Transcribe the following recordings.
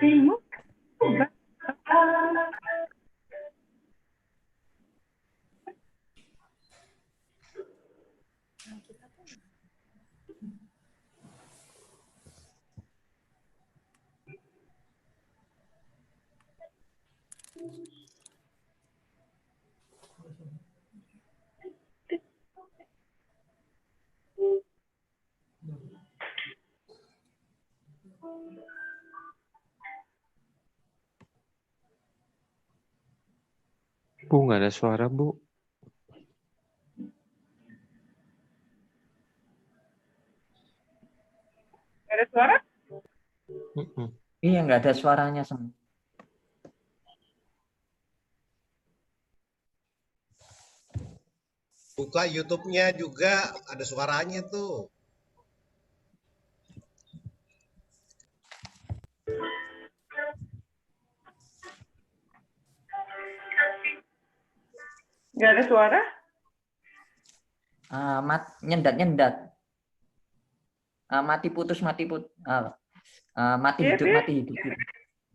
kasihmu. Bu, nggak ada suara, Bu. Nggak ada suara? Iya, nggak ada suaranya semua. Buka YouTube-nya juga ada suaranya tuh. Nggak ada suara? Nyendat. Mati putus. Mati Iya, hidup, Pi. mati hidup.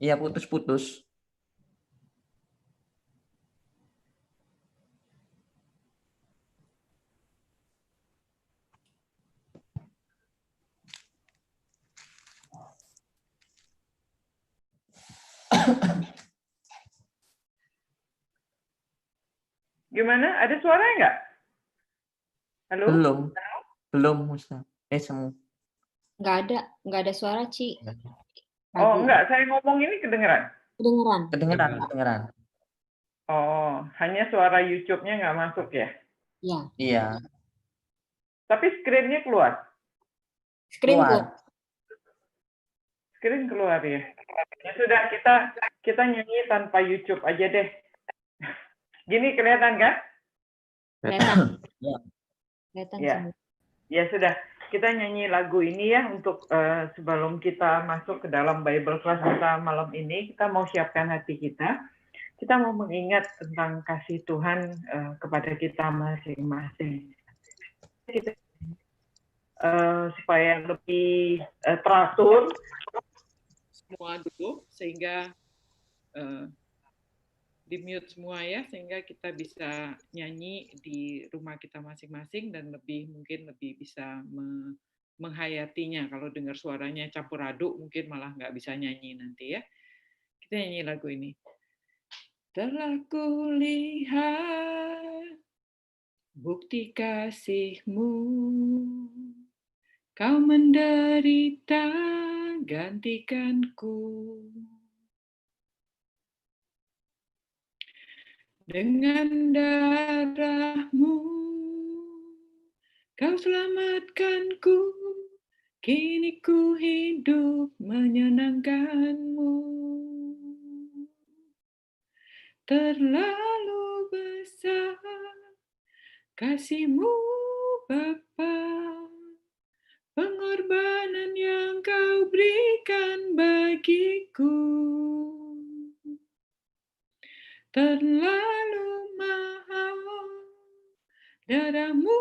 Iya, putus. Gimana? Ada suara nggak? Halo? Belum, Ustaz. Semua. Nggak ada suara, Ci. Oh, enggak. Saya ngomong ini kedengeran? Kedengeran. Oh, hanya suara YouTube-nya nggak masuk ya? Iya. Tapi screen-nya keluar? Keluar. Screen keluar ya? Ya sudah, kita nyanyi tanpa YouTube aja deh. Gini kelihatan kan? Kelihatan. Ya. Kelihatan Ya. semua. Ya sudah, kita nyanyi lagu ini ya untuk sebelum kita masuk ke dalam Bible Class kita malam ini, kita mau siapkan hati kita. Kita mau mengingat tentang kasih Tuhan kepada kita masing-masing. Kita supaya lebih teratur semua dulu, sehingga di-mute semua ya, sehingga kita bisa nyanyi di rumah kita masing-masing dan mungkin lebih bisa menghayatinya. Kalau dengar suaranya campur aduk, mungkin malah nggak bisa nyanyi nanti ya. Kita nyanyi lagu ini. Telah kulihat bukti kasih-Mu, Kau menderita gantikanku. Dengan darah-Mu, Kau selamatkanku, kini ku hidup menyenangkan-Mu. Terlalu besar kasih-Mu, Bapa, pengorbanan yang Kau berikan bagiku. Terlalu mahal darah-Mu,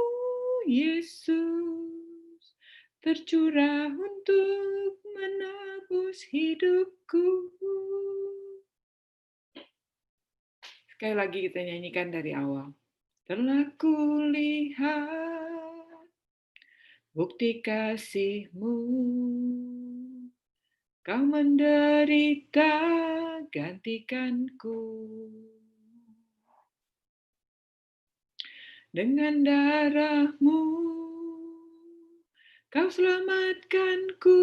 Yesus, tercurah untuk menebus hidupku. Sekali lagi kita nyanyikan dari awal. Telah kulihat bukti kasih-Mu, Kau menderita gantikanku. Dengan darah-Mu, Kau selamatkanku,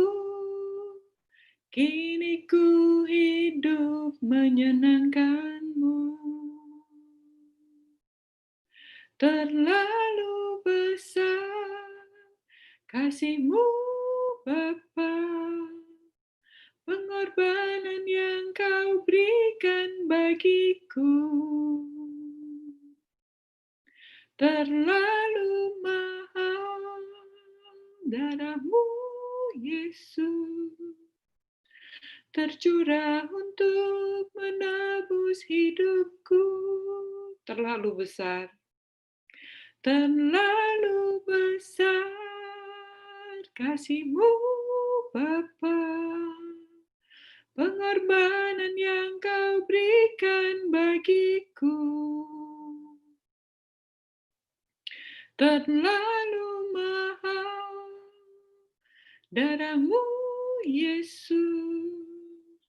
kini ku hidup menyenangkan-Mu. Terlalu besar kasih-Mu, Bapa, pengorbanan yang Kau berikan bagiku. Terlalu mahal darah-Mu, Yesus, tercurah untuk menebus hidupku. Terlalu besar. Terlalu besar kasih-Mu, Bapa, pengorbanan yang kau berikan bagiku. Terlalu mahal darahmu, Yesus,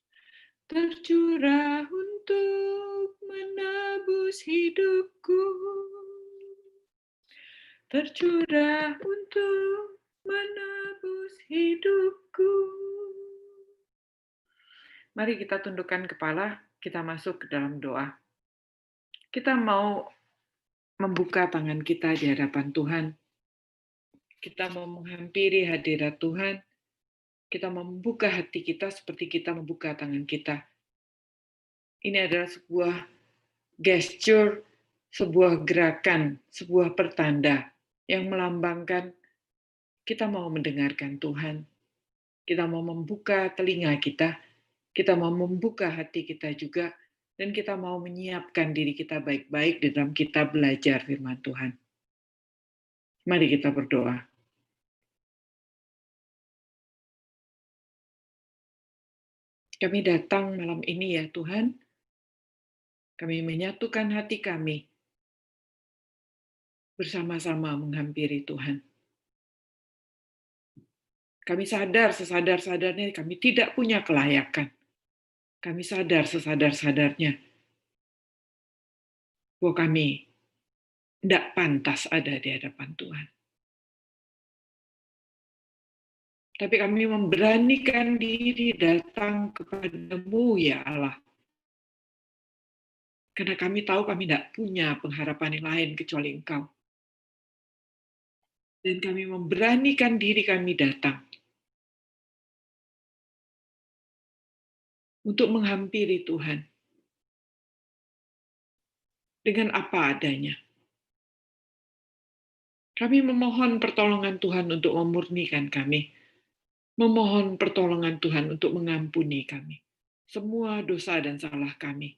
tercurah untuk menebus hidupku. Tercurah untuk menebus hidupku. Mari kita tundukkan kepala, kita masuk ke dalam doa. Kita mau membuka tangan kita di hadapan Tuhan. Kita mau menghampiri hadirat Tuhan. Kita mau membuka hati kita seperti kita membuka tangan kita. Ini adalah sebuah gesture, sebuah gerakan, sebuah pertanda yang melambangkan kita mau mendengarkan Tuhan. Kita mau membuka telinga kita mau membuka hati kita juga, dan kita mau menyiapkan diri kita baik-baik di dalam kita belajar firman Tuhan. Mari kita berdoa. Kami datang malam ini ya Tuhan, kami menyatukan hati kami, bersama-sama menghampiri Tuhan. Kami sadar sesadar-sadarnya kami tidak punya kelayakan. Kami sadar sesadar-sadarnya bahwa kami tidak pantas ada di hadapan Tuhan. Tapi kami memberanikan diri datang kepadamu ya Allah. Karena kami tahu kami tidak punya pengharapan yang lain kecuali Engkau. Dan kami memberanikan diri kami datang untuk menghampiri Tuhan dengan apa adanya. Kami memohon pertolongan Tuhan untuk memurnikan kami, memohon pertolongan Tuhan untuk mengampuni kami, semua dosa dan salah kami.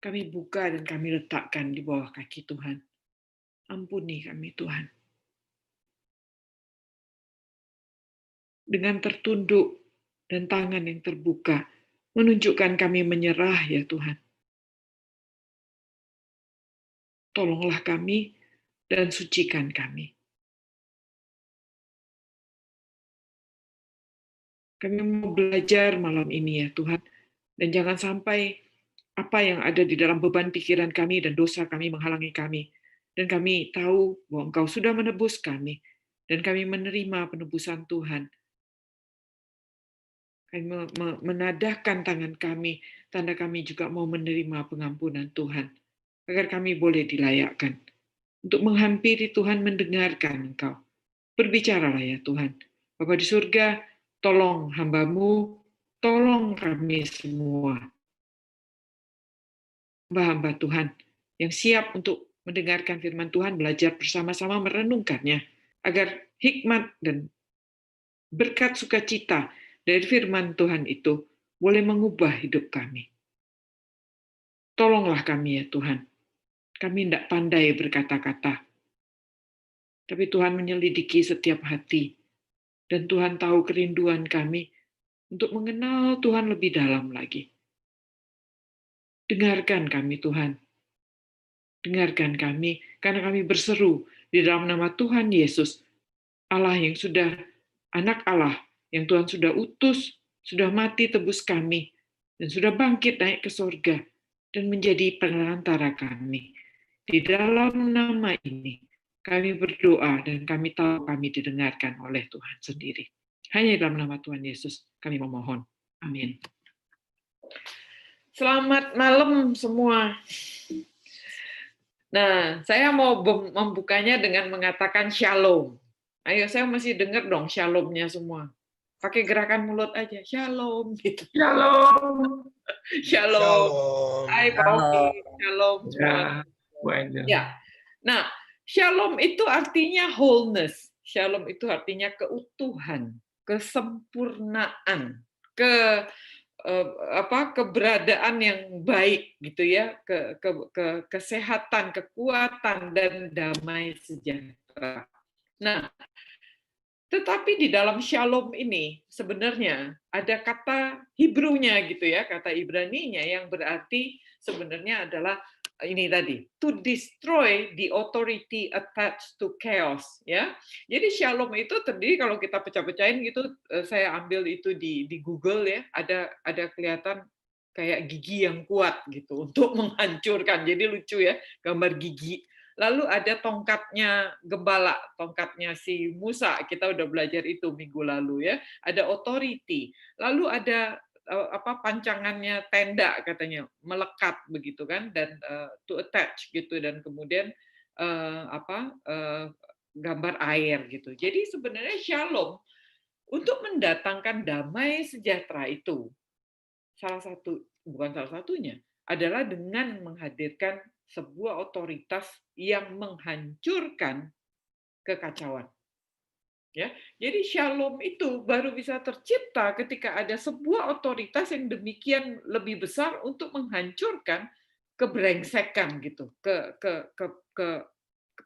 Kami buka dan kami letakkan di bawah kaki Tuhan. Ampuni kami Tuhan. Dengan tertunduk dan tangan yang terbuka, menunjukkan kami menyerah ya Tuhan. Tolonglah kami dan sucikan kami. Kami mau belajar malam ini ya Tuhan. Dan jangan sampai apa yang ada di dalam beban pikiran kami dan dosa kami menghalangi kami. Dan kami tahu bahwa Engkau sudah menebus kami. Dan kami menerima penebusan Tuhan. Kami menadahkan tangan kami, tanda kami juga mau menerima pengampunan Tuhan, agar kami boleh dilayakkan untuk menghampiri Tuhan, mendengarkan Engkau. Berbicaralah ya Tuhan. Bapa di surga, tolong hamba-Mu, tolong kami semua. Hamba-hamba Tuhan yang siap untuk mendengarkan firman Tuhan, belajar bersama-sama merenungkannya, agar hikmat dan berkat sukacita dari firman Tuhan itu boleh mengubah hidup kami. Tolonglah kami ya Tuhan. Kami tidak pandai berkata-kata. Tapi Tuhan menyelidiki setiap hati. Dan Tuhan tahu kerinduan kami untuk mengenal Tuhan lebih dalam lagi. Dengarkan kami Tuhan. Dengarkan kami, karena kami berseru di dalam nama Tuhan Yesus, Allah yang sudah, anak Allah, yang Tuhan sudah utus, sudah mati tebus kami, dan sudah bangkit naik ke surga, dan menjadi perantara kami. Di dalam nama ini, kami berdoa, dan kami tahu kami didengarkan oleh Tuhan sendiri. Hanya dalam nama Tuhan Yesus, kami memohon. Amin. Selamat malam semua. Nah, saya mau membukanya dengan mengatakan shalom. Ayo, saya masih dengar dong shalomnya semua. Pakai gerakan mulut aja, shalom gitu. Shalom. Shalom. Shalom. Hai Pak Oki, shalom semua. Ya, Bu Angel. Ya. Nah, shalom itu artinya wholeness. Shalom itu artinya keutuhan, kesempurnaan, keberadaan yang baik gitu ya, kesehatan, kekuatan dan damai sejahtera. Nah, Tetapi di dalam shalom ini sebenarnya ada kata Hebrew-nya gitu ya, kata Ibrani-nya yang berarti sebenarnya adalah ini tadi, to destroy the authority attached to chaos ya. Jadi shalom itu terdiri kalau kita pecah-pecahin gitu, saya ambil itu di Google ya, ada kelihatan kayak gigi yang kuat gitu untuk menghancurkan. Jadi lucu ya, gambar gigi. Lalu ada tongkatnya gembala, tongkatnya si Musa, kita udah belajar itu minggu lalu ya. Ada authority. Lalu ada pancangannya tenda katanya, melekat begitu kan, dan to attach gitu, dan kemudian gambar air gitu. Jadi sebenarnya shalom untuk mendatangkan damai sejahtera itu bukan salah satunya adalah dengan menghadirkan sebuah otoritas yang menghancurkan kekacauan. Ya, jadi shalom itu baru bisa tercipta ketika ada sebuah otoritas yang demikian lebih besar untuk menghancurkan kebrengsekan gitu, ke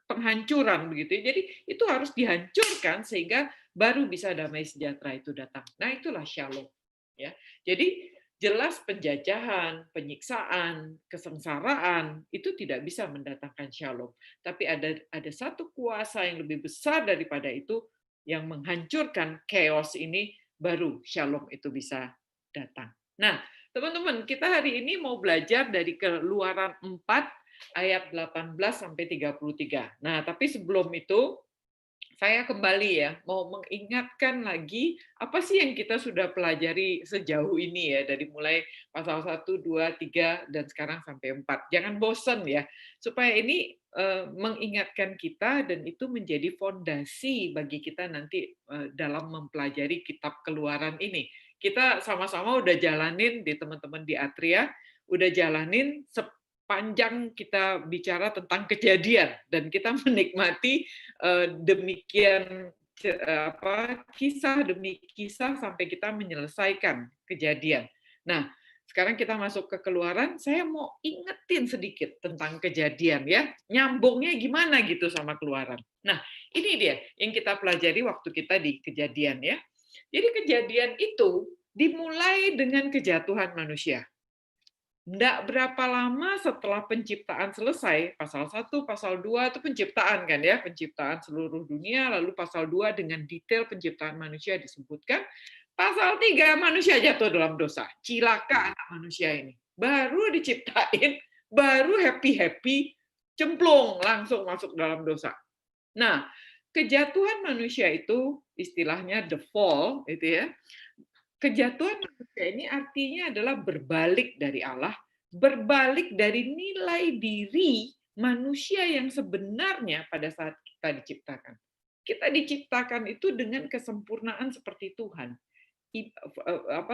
penghancuran begitu. Jadi itu harus dihancurkan sehingga baru bisa damai sejahtera itu datang. Nah, itulah shalom. Ya. Jadi jelas penjajahan, penyiksaan, kesengsaraan itu tidak bisa mendatangkan shalom. Tapi ada satu kuasa yang lebih besar daripada itu yang menghancurkan chaos ini, baru shalom itu bisa datang. Nah, teman-teman, kita hari ini mau belajar dari Keluaran 4 ayat 18 sampai 33. Nah, tapi sebelum itu saya kembali ya, mau mengingatkan lagi apa sih yang kita sudah pelajari sejauh ini ya, dari mulai pasal 1, 2, 3, dan sekarang sampai 4. Jangan bosan ya, supaya ini mengingatkan kita dan itu menjadi fondasi bagi kita nanti dalam mempelajari kitab Keluaran ini. Kita sama-sama udah jalanin di teman-teman di Atria, udah jalanin sepanjang kita bicara tentang Kejadian, dan kita menikmati demikian kisah demi kisah sampai kita menyelesaikan Kejadian. Nah, sekarang kita masuk ke Keluaran, saya mau ingetin sedikit tentang Kejadian ya, nyambungnya gimana gitu sama Keluaran. Nah, ini dia yang kita pelajari waktu kita di Kejadian ya. Jadi Kejadian itu dimulai dengan kejatuhan manusia. Nggak berapa lama setelah penciptaan selesai, pasal 1, pasal 2 itu penciptaan kan ya, penciptaan seluruh dunia, lalu pasal 2 dengan detail penciptaan manusia disebutkan, pasal 3 manusia jatuh dalam dosa, cilaka anak manusia ini. Baru diciptain, baru happy-happy, cemplung langsung masuk dalam dosa. Nah, kejatuhan manusia itu istilahnya the fall, itu ya. Kejatuhan manusia ini artinya adalah berbalik dari Allah, berbalik dari nilai diri manusia yang sebenarnya pada saat kita diciptakan. Kita diciptakan itu dengan kesempurnaan seperti Tuhan,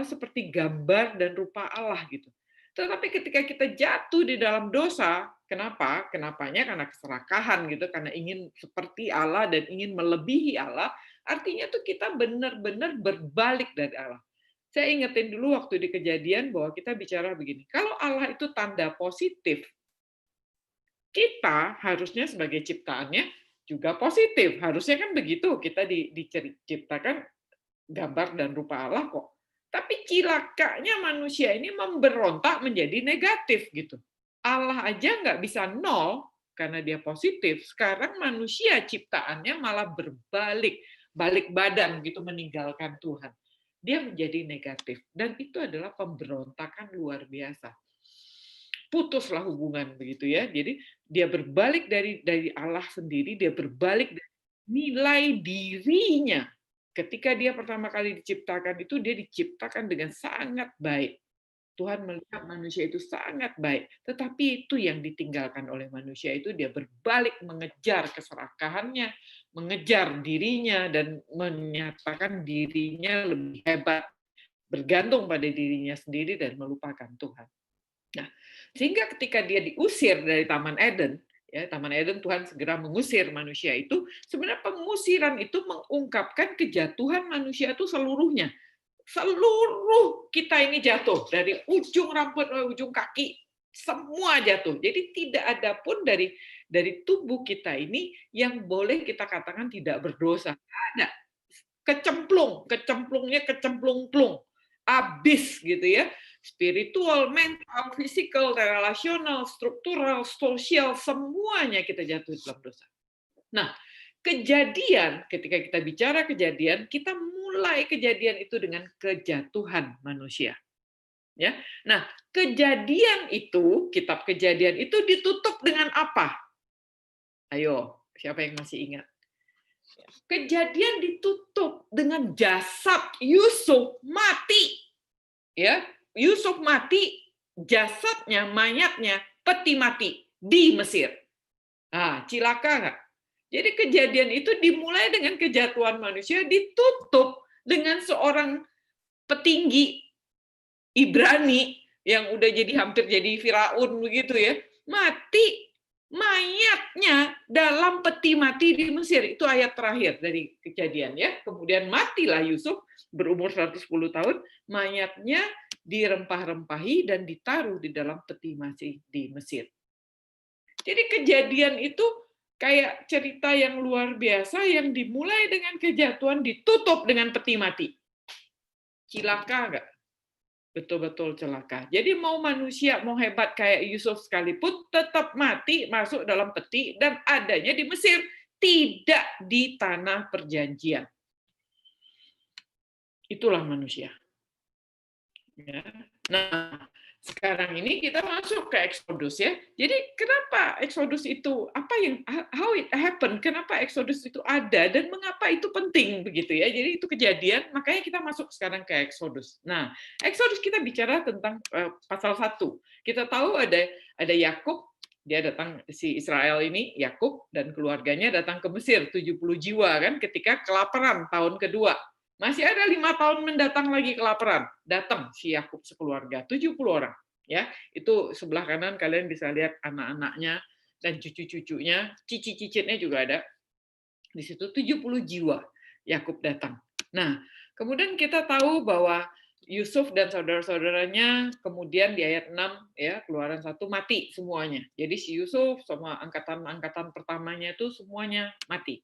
seperti gambar dan rupa Allah gitu. Tetapi ketika kita jatuh di dalam dosa, kenapa? Kenapanya karena keserakahan gitu, karena ingin seperti Allah dan ingin melebihi Allah. Artinya tuh kita benar-benar berbalik dari Allah. Saya ingetin dulu waktu di Kejadian bahwa kita bicara begini, kalau Allah itu tanda positif, kita harusnya sebagai ciptaannya juga positif. Harusnya kan begitu, kita diciptakan gambar dan rupa Allah kok. Tapi cilakanya manusia ini memberontak menjadi negatif gitu. Allah aja nggak bisa nol karena dia positif. Sekarang manusia ciptaannya malah berbalik, balik badan gitu, meninggalkan Tuhan. Dia menjadi negatif, dan itu adalah pemberontakan luar biasa. Putuslah hubungan begitu ya. Jadi dia berbalik dari Allah sendiri, dia berbalik dari nilai dirinya. Ketika dia pertama kali diciptakan itu, dia diciptakan dengan sangat baik. Tuhan melihat manusia itu sangat baik, tetapi itu yang ditinggalkan oleh manusia itu, dia berbalik mengejar keserakahannya, mengejar dirinya, dan menyatakan dirinya lebih hebat, bergantung pada dirinya sendiri dan melupakan Tuhan. Nah, sehingga ketika dia diusir dari Taman Eden, ya, Taman Eden, Tuhan segera mengusir manusia itu, sebenarnya pengusiran itu mengungkapkan kejatuhan manusia itu seluruhnya. Seluruh kita ini jatuh, dari ujung rambut sampai ujung kaki, semua jatuh. Jadi tidak ada pun dari tubuh kita ini yang boleh kita katakan tidak berdosa. Tidak ada. kecemplung-plung, abis gitu ya. Spiritual, mental, physical, relasional, struktural, sosial, semuanya kita jatuh dalam dosa. Nah, kejadian, ketika kita bicara kejadian, kita mulai kejadian itu dengan kejatuhan manusia. Ya. Nah, kejadian itu, kitab kejadian itu ditutup dengan apa? Ayo, siapa yang masih ingat? Kejadian ditutup dengan jasad Yusuf mati. Ya, Yusuf mati, jasadnya, mayatnya, peti mati di Mesir. Nah, cilaka nggak? Jadi kejadian itu dimulai dengan kejatuhan manusia, ditutup dengan seorang petinggi Ibrani yang udah jadi hampir jadi Firaun begitu ya, mati mayatnya dalam peti mati di Mesir. Itu ayat terakhir dari kejadian ya. Kemudian matilah Yusuf berumur 110 tahun, mayatnya dirempah-rempahi dan ditaruh di dalam peti mati di Mesir. Jadi kejadian itu kayak cerita yang luar biasa yang dimulai dengan kejatuhan ditutup dengan peti mati. Cilaka nggak? Betul-betul celaka. Jadi mau manusia, mau hebat kayak Yusuf sekalipun, tetap mati masuk dalam peti dan adanya di Mesir, tidak di tanah perjanjian. Itulah manusia. Ya. Nah, sekarang ini kita masuk ke Exodus ya. Jadi kenapa Exodus itu, how it happen, kenapa Exodus itu ada dan mengapa itu penting begitu ya. Jadi itu kejadian, makanya kita masuk sekarang ke Exodus. Nah, Exodus kita bicara tentang pasal 1. Kita tahu ada Yakub, dia datang, si Israel ini, Yakub dan keluarganya datang ke Mesir, 70 jiwa kan ketika kelaparan tahun kedua. Masih ada 5 tahun mendatang lagi kelaparan. Datang si Yakub sekeluarga, 70 orang. Ya, itu sebelah kanan kalian bisa lihat anak-anaknya dan cucu-cucunya, cici-cicitnya juga ada. Di situ 70 jiwa Yakub datang. Nah, kemudian kita tahu bahwa Yusuf dan saudara-saudaranya kemudian di ayat 6 ya, Keluaran 1 mati semuanya. Jadi si Yusuf sama angkatan pertamanya itu semuanya mati.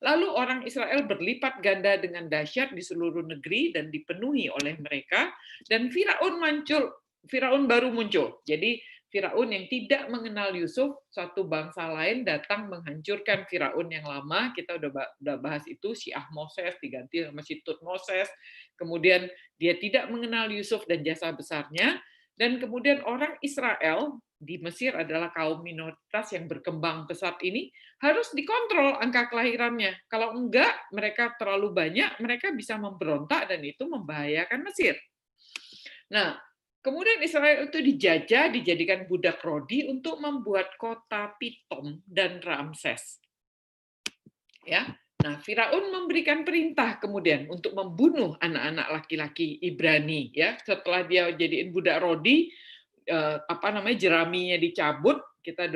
Lalu orang Israel berlipat ganda dengan dahsyat di seluruh negeri dan dipenuhi oleh mereka, dan Firaun baru muncul. Jadi Firaun yang tidak mengenal Yusuf, satu bangsa lain datang menghancurkan Firaun yang lama. Kita udah bahas itu, si Ahmoses diganti sama si Tutmoses. Kemudian dia tidak mengenal Yusuf dan jasa besarnya, dan kemudian orang Israel di Mesir adalah kaum minoritas yang berkembang pesat ini, harus dikontrol angka kelahirannya. Kalau enggak, mereka terlalu banyak, mereka bisa memberontak dan itu membahayakan Mesir. Nah, kemudian Israel itu dijadikan budak Rodi untuk membuat kota Pitom dan Ramses. Ya. Nah, Firaun memberikan perintah kemudian untuk membunuh anak-anak laki-laki Ibrani ya. Setelah dia jadiin budak Rodi, jeraminya dicabut, kita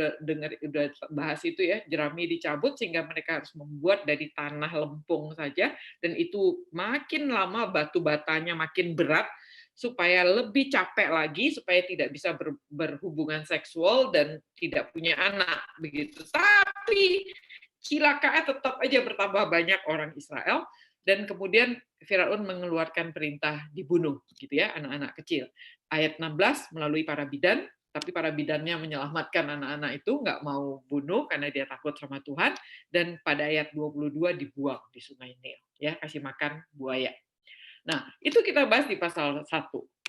udah bahas itu ya, jerami dicabut sehingga mereka harus membuat dari tanah lempung saja, dan itu makin lama batu batanya makin berat supaya lebih capek lagi, supaya tidak bisa berhubungan seksual dan tidak punya anak begitu. Tapi cilakanya tetap aja bertambah banyak orang Israel, dan kemudian Firaun mengeluarkan perintah dibunuh gitu ya anak-anak kecil. Ayat 16 melalui para bidan, tapi para bidannya menyelamatkan anak-anak itu, nggak mau bunuh karena dia takut sama Tuhan, dan pada ayat 22 dibuang di sungai Nil, ya, kasih makan buaya. Nah, itu kita bahas di pasal 1.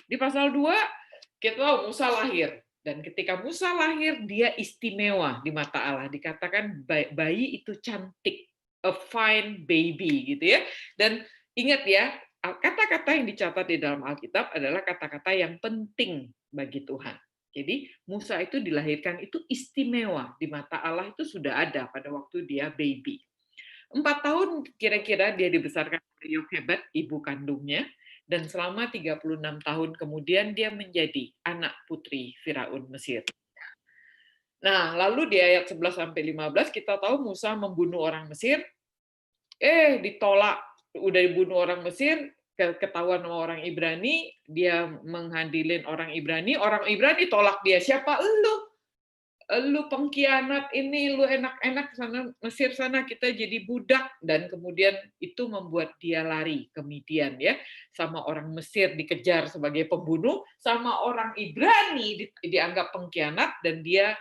Di pasal 2, kita tahu Musa lahir, dan ketika Musa lahir, dia istimewa di mata Allah, dikatakan bayi itu cantik, a fine baby, gitu ya. Dan ingat ya, kata-kata yang dicatat di dalam Alkitab adalah kata-kata yang penting bagi Tuhan. Jadi Musa itu dilahirkan itu istimewa di mata Allah, itu sudah ada pada waktu dia baby. 4 tahun kira-kira dia dibesarkan oleh Yokebed, ibu kandungnya, dan selama 36 tahun kemudian dia menjadi anak putri Firaun Mesir. Nah, lalu di ayat 11-15 kita tahu Musa membunuh orang Mesir, ditolak. Udah dibunuh orang Mesir, ketahuan sama orang Ibrani, dia menghadilin orang Ibrani tolak dia. Siapa elu? lu pengkhianat ini, lu enak-enak sana Mesir sana, kita jadi budak, dan kemudian itu membuat dia lari ke Midian ya, sama orang Mesir dikejar sebagai pembunuh, sama orang Ibrani dianggap pengkhianat, dan dia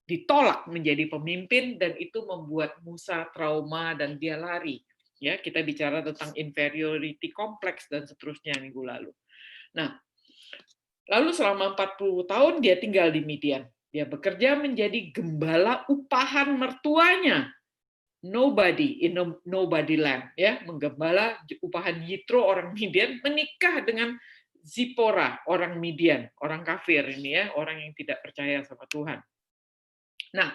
ditolak menjadi pemimpin, dan itu membuat Musa trauma dan dia lari. Ya, kita bicara tentang inferiority complex dan seterusnya minggu lalu. Nah, lalu selama 40 tahun dia tinggal di Midian. Dia bekerja menjadi gembala upahan mertuanya. Nobody in a nobody land, ya, menggembala upahan Yitro orang Midian, menikah dengan Zipora orang Midian, orang kafir ini ya, orang yang tidak percaya sama Tuhan. Nah,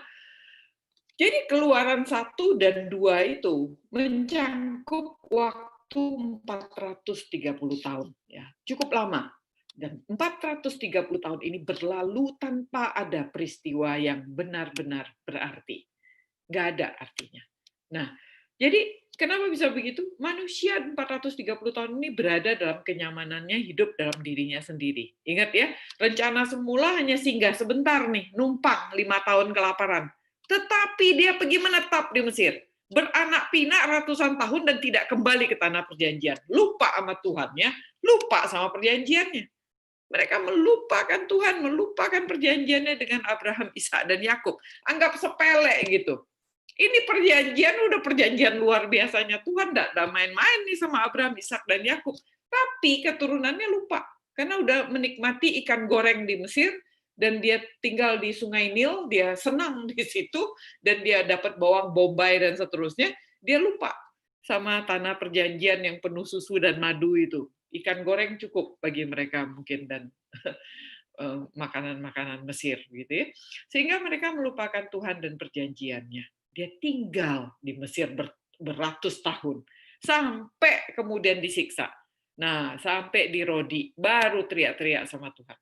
jadi Keluaran 1 dan 2 itu mencangkup waktu 430 tahun, ya, cukup lama. Dan 430 tahun ini berlalu tanpa ada peristiwa yang benar-benar berarti. Nggak ada artinya. Nah, jadi kenapa bisa begitu? Manusia 430 tahun ini berada dalam kenyamanannya, hidup dalam dirinya sendiri. Ingat ya, rencana semula hanya singgah sebentar nih, numpang 5 tahun kelaparan. Tetapi dia pergi menetap di Mesir. Beranak pinak ratusan tahun dan tidak kembali ke tanah perjanjian. Lupa sama Tuhannya, lupa sama perjanjiannya. Mereka melupakan Tuhan, melupakan perjanjiannya dengan Abraham, Ishak, dan Yakub. Anggap sepele gitu. Ini perjanjian, udah perjanjian luar biasanya Tuhan, nggak main-main nih sama Abraham, Ishak, dan Yakub. Tapi keturunannya lupa, karena udah menikmati ikan goreng di Mesir, dan dia tinggal di Sungai Nil, dia senang di situ, dan dia dapat bawang bombay dan seterusnya, dia lupa sama tanah perjanjian yang penuh susu dan madu itu. Ikan goreng cukup bagi mereka mungkin, dan makanan-makanan Mesir gitu ya. Sehingga mereka melupakan Tuhan dan perjanjiannya. Dia tinggal di Mesir beratus tahun sampai kemudian disiksa. Nah, sampai di Rodi baru teriak-teriak sama Tuhan.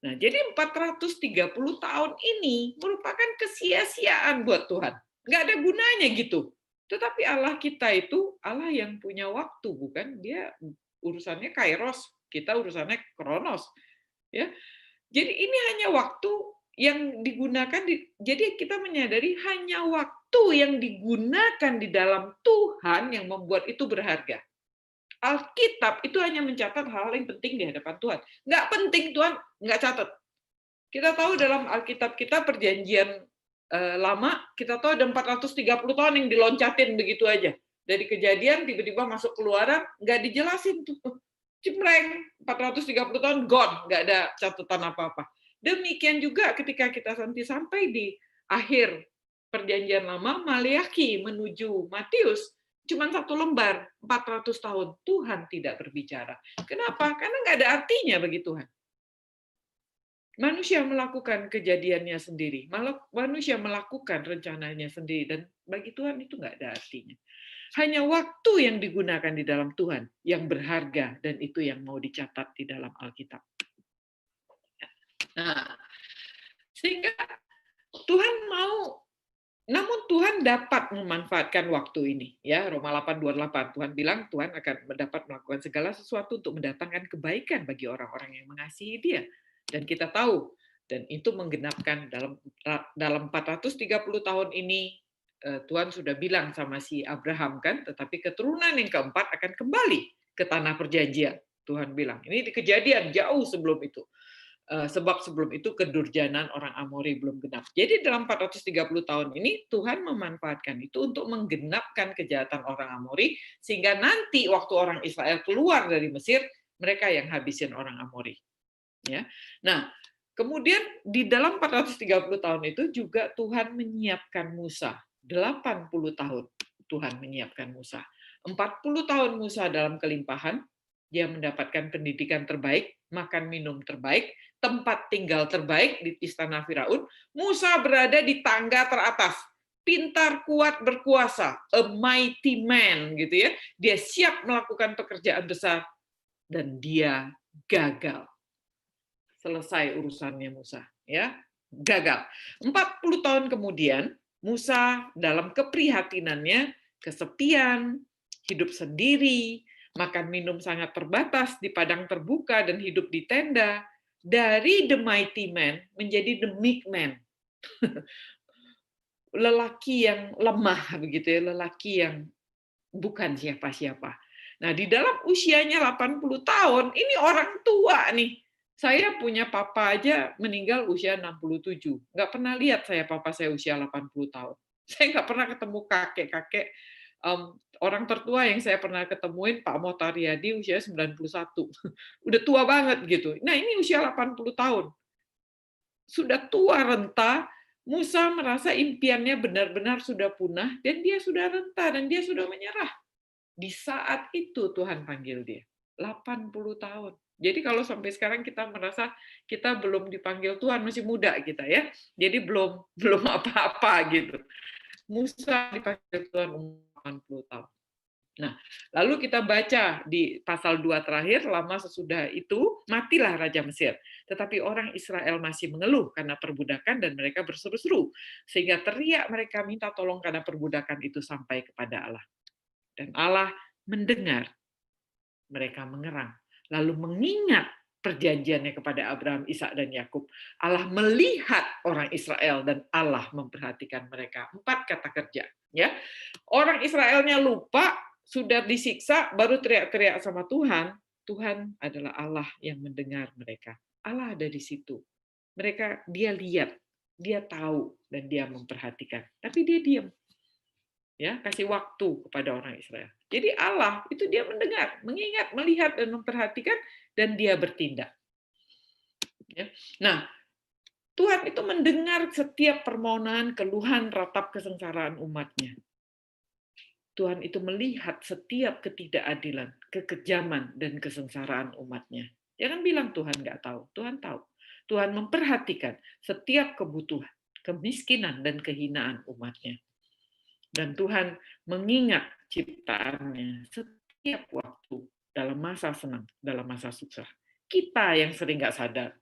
Nah, jadi 430 tahun ini merupakan kesia-siaan buat Tuhan. Nggak ada gunanya gitu. Tetapi Allah kita itu Allah yang punya waktu, bukan? Dia urusannya kairos, kita urusannya kronos. Ya. Jadi ini hanya waktu yang digunakan, jadi kita menyadari hanya waktu yang digunakan di dalam Tuhan yang membuat itu berharga. Alkitab itu hanya mencatat hal-hal yang penting di hadapan Tuhan. Nggak penting Tuhan nggak catat. Kita tahu dalam Alkitab kita perjanjian lama, kita tahu ada 430 tahun yang diloncatin begitu aja. Dari Kejadian tiba-tiba masuk Keluaran, nggak dijelasin tuh. Cemreng, 430 tahun gone, nggak ada catatan apa-apa. Demikian juga ketika kita nanti sampai di akhir perjanjian lama, Maleakhi menuju Matius, cuma 1 lembar, 400 tahun. Tuhan tidak berbicara. Kenapa? Karena nggak ada artinya bagi Tuhan. Manusia melakukan kejadiannya sendiri, manusia melakukan rencananya sendiri, dan bagi Tuhan itu nggak ada artinya. Hanya waktu yang digunakan di dalam Tuhan yang berharga, dan itu yang mau dicatat di dalam Alkitab. Nah, sehingga Tuhan mau, namun Tuhan dapat memanfaatkan waktu ini. Ya, Roma 8:28, Tuhan bilang Tuhan akan dapat melakukan segala sesuatu untuk mendatangkan kebaikan bagi orang-orang yang mengasihi Dia. Dan kita tahu, dan itu menggenapkan dalam 430 tahun ini, Tuhan sudah bilang sama si Abraham kan, tetapi keturunan yang keempat akan kembali ke tanah perjanjian. Tuhan bilang, ini di Kejadian jauh sebelum itu. Sebab sebelum itu kedurjanan orang Amori belum genap. Jadi dalam 430 tahun ini Tuhan memanfaatkan itu untuk menggenapkan kejahatan orang Amori, sehingga nanti waktu orang Israel keluar dari Mesir, mereka yang habisin orang Amori. Ya. Nah, kemudian di dalam 430 tahun itu juga Tuhan menyiapkan Musa. 80 tahun Tuhan menyiapkan Musa. 40 tahun Musa dalam kelimpahan, dia mendapatkan pendidikan terbaik, makan minum terbaik, tempat tinggal terbaik di istana Firaun. Musa berada di tangga teratas, pintar, kuat, berkuasa, a mighty man gitu ya. Dia siap melakukan pekerjaan besar, dan dia gagal. Selesai urusannya Musa, ya. Gagal. 40 tahun kemudian Musa dalam keprihatinannya, kesepian, hidup sendiri, makan minum sangat terbatas di padang terbuka dan hidup di tenda, dari the mighty man menjadi the meek man. Lelaki yang lemah begitu ya, lelaki yang bukan siapa-siapa. Nah, di dalam usianya 80 tahun, ini orang tua nih. Saya punya papa aja meninggal usia 67. Nggak pernah lihat saya papa saya usia 80 tahun. Saya nggak pernah ketemu kakek-kakek. Orang tertua yang saya pernah ketemuin Pak Motaryadi usia 91. Udah tua banget gitu. Nah, ini usia 80 tahun. Sudah tua renta, Musa merasa impiannya benar-benar sudah punah, dan dia sudah renta, dan dia sudah menyerah. Di saat itu Tuhan panggil dia, 80 tahun. Jadi kalau sampai sekarang kita merasa kita belum dipanggil Tuhan, masih muda kita ya, jadi belum apa-apa gitu. Musa dipanggil Tuhan umur 80 tahun. Nah, lalu kita baca di pasal 2 terakhir, lama sesudah itu, matilah Raja Mesir. Tetapi orang Israel masih mengeluh karena perbudakan dan mereka berseru-seru. Sehingga teriak mereka minta tolong karena perbudakan itu sampai kepada Allah. Dan Allah mendengar mereka mengerang. Lalu mengingat perjanjiannya kepada Abraham, Ishak dan Yakub. Allah melihat orang Israel dan Allah memperhatikan mereka. 4 kata kerja. Ya, orang Israelnya lupa, sudah disiksa, baru teriak-teriak sama Tuhan. Tuhan adalah Allah yang mendengar mereka. Allah ada di situ. Dia lihat, dia tahu, dan dia memperhatikan. Tapi dia diam. Ya, kasih waktu kepada orang Israel. Jadi Allah itu dia mendengar, mengingat, melihat, dan memperhatikan, dan dia bertindak. Ya. Nah, Tuhan itu mendengar setiap permohonan, keluhan, ratap kesengsaraan umatnya. Tuhan itu melihat setiap ketidakadilan, kekejaman, dan kesengsaraan umatnya. Jangan bilang Tuhan nggak tahu. Tuhan tahu. Tuhan memperhatikan setiap kebutuhan, kemiskinan, dan kehinaan umatnya. Dan Tuhan mengingat ciptaannya setiap waktu, dalam masa senang, dalam masa susah. Kita yang sering nggak sadar,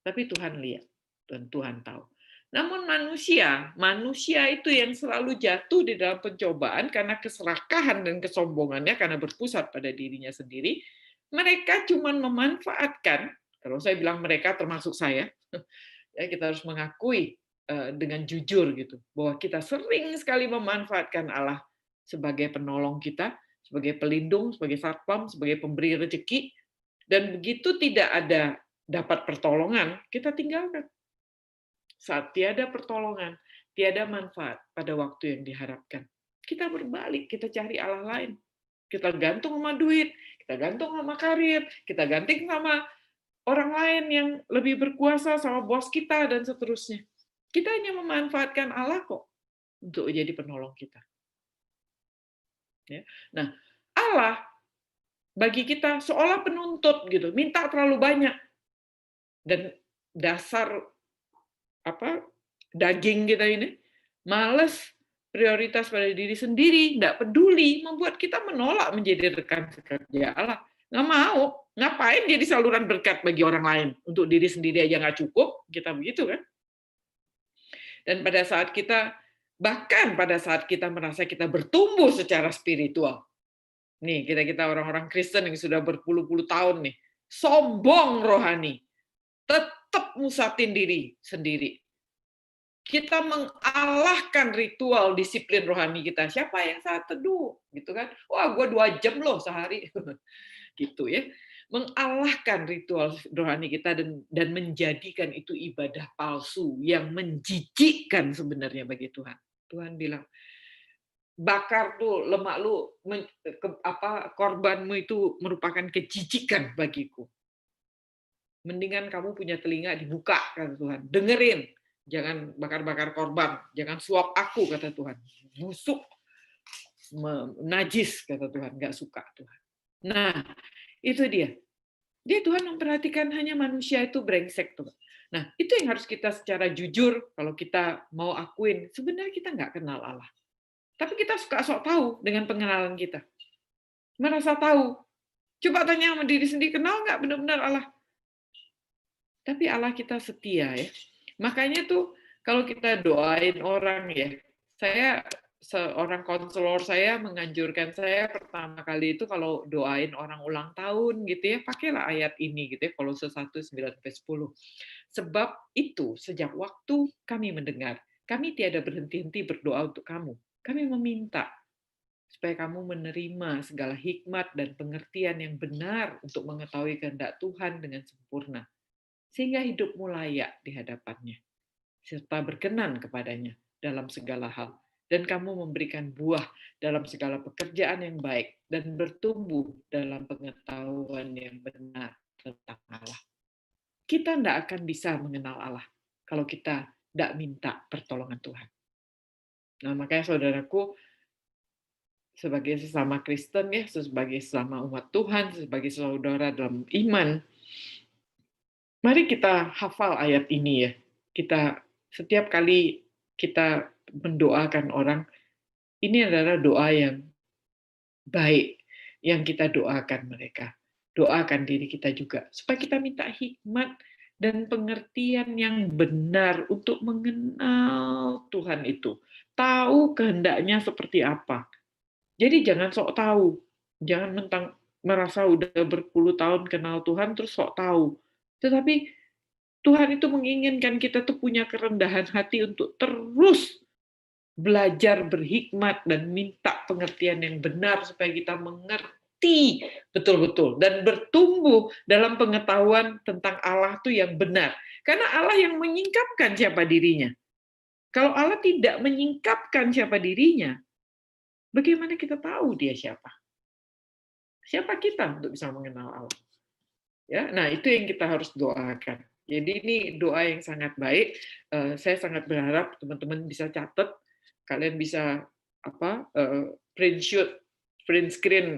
tapi Tuhan lihat, dan Tuhan tahu. Namun manusia itu yang selalu jatuh di dalam pencobaan karena keserakahan dan kesombongannya, karena berpusat pada dirinya sendiri. Mereka cuma memanfaatkan, kalau saya bilang mereka termasuk saya, ya kita harus mengakui dengan jujur gitu, bahwa kita sering sekali memanfaatkan Allah sebagai penolong kita, sebagai pelindung, sebagai satpam, sebagai pemberi rezeki, dan begitu tidak ada dapat pertolongan, kita tinggalkan. Saat tiada pertolongan, tiada manfaat pada waktu yang diharapkan, kita berbalik, kita cari Allah lain. Kita gantung sama duit, kita gantung sama karir, kita gantung sama orang lain yang lebih berkuasa, sama bos kita, dan seterusnya. Kita hanya memanfaatkan Allah kok untuk menjadi penolong kita. Ya. Nah, Allah bagi kita seolah penuntut gitu, minta terlalu banyak. Dan dasar daging kita ini, malas, prioritas pada diri sendiri, nggak peduli, membuat kita menolak menjadi rekan sekerja Allah. Nggak mau, ngapain jadi saluran berkat bagi orang lain, untuk diri sendiri aja nggak cukup, kita begitu kan? Dan bahkan pada saat kita merasa kita bertumbuh secara spiritual, nih kita orang-orang Kristen yang sudah berpuluh-puluh tahun nih, sombong rohani, tetap musatin diri sendiri. Kita mengalahkan ritual disiplin rohani kita. Siapa yang saat teduh, gitu kan? Wah, gue 2 jam loh sehari, gitu ya. Mengalahkan ritual rohani kita dan menjadikan itu ibadah palsu yang menjijikkan sebenarnya bagi Tuhan. Tuhan bilang, bakar tuh lemak lu, korbanmu itu merupakan kejijikan bagiku. Mendingan kamu punya telinga dibuka, kata Tuhan. Dengerin, jangan bakar-bakar korban, jangan suap aku, kata Tuhan. Busuk, najis, kata Tuhan, nggak suka Tuhan. Nah, itu dia. Tuhan memperhatikan hanya manusia itu brengsek tuh. Nah, itu yang harus kita secara jujur, kalau kita mau akuin, sebenarnya kita nggak kenal Allah. Tapi kita suka sok tahu dengan pengenalan kita. Merasa tahu. Coba tanya sama diri sendiri, kenal nggak benar-benar Allah? Tapi Allah kita setia ya. Makanya tuh kalau kita doain orang ya, saya seorang konselor saya menganjurkan saya pertama kali itu kalau doain orang ulang tahun gitu ya, pakailah ayat ini gitu ya, Kolose 1:9-10. Sebab itu sejak waktu kami mendengar, kami tiada berhenti-henti berdoa untuk kamu. Kami meminta supaya kamu menerima segala hikmat dan pengertian yang benar untuk mengetahui kehendak Tuhan dengan sempurna, sehingga hidupmu layak di hadapannya, serta berkenan kepadanya dalam segala hal. Dan kamu memberikan buah dalam segala pekerjaan yang baik dan bertumbuh dalam pengetahuan yang benar tentang Allah. Kita tidak akan bisa mengenal Allah kalau kita tidak minta pertolongan Tuhan. Nah, makanya saudaraku, sebagai sesama Kristen ya, sebagai sesama umat Tuhan, sebagai saudara dalam iman, mari kita hafal ayat ini ya. Kita setiap kali kita mendoakan orang, ini adalah doa yang baik yang kita doakan mereka. Doakan diri kita juga supaya kita minta hikmat dan pengertian yang benar untuk mengenal Tuhan itu. Tahu kehendaknya seperti apa. Jadi jangan sok tahu. Jangan merasa udah berpuluh tahun kenal Tuhan terus sok tahu. Tetapi Tuhan itu menginginkan kita tuh punya kerendahan hati untuk terus belajar berhikmat dan minta pengertian yang benar supaya kita mengerti betul-betul dan bertumbuh dalam pengetahuan tentang Allah tuh yang benar. Karena Allah yang menyingkapkan siapa dirinya. Kalau Allah tidak menyingkapkan siapa dirinya, bagaimana kita tahu dia siapa? Siapa kita untuk bisa mengenal Allah? Ya, nah itu yang kita harus doakan. Jadi ini doa yang sangat baik. Saya sangat berharap teman-teman bisa catat, kalian bisa print screen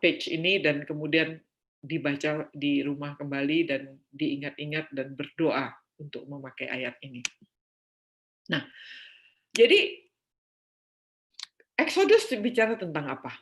page ini dan kemudian dibaca di rumah kembali dan diingat-ingat dan berdoa untuk memakai ayat ini. Nah, jadi Exodus bicara tentang apa?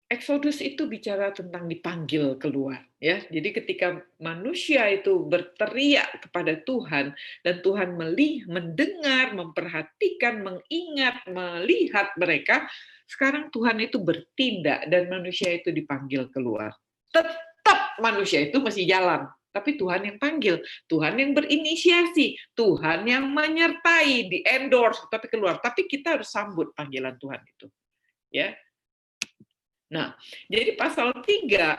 Exodus itu bicara tentang dipanggil keluar, ya. Jadi ketika manusia itu berteriak kepada Tuhan dan Tuhan mendengar, memperhatikan, mengingat, melihat mereka, sekarang Tuhan itu bertindak dan manusia itu dipanggil keluar. Tetap manusia itu masih jalan, tapi Tuhan yang panggil, Tuhan yang berinisiasi, Tuhan yang menyertai, di-endorse, tapi keluar. Tapi kita harus sambut panggilan Tuhan itu, ya. Nah, jadi pasal 3,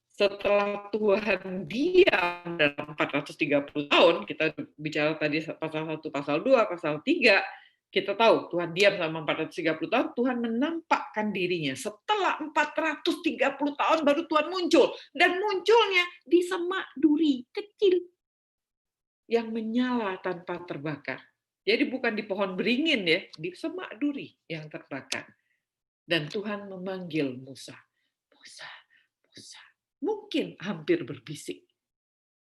setelah Tuhan diam dalam 430 tahun, kita bicara tadi pasal 1, pasal 2, pasal 3, kita tahu Tuhan diam selama 430 tahun, Tuhan menampakkan dirinya. Setelah 430 tahun baru Tuhan muncul. Dan munculnya di semak duri kecil yang menyala tanpa terbakar. Jadi bukan di pohon beringin ya, di semak duri yang terbakar. Dan Tuhan memanggil Musa. Musa, Musa. Mungkin hampir berbisik.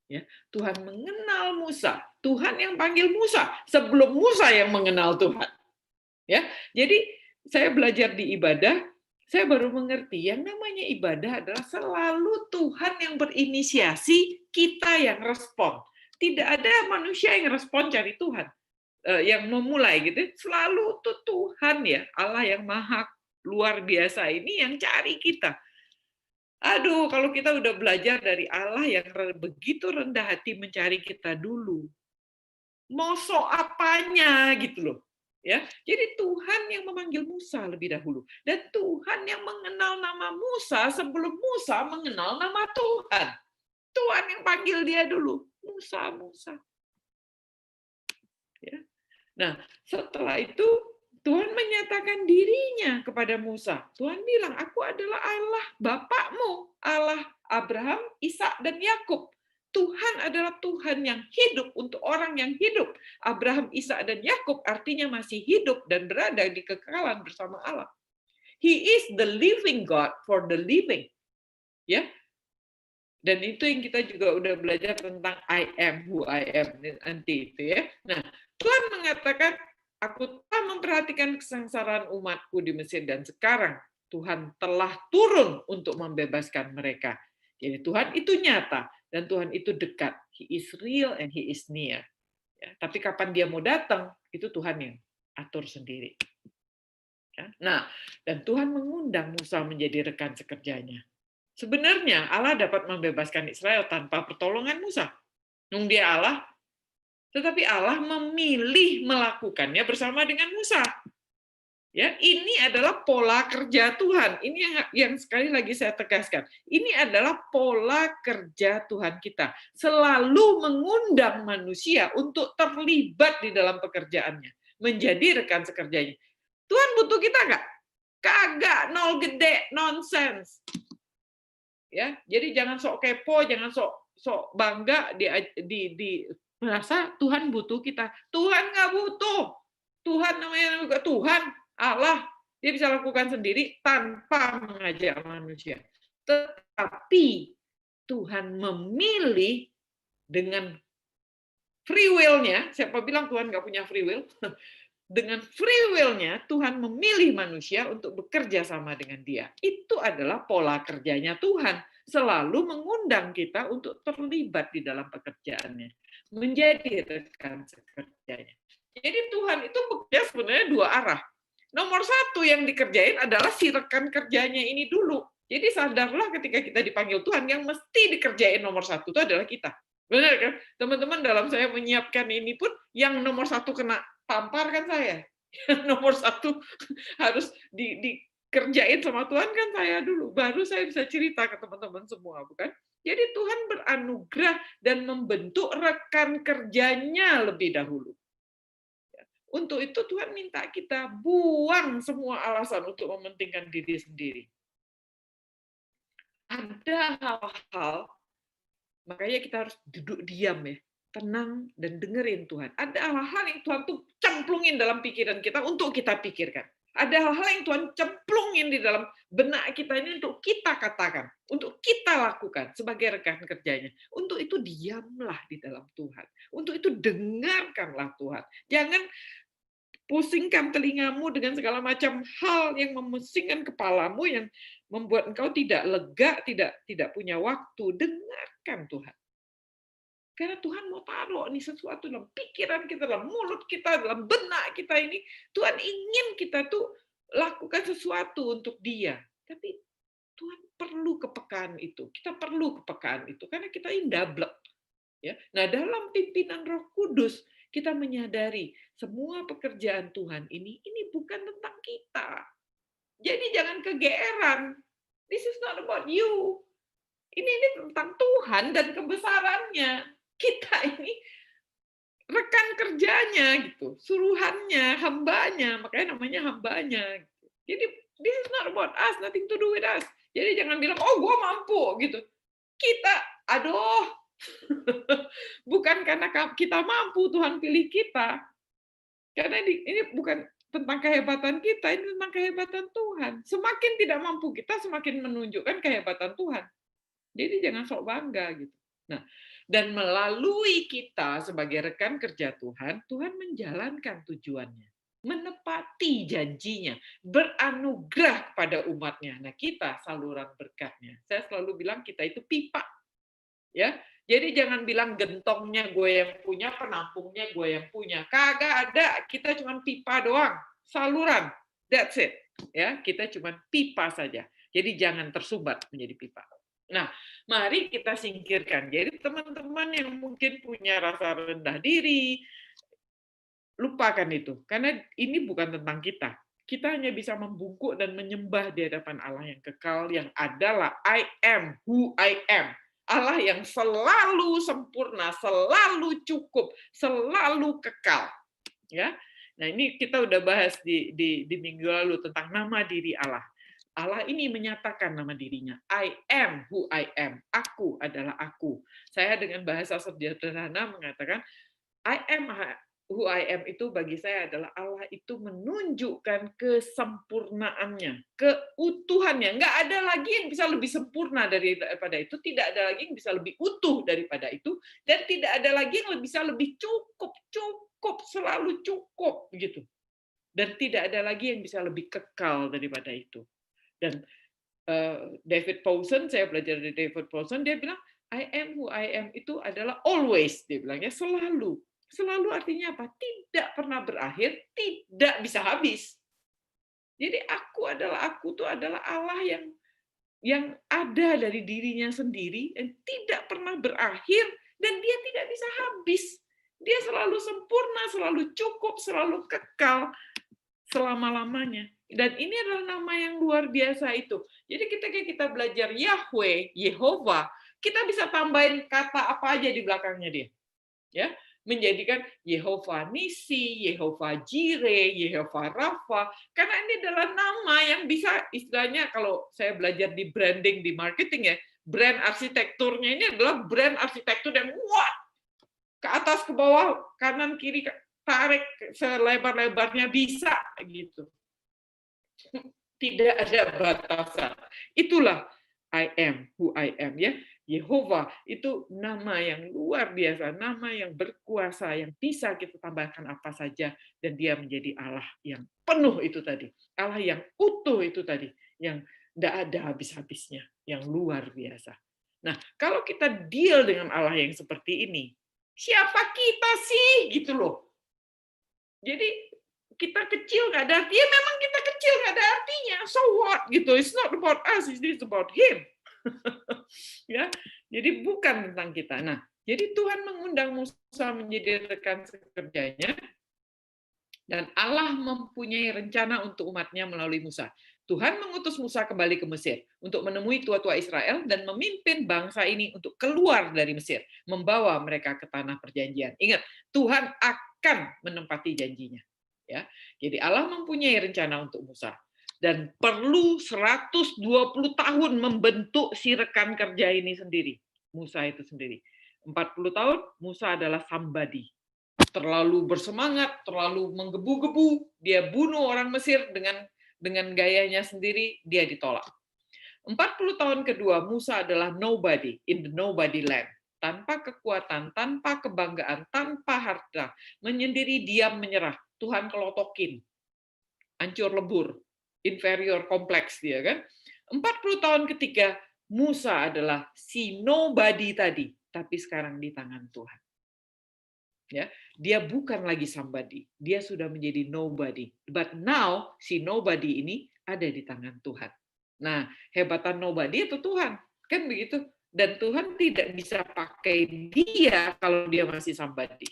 Ya, Tuhan mengenal Musa. Tuhan yang panggil Musa sebelum Musa yang mengenal Tuhan. Ya, jadi saya belajar di ibadah, saya baru mengerti yang namanya ibadah adalah selalu Tuhan yang berinisiasi, kita yang respon. Tidak ada manusia yang respon cari Tuhan, yang memulai gitu. Selalu tuh Tuhan ya, Allah yang maha luar biasa ini yang cari kita. Aduh, kalau kita udah belajar dari Allah yang begitu rendah hati mencari kita dulu, mosok apanya gitu loh. Ya, jadi Tuhan yang memanggil Musa lebih dahulu dan Tuhan yang mengenal nama Musa sebelum Musa mengenal nama Tuhan. Tuhan yang panggil dia dulu, Musa, Musa. Ya. Nah, setelah itu Tuhan menyatakan dirinya kepada Musa. Tuhan bilang, aku adalah Allah bapakmu, Allah Abraham, Ishak, dan Yakub. Tuhan adalah Tuhan yang hidup untuk orang yang hidup. Abraham, Ishak, dan Yakub artinya masih hidup dan berada di kekekalan bersama Allah. He is the living God for the living. Ya. Dan itu yang kita juga udah belajar tentang I am who I am nanti itu ya. Nah, Tuhan mengatakan, aku telah memperhatikan kesengsaraan umatku di Mesir dan sekarang Tuhan telah turun untuk membebaskan mereka. Jadi Tuhan itu nyata dan Tuhan itu dekat. He is real and he is near. Ya, tapi kapan dia mau datang, itu Tuhan yang atur sendiri. Ya. Nah, dan Tuhan mengundang Musa menjadi rekan sekerjanya. Sebenarnya Allah dapat membebaskan Israel tanpa pertolongan Musa. Dia Allah, tetapi Allah memilih melakukannya bersama dengan Musa. Ya, ini adalah pola kerja Tuhan. Ini yang sekali lagi saya tegaskan. Ini adalah pola kerja Tuhan kita. Selalu mengundang manusia untuk terlibat di dalam pekerjaannya, menjadi rekan sekerjanya. Tuhan butuh kita nggak? Kagak, nol gede, nonsense. Ya, jadi jangan sok kepo, jangan sok bangga di merasa Tuhan butuh kita. Tuhan nggak butuh. Tuhan namanya juga Tuhan, Allah, dia bisa lakukan sendiri tanpa mengajak manusia. Tetapi Tuhan memilih dengan free will-nya. Siapa bilang Tuhan nggak punya free will? Dengan free will-nya, Tuhan memilih manusia untuk bekerja sama dengan dia. Itu adalah pola kerjanya Tuhan. Selalu mengundang kita untuk terlibat di dalam pekerjaannya. Menjadi rekan sekerjanya. Jadi Tuhan itu bekerja sebenarnya dua arah. Nomor satu yang dikerjain adalah si rekan kerjanya ini dulu. Jadi sadarlah ketika kita dipanggil Tuhan, yang mesti dikerjain nomor satu itu adalah kita. Benar kan? Teman-teman, dalam saya menyiapkan ini pun, yang nomor satu kena tampar kan saya. Nomor satu harus dikerjain sama Tuhan kan saya dulu. Baru saya bisa cerita ke teman-teman semua, bukan? Jadi Tuhan beranugerah dan membentuk rekan kerjanya lebih dahulu. Untuk itu Tuhan minta kita buang semua alasan untuk mementingkan diri sendiri. Ada hal-hal, makanya kita harus duduk diam ya. Tenang dan dengerin Tuhan. Ada hal-hal yang Tuhan tuh cemplungin dalam pikiran kita untuk kita pikirkan. Ada hal-hal yang Tuhan cemplungin di dalam benak kita ini untuk kita katakan, untuk kita lakukan sebagai rekan kerjanya. Untuk itu diamlah di dalam Tuhan. Untuk itu dengarkanlah Tuhan. Jangan pusingkan telingamu dengan segala macam hal yang memusingkan kepalamu, yang membuat engkau tidak lega, tidak punya waktu. Dengarkan Tuhan. Karena Tuhan mau taruh nih sesuatu dalam pikiran kita, dalam mulut kita, dalam benak kita ini. Tuhan ingin kita tuh lakukan sesuatu untuk Dia. Tapi Tuhan perlu kepekaan itu. Kita perlu kepekaan itu karena kita ini double. Ya. Nah, dalam pimpinan Roh Kudus kita menyadari semua pekerjaan Tuhan ini bukan tentang kita. Jadi jangan kegeeran. This is not about you. Ini tentang Tuhan dan kebesarannya. Kita ini rekan kerjanya gitu, suruhannya, hambanya, makanya namanya hambanya. Jadi this is not about us, nothing to do with us. Jadi jangan bilang, oh gue mampu gitu. Kita, aduh, bukan karena kita mampu Tuhan pilih kita. Karena ini bukan tentang kehebatan kita, ini tentang kehebatan Tuhan. Semakin tidak mampu kita, semakin menunjukkan kehebatan Tuhan. Jadi jangan sok bangga gitu. Nah, dan melalui kita sebagai rekan kerja Tuhan, Tuhan menjalankan tujuannya, menepati janjinya, beranugerah kepada umatnya. Nah, kita saluran berkatnya. Saya selalu bilang kita itu pipa. Ya, jadi jangan bilang gentongnya gue yang punya, penampungnya gue yang punya. Kagak ada, kita cuma pipa doang, saluran. That's it. Ya, kita cuma pipa saja. Jadi jangan tersumbat menjadi pipa. Nah, mari kita singkirkan. Jadi teman-teman yang mungkin punya rasa rendah diri, lupakan itu. Karena ini bukan tentang kita. Kita hanya bisa membungkuk dan menyembah di hadapan Allah yang kekal, yang adalah I am who I am. Allah yang selalu sempurna, selalu cukup, selalu kekal. Ya. Nah, ini kita udah bahas di minggu lalu tentang nama diri Allah. Allah ini menyatakan nama dirinya. I am who I am. Aku adalah aku. Saya dengan bahasa sederhana mengatakan, I am who I am itu bagi saya adalah Allah itu menunjukkan kesempurnaannya, keutuhannya. Nggak ada lagi yang bisa lebih sempurna daripada itu, tidak ada lagi yang bisa lebih utuh daripada itu, dan tidak ada lagi yang bisa lebih cukup, selalu cukup gitu. Dan tidak ada lagi yang bisa lebih kekal daripada itu. Dan David Powson, saya belajar dari David Powson, dia bilang, I am who I am itu adalah always, dia bilangnya selalu. Selalu artinya apa? Tidak pernah berakhir, tidak bisa habis. Jadi aku itu adalah Allah yang ada dari dirinya sendiri dan tidak pernah berakhir dan dia tidak bisa habis. Dia selalu sempurna, selalu cukup, selalu kekal selama-lamanya. Dan ini adalah nama yang luar biasa itu. Jadi ketika kita belajar Yahweh, Yehovah, kita bisa tambahin kata apa aja di belakangnya dia. Ya, menjadikan Yehovah Nisi, Yehovah Jireh, Yehovah Rafa, karena ini adalah nama yang bisa istilahnya kalau saya belajar di branding, di marketing ya, brand arsitekturnya ini adalah brand arsitektur yang wah, ke atas ke bawah, kanan kiri tarik selebar-lebarnya bisa gitu. Tidak ada batasan. Itulah I am who I am ya. Yehovah itu nama yang luar biasa, nama yang berkuasa, yang bisa kita tambahkan apa saja, dan dia menjadi Allah yang penuh itu tadi. Allah yang utuh itu tadi, yang tidak ada habis-habisnya, yang luar biasa. Nah, kalau kita deal dengan Allah yang seperti ini, siapa kita sih? Gitu loh. Jadi, kita kecil nggak ada artinya, memang kita kecil nggak ada artinya. So what? Gitu. It's not about us, it's about Him. Ya, jadi bukan tentang kita. Nah, jadi Tuhan mengundang Musa menjadi rekan sekerjanya, dan Allah mempunyai rencana untuk umatnya melalui Musa. Tuhan mengutus Musa kembali ke Mesir untuk menemui tua-tua Israel dan memimpin bangsa ini untuk keluar dari Mesir, membawa mereka ke tanah perjanjian. Ingat, Tuhan akan menempati janjinya. Ya, jadi Allah mempunyai rencana untuk Musa. Dan perlu 120 tahun membentuk si rekan kerja ini sendiri. Musa itu sendiri. 40 tahun, Musa adalah somebody. Terlalu bersemangat, terlalu menggebu-gebu. Dia bunuh orang Mesir dengan gayanya sendiri, dia ditolak. 40 tahun kedua, Musa adalah nobody in the nobody land. Tanpa kekuatan, tanpa kebanggaan, tanpa harta. Menyendiri, diam, menyerah. Tuhan kelotokin. Hancur lebur. Inferior kompleks dia kan. 40 tahun ketiga Musa adalah si nobody tadi, tapi sekarang di tangan Tuhan. Ya, dia bukan lagi somebody, dia sudah menjadi nobody. But now si nobody ini ada di tangan Tuhan. Nah, hebatan nobody itu Tuhan, kan begitu. Dan Tuhan tidak bisa pakai dia kalau dia masih somebody.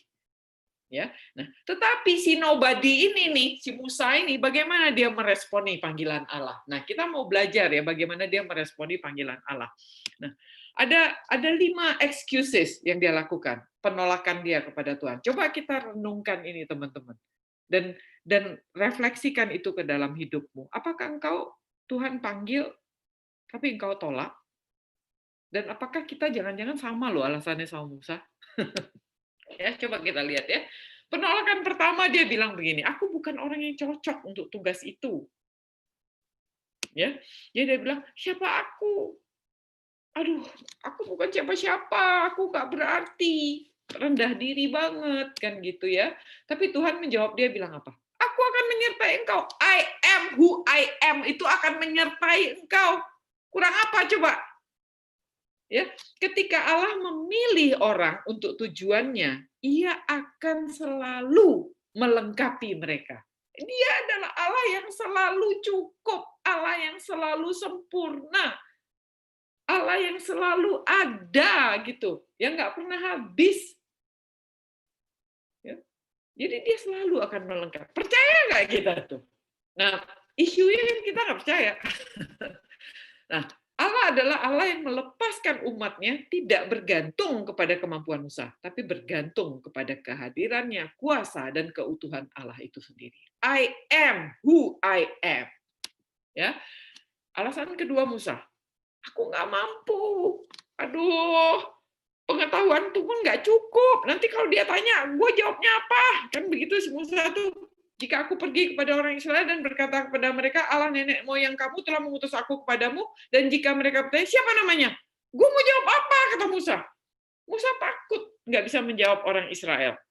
Ya, nah, tetapi si nobody ini nih, si Musa ini, bagaimana dia meresponi panggilan Allah? Nah, kita mau belajar ya bagaimana dia meresponi panggilan Allah. Nah, ada 5 excuses yang dia lakukan, penolakan dia kepada Tuhan. Coba kita renungkan ini teman-teman, dan refleksikan itu ke dalam hidupmu. Apakah engkau Tuhan panggil, tapi engkau tolak? Dan apakah kita jangan-jangan sama loh alasannya sama Musa? Ya, coba kita lihat ya. Penolakan pertama dia bilang begini, aku bukan orang yang cocok untuk tugas itu. Ya, dia bilang, siapa aku? Aduh, aku bukan siapa-siapa, aku nggak berarti, rendah diri banget kan gitu ya. Tapi Tuhan menjawab, dia bilang apa? Aku akan menyertai engkau. I am who I am, itu akan menyertai engkau. Kurang apa coba? Ya, ketika Allah memilih orang untuk tujuannya, Ia akan selalu melengkapi mereka. Dia adalah Allah yang selalu cukup, Allah yang selalu sempurna, Allah yang selalu ada gitu, yang nggak pernah habis. Ya. Jadi dia selalu akan melengkapi. Percaya nggak kita tuh? Nah, isunya kita nggak percaya. Nah, Allah adalah Allah yang melepaskan umatnya tidak bergantung kepada kemampuan Musa, tapi bergantung kepada kehadirannya, kuasa, dan keutuhan Allah itu sendiri. I am who I am. Ya, alasan kedua Musa, aku nggak mampu. Aduh, pengetahuan Tuhan nggak cukup. Nanti kalau dia tanya, gue jawabnya apa? Kan begitu si Musa tuh. Jika aku pergi kepada orang Israel dan berkata kepada mereka, Allah nenek moyang kamu telah mengutus aku kepadamu, dan jika mereka bertanya, siapa namanya? Gue mau jawab apa? Kata Musa. Musa takut nggak bisa menjawab orang Israel.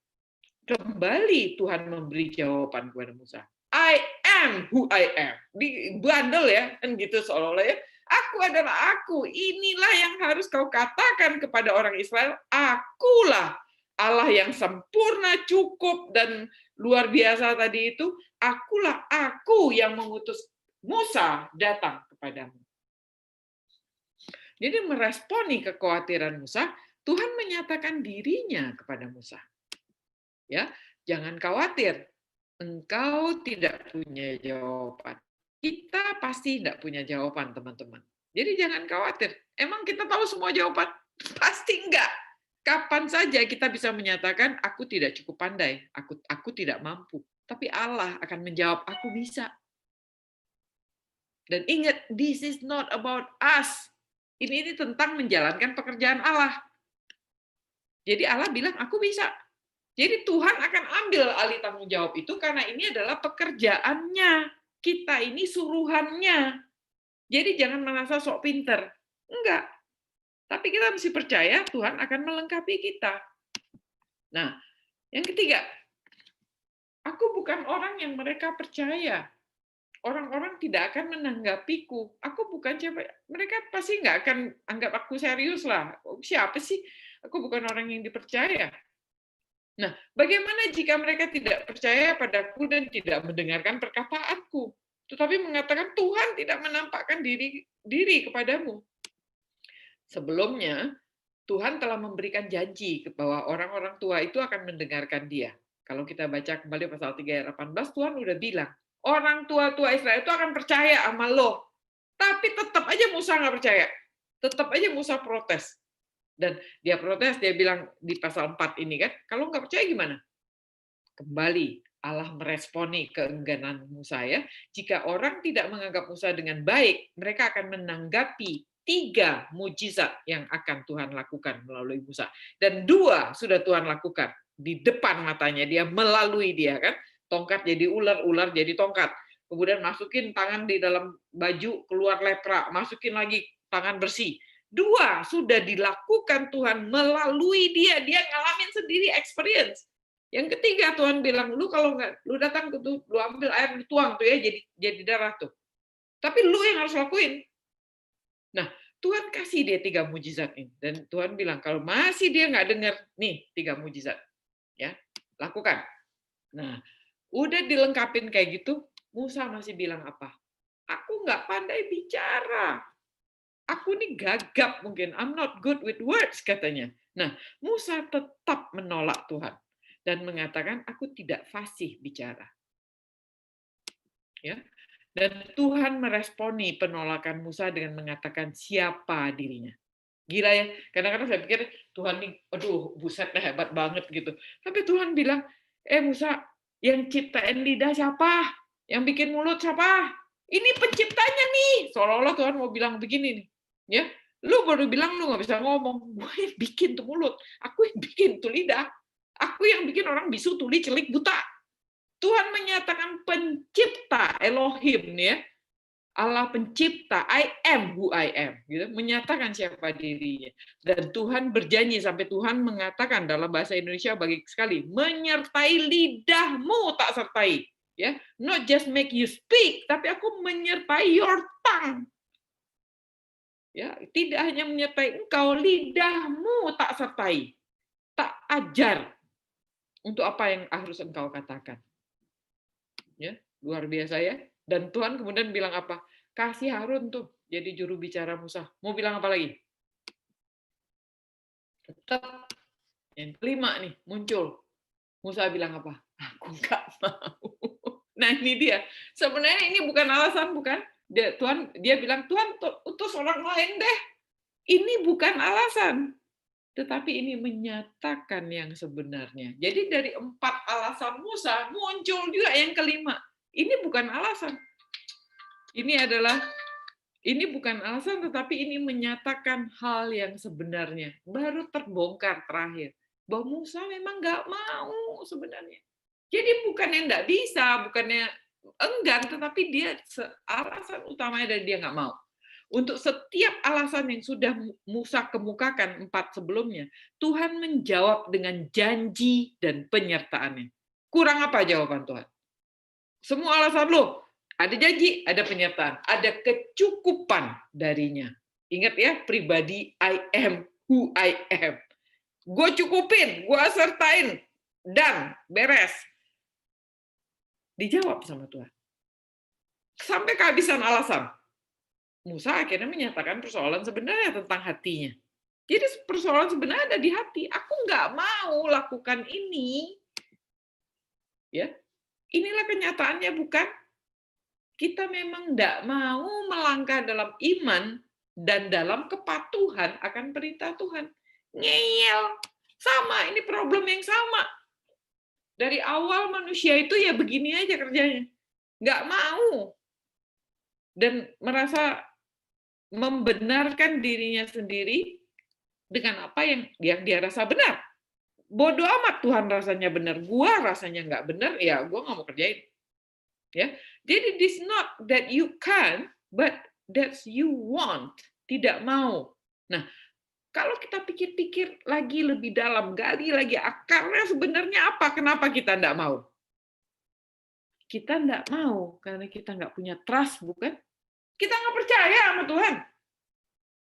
Kembali Tuhan memberi jawaban kepada Musa. I am who I am. Di bandel ya, kan gitu seolah-olah ya. Aku adalah aku. Inilah yang harus kau katakan kepada orang Israel. Akulah. Allah yang sempurna, cukup, dan luar biasa tadi itu, akulah aku yang mengutus Musa datang kepadamu. Jadi meresponi kekhawatiran Musa, Tuhan menyatakan dirinya kepada Musa. Ya, jangan khawatir, engkau tidak punya jawaban. Kita pasti tidak punya jawaban, teman-teman. Jadi jangan khawatir. Emang kita tahu semua jawaban? Pasti enggak. Kapan saja kita bisa menyatakan, aku tidak cukup pandai, aku tidak mampu. Tapi Allah akan menjawab, aku bisa. Dan ingat, this is not about us. Ini tentang menjalankan pekerjaan Allah. Jadi Allah bilang, aku bisa. Jadi Tuhan akan ambil alih tanggung jawab itu karena ini adalah pekerjaannya. Kita ini suruhannya. Jadi jangan merasa sok pinter. Enggak. Tapi kita mesti percaya Tuhan akan melengkapi kita. Nah, yang ketiga, aku bukan orang yang mereka percaya. Orang-orang tidak akan menanggapiku. Aku bukan siapa. Mereka pasti nggak akan anggap aku serius lah. Siapa sih? Aku bukan orang yang dipercaya. Nah, bagaimana jika mereka tidak percaya padaku dan tidak mendengarkan perkataanku, tetapi mengatakan Tuhan tidak menampakkan diri kepadamu? Sebelumnya, Tuhan telah memberikan janji bahwa orang-orang tua itu akan mendengarkan dia. Kalau kita baca kembali pasal 3 ayat 18, Tuhan udah bilang, orang tua-tua Israel itu akan percaya sama lo. Tapi tetap aja Musa nggak percaya. Tetap aja Musa protes. Dan dia protes, dia bilang di pasal 4 ini kan, kalau nggak percaya gimana? Kembali, Allah meresponi keengganan Musa ya. Jika orang tidak menganggap Musa dengan baik, mereka akan menanggapi 3 mujizat yang akan Tuhan lakukan melalui Musa. Dan 2 sudah Tuhan lakukan di depan matanya, dia melalui dia kan. Tongkat jadi ular, ular jadi tongkat. Kemudian masukin tangan di dalam baju, keluar lepra, masukin lagi tangan bersih. 2 sudah dilakukan Tuhan melalui dia ngalamin sendiri experience. Yang ketiga Tuhan bilang, lu kalau nggak, lu datang ke tuh, lu ambil air, lu tuang tuh ya, jadi darah tuh. Tapi lu yang harus lakuin. Nah, Tuhan kasih dia 3 mujizat ini, dan Tuhan bilang kalau masih dia nggak dengar, nih 3 mujizat, ya lakukan. Nah, udah dilengkapin kayak gitu, Musa masih bilang apa? Aku nggak pandai bicara. Aku ini gagap mungkin, I'm not good with words katanya. Nah, Musa tetap menolak Tuhan dan mengatakan aku tidak fasih bicara. Ya. Dan Tuhan meresponi penolakan Musa dengan mengatakan siapa dirinya. Gila ya, kadang-kadang saya pikir Tuhan ini, aduh buset dah hebat banget gitu. Tapi Tuhan bilang, Musa, yang ciptain lidah siapa? Yang bikin mulut siapa? Ini penciptanya nih. Seolah-olah Tuhan mau bilang begini nih. Ya, lu baru bilang lu nggak bisa ngomong, gue yang bikin tuh mulut, aku yang bikin tuh lidah, aku yang bikin orang bisu, tuli, celik, buta. Tuhan menyatakan pencipta Elohim nih ya, Allah pencipta, I am who I am, gitu, menyatakan siapa dirinya. Dan Tuhan berjanji sampai Tuhan mengatakan dalam bahasa Indonesia baik sekali, menyertai lidahmu tak sertai, ya, not just make you speak, tapi aku menyertai your tongue. Ya, tidak hanya menyertai engkau, lidahmu tak sertai, tak ajar untuk apa yang harus engkau katakan. Ya, luar biasa ya. Dan Tuhan kemudian bilang apa? Kasih Harun tuh jadi juru bicara Musa. Mau bilang apa lagi? Tetap yang kelima nih muncul. Musa bilang apa? Aku nggak mau. Nah ini dia. Sebenarnya ini bukan alasan, bukan? Dia bilang, Tuhan utus orang lain deh. Ini bukan alasan. Tetapi ini menyatakan yang sebenarnya. Jadi dari 4 alasan Musa, muncul juga yang kelima. Ini bukan alasan. Ini bukan alasan, tetapi ini menyatakan hal yang sebenarnya. Baru terbongkar terakhir. Bahwa Musa memang nggak mau sebenarnya. Jadi bukannya nggak bisa, bukannya enggan, tetapi dia alasan utamanya dari dia nggak mau. Untuk setiap alasan yang sudah Musa kemukakan 4 sebelumnya, Tuhan menjawab dengan janji dan penyertaannya. Kurang apa jawaban Tuhan? Semua alasan lo, ada janji, ada penyertaan, ada kecukupan darinya. Ingat ya, pribadi I am who I am. gue cukupin, gue sertain, dan beres. Dijawab sama Tuhan. Sampai kehabisan alasan. Musa akhirnya menyatakan persoalan sebenarnya tentang hatinya. Jadi persoalan sebenarnya ada di hati. Aku nggak mau lakukan ini. Ya, inilah kenyataannya, bukan? Kita memang nggak mau melangkah dalam iman dan dalam kepatuhan akan perintah Tuhan. Ngeyel. Sama, ini problem yang sama. Dari awal manusia itu ya begini aja kerjanya. Nggak mau. Dan merasa membenarkan dirinya sendiri dengan apa yang dia rasa benar. Bodoh amat Tuhan rasanya benar. Gua rasanya nggak benar, ya gua nggak mau kerjain. Ya, jadi this not that you can, but that you want. Tidak mau. Nah, kalau kita pikir-pikir lagi lebih dalam, gali lagi akarnya sebenarnya apa? Kenapa kita enggak mau? Kita enggak mau karena kita enggak punya trust, bukan? Kita enggak percaya sama Tuhan.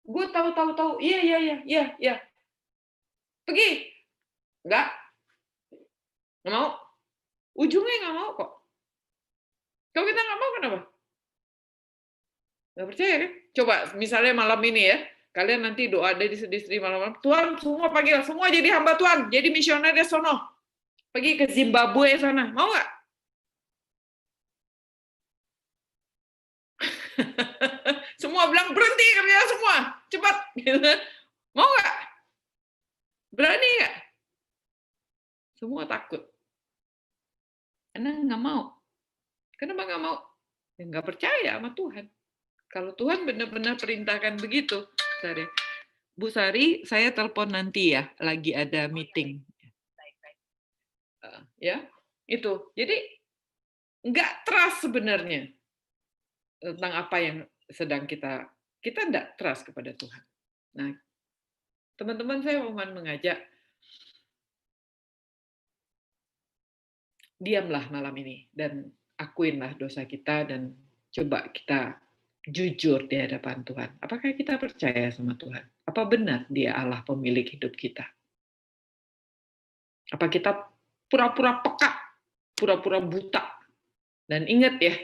Gue tahu. Iya. Pergi. Enggak mau. Ujungnya enggak mau kok. Kalau kita enggak mau, kenapa? Enggak percaya kan? Coba misalnya malam ini ya, kalian nanti doa dari istri malam-malam, Tuhan semua panggil, semua jadi hamba Tuhan, jadi misioner di sono. Pergi ke Zimbabwe sana, mau nggak? Semua bilang berhenti kerja semua, cepat. Mau nggak? Berani nggak? Semua takut. Karena nggak mau. Kenapa nggak mau? Ya nggak percaya sama Tuhan. Kalau Tuhan benar-benar perintahkan begitu, Bu Sari, saya telepon nanti ya, lagi ada meeting. Ya, itu. Jadi nggak trust sebenarnya tentang apa yang sedang kita nggak trust kepada Tuhan. Nah, teman-teman, saya mau mengajak, diamlah malam ini dan akuinlah dosa kita dan coba kita jujur di hadapan Tuhan. Apakah kita percaya sama Tuhan? Apa benar Dia Allah pemilik hidup kita? Apa kita pura-pura peka, pura-pura buta? Dan ingat ya,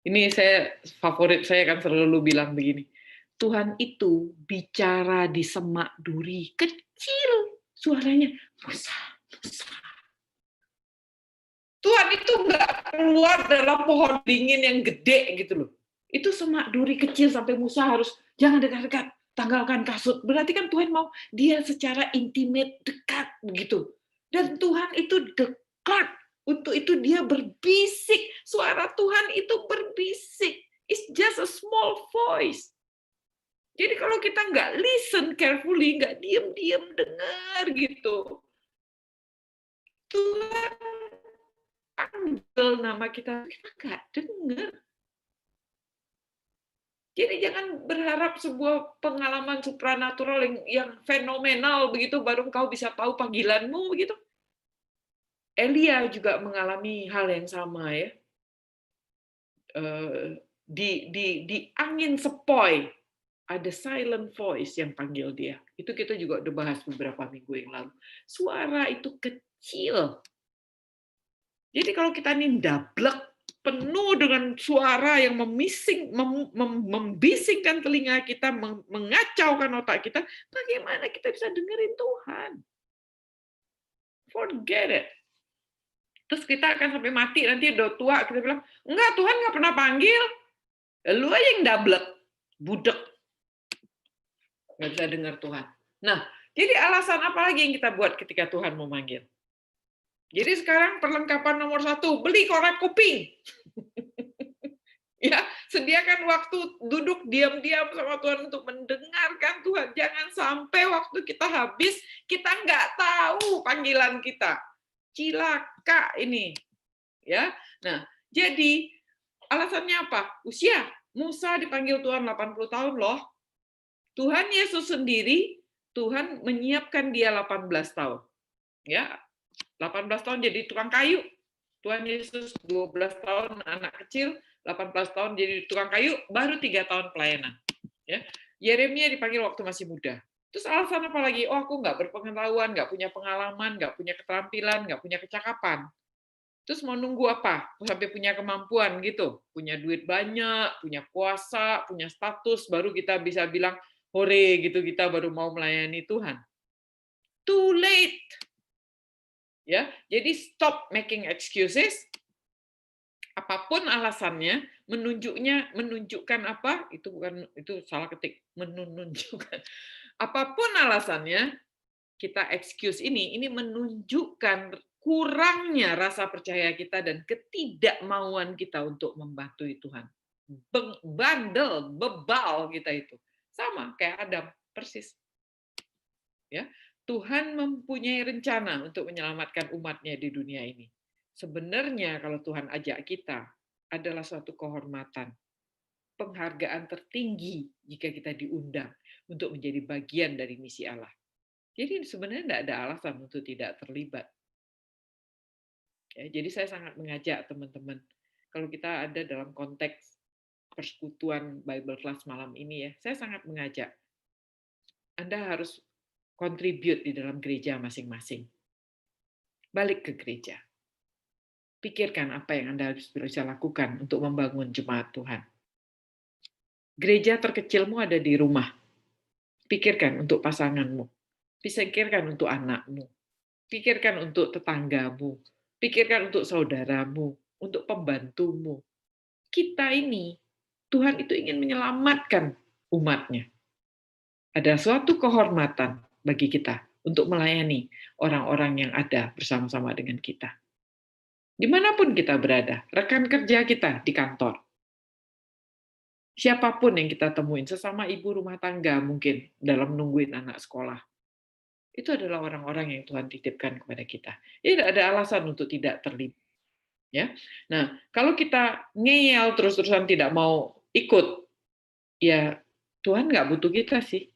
ini favorit saya kan selalu bilang begini, Tuhan itu bicara di semak duri, kecil suaranya, Musa. Tuhan itu nggak keluar dalam pohon dingin yang gede gitu loh. Itu semak duri kecil sampai Musa harus jangan dekat-dekat, tanggalkan kasut. Berarti kan Tuhan mau dia secara intimate, dekat begitu. Dan Tuhan itu dekat. Untuk itu dia berbisik. Suara Tuhan itu berbisik. It's just a small voice. Jadi kalau kita nggak listen carefully, nggak diam-diam dengar gitu, Tuhan panggil nama kita nggak dengar. Jadi jangan berharap sebuah pengalaman supranatural yang fenomenal begitu baru kau bisa tahu panggilanmu begitu. Elia juga mengalami hal yang sama ya. Di angin sepoi ada silent voice yang panggil dia. Itu kita juga udah bahas beberapa minggu yang lalu. Suara itu kecil. Jadi kalau kita ini dablek penuh dengan suara yang membisingkan telinga kita, mengacaukan otak kita, bagaimana kita bisa dengerin Tuhan? Forget it. Terus kita akan sampai mati, nanti udah tua, kita bilang, enggak, Tuhan nggak pernah panggil. Lu aja yang dablek, budek. Nggak bisa dengar Tuhan. Nah, jadi alasan apa lagi yang kita buat ketika Tuhan mau manggil? Jadi sekarang perlengkapan nomor 1, beli korek kuping. Ya, sediakan waktu duduk diam-diam sama Tuhan untuk mendengarkan Tuhan. Jangan sampai waktu kita habis, kita nggak tahu panggilan kita. Cilaka ini. Ya. Nah, jadi alasannya apa? Usia. Musa dipanggil Tuhan 80 tahun loh. Tuhan Yesus sendiri, Tuhan menyiapkan dia 18 tahun. Ya, 18 tahun jadi tukang kayu. Tuhan Yesus 12 tahun anak kecil, 18 tahun jadi tukang kayu, baru 3 tahun pelayanan. Ya. Yeremia dipanggil waktu masih muda. Terus alasan apa lagi? Oh, aku nggak berpengetahuan, nggak punya pengalaman, nggak punya keterampilan, nggak punya kecakapan. Terus mau nunggu apa? Sampai punya kemampuan gitu, punya duit banyak, punya kuasa, punya status, baru kita bisa bilang, hore gitu, kita baru mau melayani Tuhan. Too late. Ya, jadi stop making excuses. Apapun alasannya, menunjukkan apa? Itu salah ketik. Menunjukkan. Apapun alasannya, kita excuse ini menunjukkan kurangnya rasa percaya kita dan ketidakmauan kita untuk membantu Tuhan. Bandel, bebal kita itu. Sama kayak Adam, persis. Ya, Tuhan mempunyai rencana untuk menyelamatkan umatnya di dunia ini. Sebenarnya kalau Tuhan ajak kita adalah suatu kehormatan, penghargaan tertinggi jika kita diundang untuk menjadi bagian dari misi Allah. Jadi sebenarnya tidak ada alasan untuk tidak terlibat. Ya, jadi saya sangat mengajak teman-teman, kalau kita ada dalam konteks persekutuan Bible Class malam ini ya, saya sangat mengajak Anda harus contribute di dalam gereja masing-masing. Balik ke gereja. Pikirkan apa yang Anda harus bisa lakukan untuk membangun jemaat Tuhan. Gereja terkecilmu ada di rumah. Pikirkan untuk pasanganmu. Pikirkan untuk anakmu. Pikirkan untuk tetanggamu. Pikirkan untuk saudaramu, untuk pembantumu. Kita ini, Tuhan itu ingin menyelamatkan umatnya. Ada suatu kehormatan bagi kita untuk melayani orang-orang yang ada bersama-sama dengan kita. Dimanapun kita berada, rekan kerja kita di kantor, siapapun yang kita temuin, sesama ibu rumah tangga mungkin dalam nungguin anak sekolah, itu adalah orang-orang yang Tuhan titipkan kepada kita. Ya, tidak ada alasan untuk tidak terlibat. Ya, nah kalau kita ngeyel terus-terusan tidak mau ikut, ya Tuhan nggak butuh kita sih.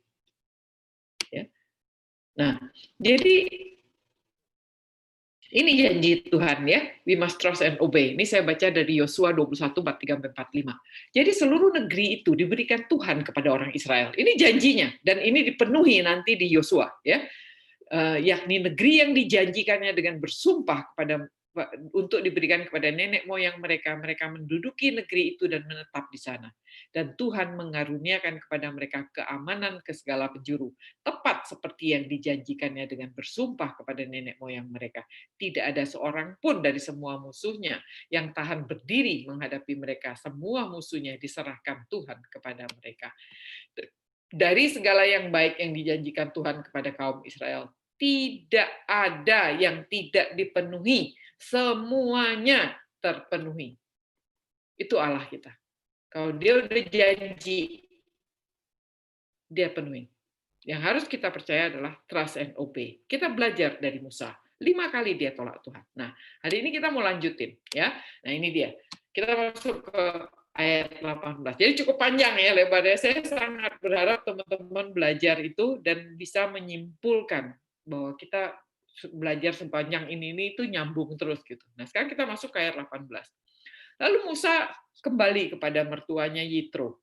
Ya, nah jadi ini janji Tuhan ya, we must trust and obey. Ini saya baca dari Yosua 21:43-45. Jadi seluruh negeri itu diberikan Tuhan kepada orang Israel. Ini janjinya dan ini dipenuhi nanti di Yosua ya. Yakni negeri yang dijanjikannya dengan bersumpah untuk diberikan kepada nenek moyang mereka menduduki negeri itu dan menetap di sana. Dan Tuhan mengaruniakan kepada mereka keamanan ke segala penjuru, tepat seperti yang dijanjikannya dengan bersumpah kepada nenek moyang mereka. Tidak ada seorang pun dari semua musuhnya yang tahan berdiri menghadapi mereka. Semua musuhnya diserahkan Tuhan kepada mereka. Dari segala yang baik yang dijanjikan Tuhan kepada kaum Israel, tidak ada yang tidak dipenuhi. Semuanya terpenuhi. Itu Allah kita. Kalau dia udah janji, dia penuhi. Yang harus kita percaya adalah trust and obey. Kita belajar dari Musa. 5 kali dia tolak Tuhan. Nah, hari ini kita mau lanjutin. Ya. Nah, ini dia. Kita masuk ke ayat 18. Jadi cukup panjang ya lebarnya. Saya sangat berharap teman-teman belajar itu dan bisa menyimpulkan bahwa kita belajar sepanjang ini itu nyambung terus gitu. Nah, sekarang kita masuk ke ayat 18. Lalu Musa kembali kepada mertuanya Yitro.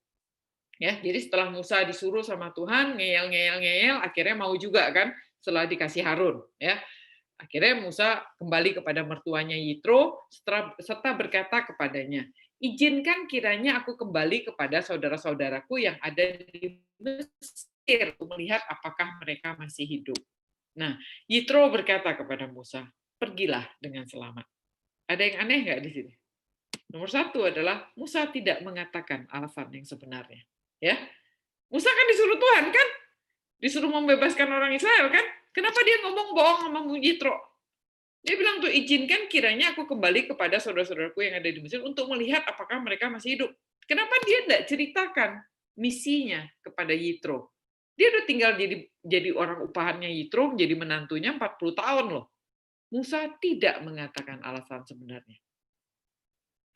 Ya, jadi setelah Musa disuruh sama Tuhan ngeyel, akhirnya mau juga kan setelah dikasih Harun, ya. Akhirnya Musa kembali kepada mertuanya Yitro serta berkata kepadanya, "Izinkan kiranya aku kembali kepada saudara-saudaraku yang ada di Mesir untuk melihat apakah mereka masih hidup." Nah, Yitro berkata kepada Musa, "Pergilah dengan selamat." Ada yang aneh nggak di sini? Nomor 1 adalah Musa tidak mengatakan alasan yang sebenarnya. Ya, Musa kan disuruh Tuhan kan, disuruh membebaskan orang Israel kan. Kenapa dia ngomong bohong sama Yitro? Dia bilang tuh, "Izinkan kiranya aku kembali kepada saudara-saudaraku yang ada di Mesir untuk melihat apakah mereka masih hidup." Kenapa dia tidak ceritakan misinya kepada Yitro? Dia udah tinggal jadi orang upahannya Yitro, menjadi menantunya 40 tahun loh. Musa tidak mengatakan alasan sebenarnya.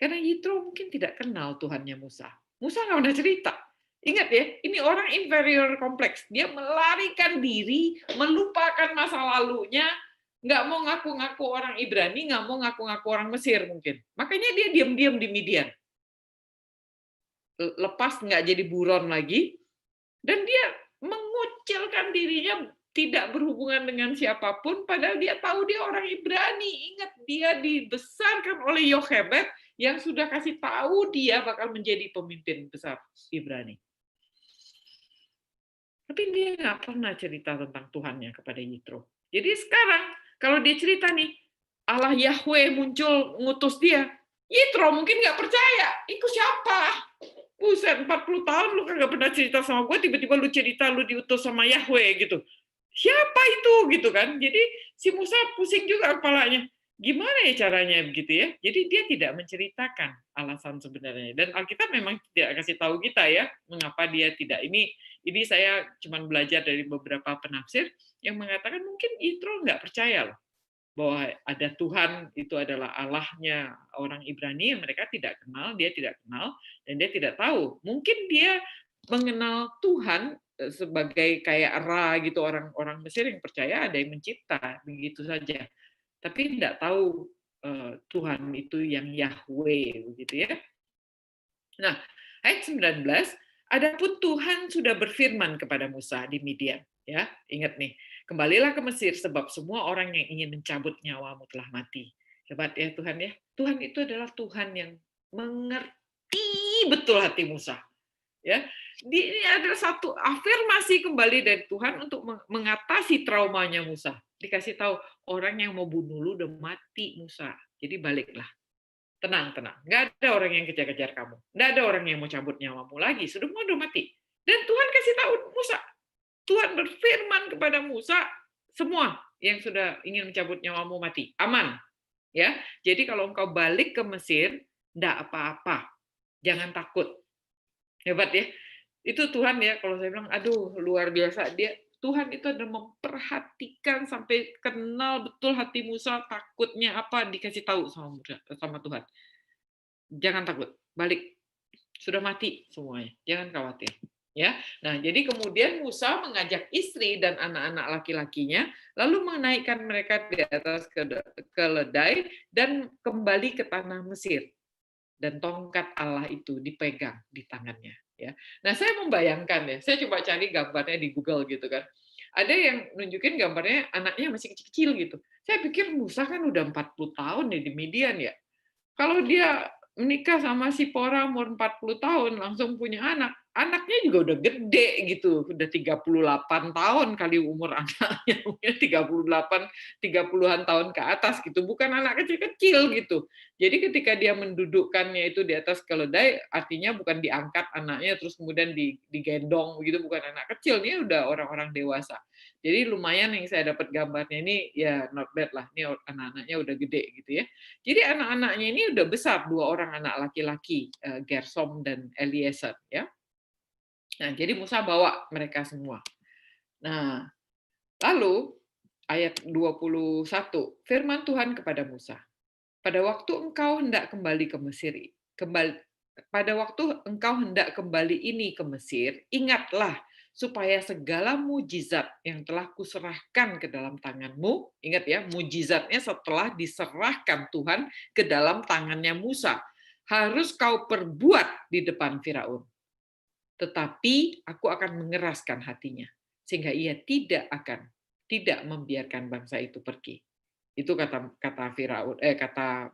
Karena Yitro mungkin tidak kenal Tuhannya Musa. Musa nggak pernah cerita. Ingat ya, ini orang inferior kompleks. Dia melarikan diri, melupakan masa lalunya, nggak mau ngaku-ngaku orang Ibrani, nggak mau ngaku-ngaku orang Mesir mungkin. Makanya dia diam-diam di Midian. Lepas nggak jadi buron lagi, dan dia mengucilkan menampakkan dirinya tidak berhubungan dengan siapapun, padahal dia tahu dia orang Ibrani. Ingat, dia dibesarkan oleh Yochebed yang sudah kasih tahu dia bakal menjadi pemimpin besar Ibrani. Tapi dia nggak pernah cerita tentang Tuhannya kepada Yitro. Jadi sekarang, kalau dia cerita nih, Allah Yahweh muncul ngutus dia, Yitro mungkin nggak percaya. Itu siapa? Buset, 40 tahun lu nggak pernah cerita sama gue, tiba-tiba lu cerita lu diutus sama Yahweh gitu. Siapa itu gitu kan? Jadi si Musa pusing juga kepalanya. Gimana ya caranya begitu ya? Jadi dia tidak menceritakan alasan sebenarnya. Dan Alkitab memang tidak kasih tahu kita ya mengapa dia tidak. Ini saya cuma belajar dari beberapa penafsir yang mengatakan mungkin Yitro nggak percaya loh bahwa ada Tuhan itu adalah Allahnya orang Ibrani yang mereka tidak kenal, dia tidak kenal, dan dia tidak tahu. Mungkin dia mengenal Tuhan sebagai kayak Ra gitu, orang Mesir yang percaya ada yang mencipta begitu saja, tapi tidak tahu Tuhan itu yang Yahweh begitu ya. Nah, ayat 19, adapun Tuhan sudah berfirman kepada Musa di Midian, ya, ingat nih, kembalilah ke Mesir sebab semua orang yang ingin mencabut nyawamu telah mati. Hebat ya Tuhan ya. Tuhan itu adalah Tuhan yang mengerti betul hati Musa. Ya, ini adalah satu afirmasi kembali dari Tuhan untuk mengatasi traumanya Musa. Dikasih tahu orang yang mau bunuh lu udah mati Musa. Jadi baliklah. Tenang, tenang. Nggak ada orang yang kejar-kejar kamu. Nggak ada orang yang mau cabut nyawamu lagi. Semua udah mati. Dan Tuhan kasih tahu Musa. Tuhan berfirman kepada Musa, semua yang sudah ingin mencabut nyawamu mati. Aman. Ya. Jadi kalau engkau balik ke Mesir, nggak apa-apa. Jangan takut. Hebat ya. Itu Tuhan ya, kalau saya bilang, aduh luar biasa. Tuhan itu adalah memperhatikan sampai kenal betul hati Musa, takutnya apa dikasih tahu sama Tuhan. Jangan takut, balik. Sudah mati semuanya, jangan khawatir. Ya, nah jadi kemudian Musa mengajak istri dan anak-anak laki-lakinya, lalu menaikkan mereka di atas keledai dan kembali ke tanah Mesir. Dan tongkat Allah itu dipegang di tangannya. Ya. Nah, saya membayangkan ya, saya coba cari gambarnya di Google gitu kan. Ada yang nunjukin gambarnya anaknya masih kecil-kecil gitu. Saya pikir Musa kan udah 40 tahun ya di Midian ya. Kalau dia menikah sama si Pora umur 40 tahun langsung punya anak, anaknya juga udah gede gitu, udah 38 tahun kali umur anaknya, 38, 30-an tahun ke atas gitu, bukan anak kecil-kecil gitu. Jadi ketika dia mendudukkannya itu di atas keledai, artinya bukan diangkat anaknya terus kemudian digendong begitu, bukan anak kecil, ini udah orang-orang dewasa. Jadi lumayan yang saya dapat gambarnya ini ya not bad lah, ini anak-anaknya udah gede gitu ya. Jadi anak-anaknya ini udah besar, 2 orang anak laki-laki, Gersom dan Eliezer ya. Nah, jadi Musa bawa mereka semua. Nah, lalu ayat 21, firman Tuhan kepada Musa, pada waktu engkau hendak kembali ke Mesir, pada waktu engkau hendak kembali ini ke Mesir, ingatlah supaya segala mujizat yang telah kuserahkan ke dalam tanganmu, ingat ya, mujizatnya setelah diserahkan Tuhan ke dalam tangannya Musa, harus kau perbuat di depan Firaun. Tetapi aku akan mengeraskan hatinya, sehingga ia tidak membiarkan bangsa itu pergi. Itu kata Firaun, kata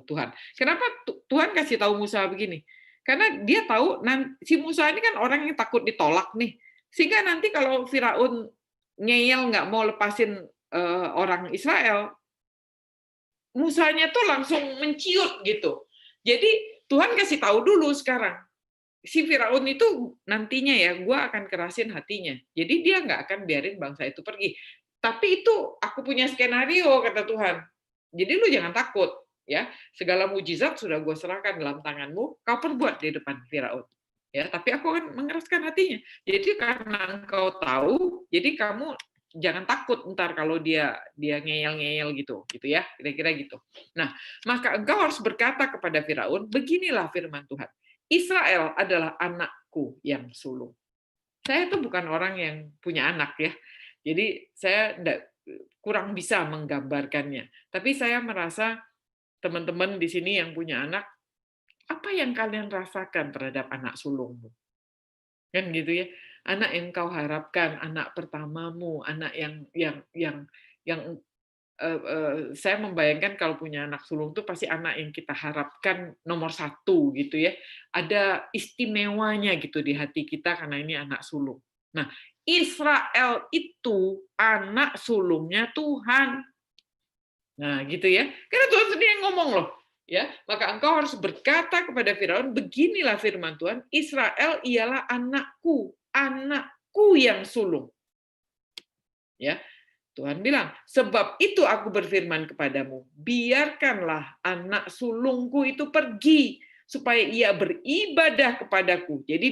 Tuhan. Kenapa Tuhan kasih tahu Musa begini? Karena dia tahu si Musa ini kan orang yang takut ditolak nih, sehingga nanti kalau Firaun ngeyel nggak mau lepasin orang Israel, Musanya tuh langsung menciut gitu. Jadi Tuhan kasih tahu dulu sekarang, si Firaun itu nantinya ya, gue akan kerasin hatinya. Jadi dia nggak akan biarin bangsa itu pergi. Tapi itu aku punya skenario, kata Tuhan. Jadi lu jangan takut. Ya, segala mujizat sudah gue serahkan dalam tanganmu, kau perbuat di depan Firaun. Ya, tapi aku akan mengeraskan hatinya. Jadi karena engkau tahu, jadi kamu jangan takut ntar kalau dia ngeyel-ngeyel gitu ya, kira-kira gitu. Nah, maka engkau harus berkata kepada Firaun, beginilah firman Tuhan. Israel adalah anakku yang sulung. Saya tuh bukan orang yang punya anak ya. Jadi saya kurang bisa menggambarkannya. Tapi saya merasa teman-teman di sini yang punya anak, apa yang kalian rasakan terhadap anak sulungmu? Kan gitu ya. Anak yang kau harapkan, anak pertamamu, anak yang saya membayangkan kalau punya anak sulung itu pasti anak yang kita harapkan nomor satu gitu ya. Ada istimewanya gitu di hati kita karena ini anak sulung. Nah, Israel itu anak sulungnya Tuhan. Nah, gitu ya. Karena Tuhan sendiri yang ngomong loh. Ya, maka engkau harus berkata kepada Firaun, beginilah firman Tuhan, Israel ialah anakku, anakku yang sulung. Ya, Tuhan bilang, sebab itu aku berfirman kepadamu, biarkanlah anak sulungku itu pergi supaya ia beribadah kepadaku. Jadi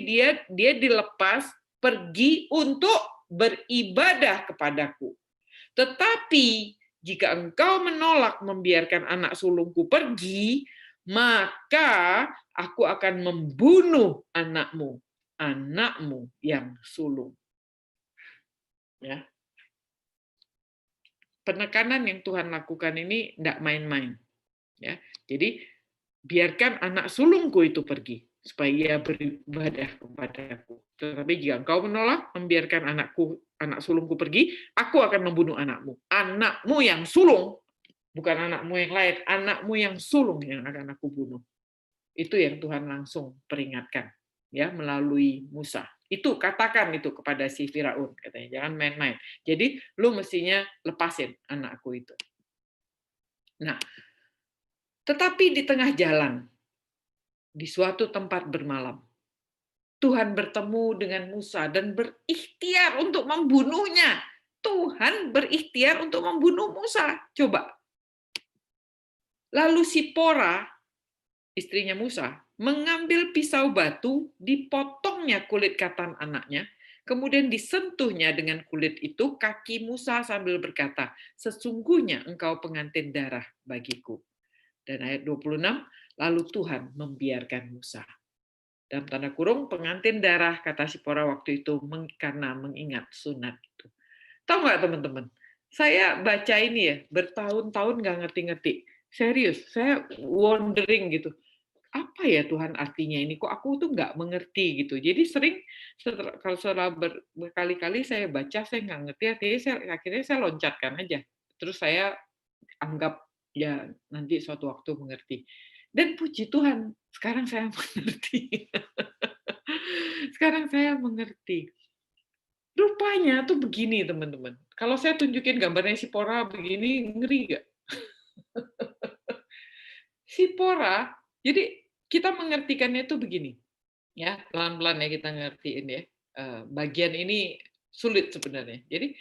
dia dilepas pergi untuk beribadah kepadaku. Tetapi jika engkau menolak membiarkan anak sulungku pergi, maka aku akan membunuh anakmu, anakmu yang sulung. Ya. Penekanan yang Tuhan lakukan ini tidak main-main. Ya. Jadi biarkan anak sulungku itu pergi supaya ia beribadah kepadaku. Tetapi jika engkau menolak membiarkan anak sulungku pergi, aku akan membunuh anakmu. Anakmu yang sulung, bukan anakmu yang lain, anakmu yang sulung yang akan aku bunuh. Itu yang Tuhan langsung peringatkan ya melalui Musa. Itu katakan itu kepada si Firaun katanya, jangan main-main. Jadi lu mestinya lepasin anakku itu. Nah, tetapi di tengah jalan di suatu tempat bermalam, Tuhan bertemu dengan Musa dan berikhtiar untuk membunuhnya. Tuhan berikhtiar untuk membunuh Musa. Coba. Lalu Sipora, istrinya Musa, mengambil pisau batu, dipotongnya kulit katan anaknya, kemudian disentuhnya dengan kulit itu kaki Musa sambil berkata, sesungguhnya engkau pengantin darah bagiku. Dan ayat 26, lalu Tuhan membiarkan Musa. Dalam tanda kurung, pengantin darah, kata Sipora waktu itu, karena mengingat sunat itu. Tahu nggak teman-teman? Saya baca ini ya, bertahun-tahun nggak ngerti-ngerti. Serius, saya wondering gitu. Apa ya Tuhan artinya ini? Kok aku tuh nggak mengerti gitu. Jadi sering, kalau setelah berkali-kali saya baca, saya nggak ngerti, akhirnya saya loncatkan aja. Terus saya anggap, ya nanti suatu waktu mengerti. Dan puji Tuhan, sekarang saya mengerti. Sekarang saya mengerti. Rupanya tuh begini, teman-teman. Kalau saya tunjukin gambarnya Sipora begini, ngeri nggak? Sipora, jadi kita mengertikannya itu begini. Ya, pelan-pelan ya kita ngertiin ya. Bagian ini sulit sebenarnya. Jadi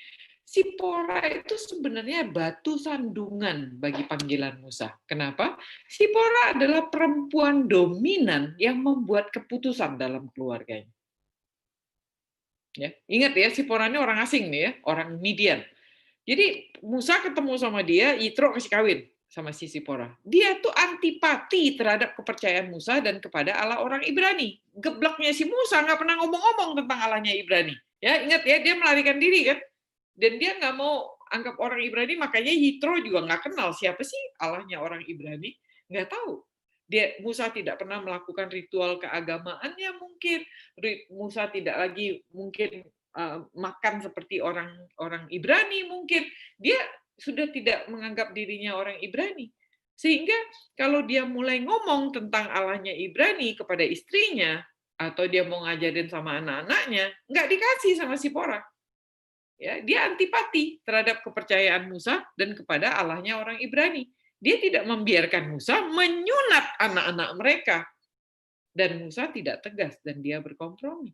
Sipora itu sebenarnya batu sandungan bagi panggilan Musa. Kenapa? Sipora adalah perempuan dominan yang membuat keputusan dalam keluarganya. Ya, ingat ya, Sipora ini orang asing nih ya, orang Midian. Jadi Musa ketemu sama dia, Yitro kasih kawin sama si Sipora. Dia tuh antipati terhadap kepercayaan Musa dan kepada Allah orang Ibrani. Gebleknya si Musa nggak pernah ngomong-ngomong tentang Allahnya Ibrani. Ya, ingat ya, dia melarikan diri kan. Dan dia nggak mau anggap orang Ibrani, makanya Yitro juga nggak kenal siapa sih Allahnya orang Ibrani, nggak tahu. Musa tidak pernah melakukan ritual keagamaannya mungkin, Musa tidak lagi mungkin makan seperti orang Ibrani mungkin, dia sudah tidak menganggap dirinya orang Ibrani. Sehingga kalau dia mulai ngomong tentang Allahnya Ibrani kepada istrinya, atau dia mau ngajarin sama anak-anaknya, nggak dikasih sama Sipora. Ya, dia antipati terhadap kepercayaan Musa dan kepada Allahnya orang Ibrani. Dia tidak membiarkan Musa menyunat anak-anak mereka. Dan Musa tidak tegas dan dia berkompromi.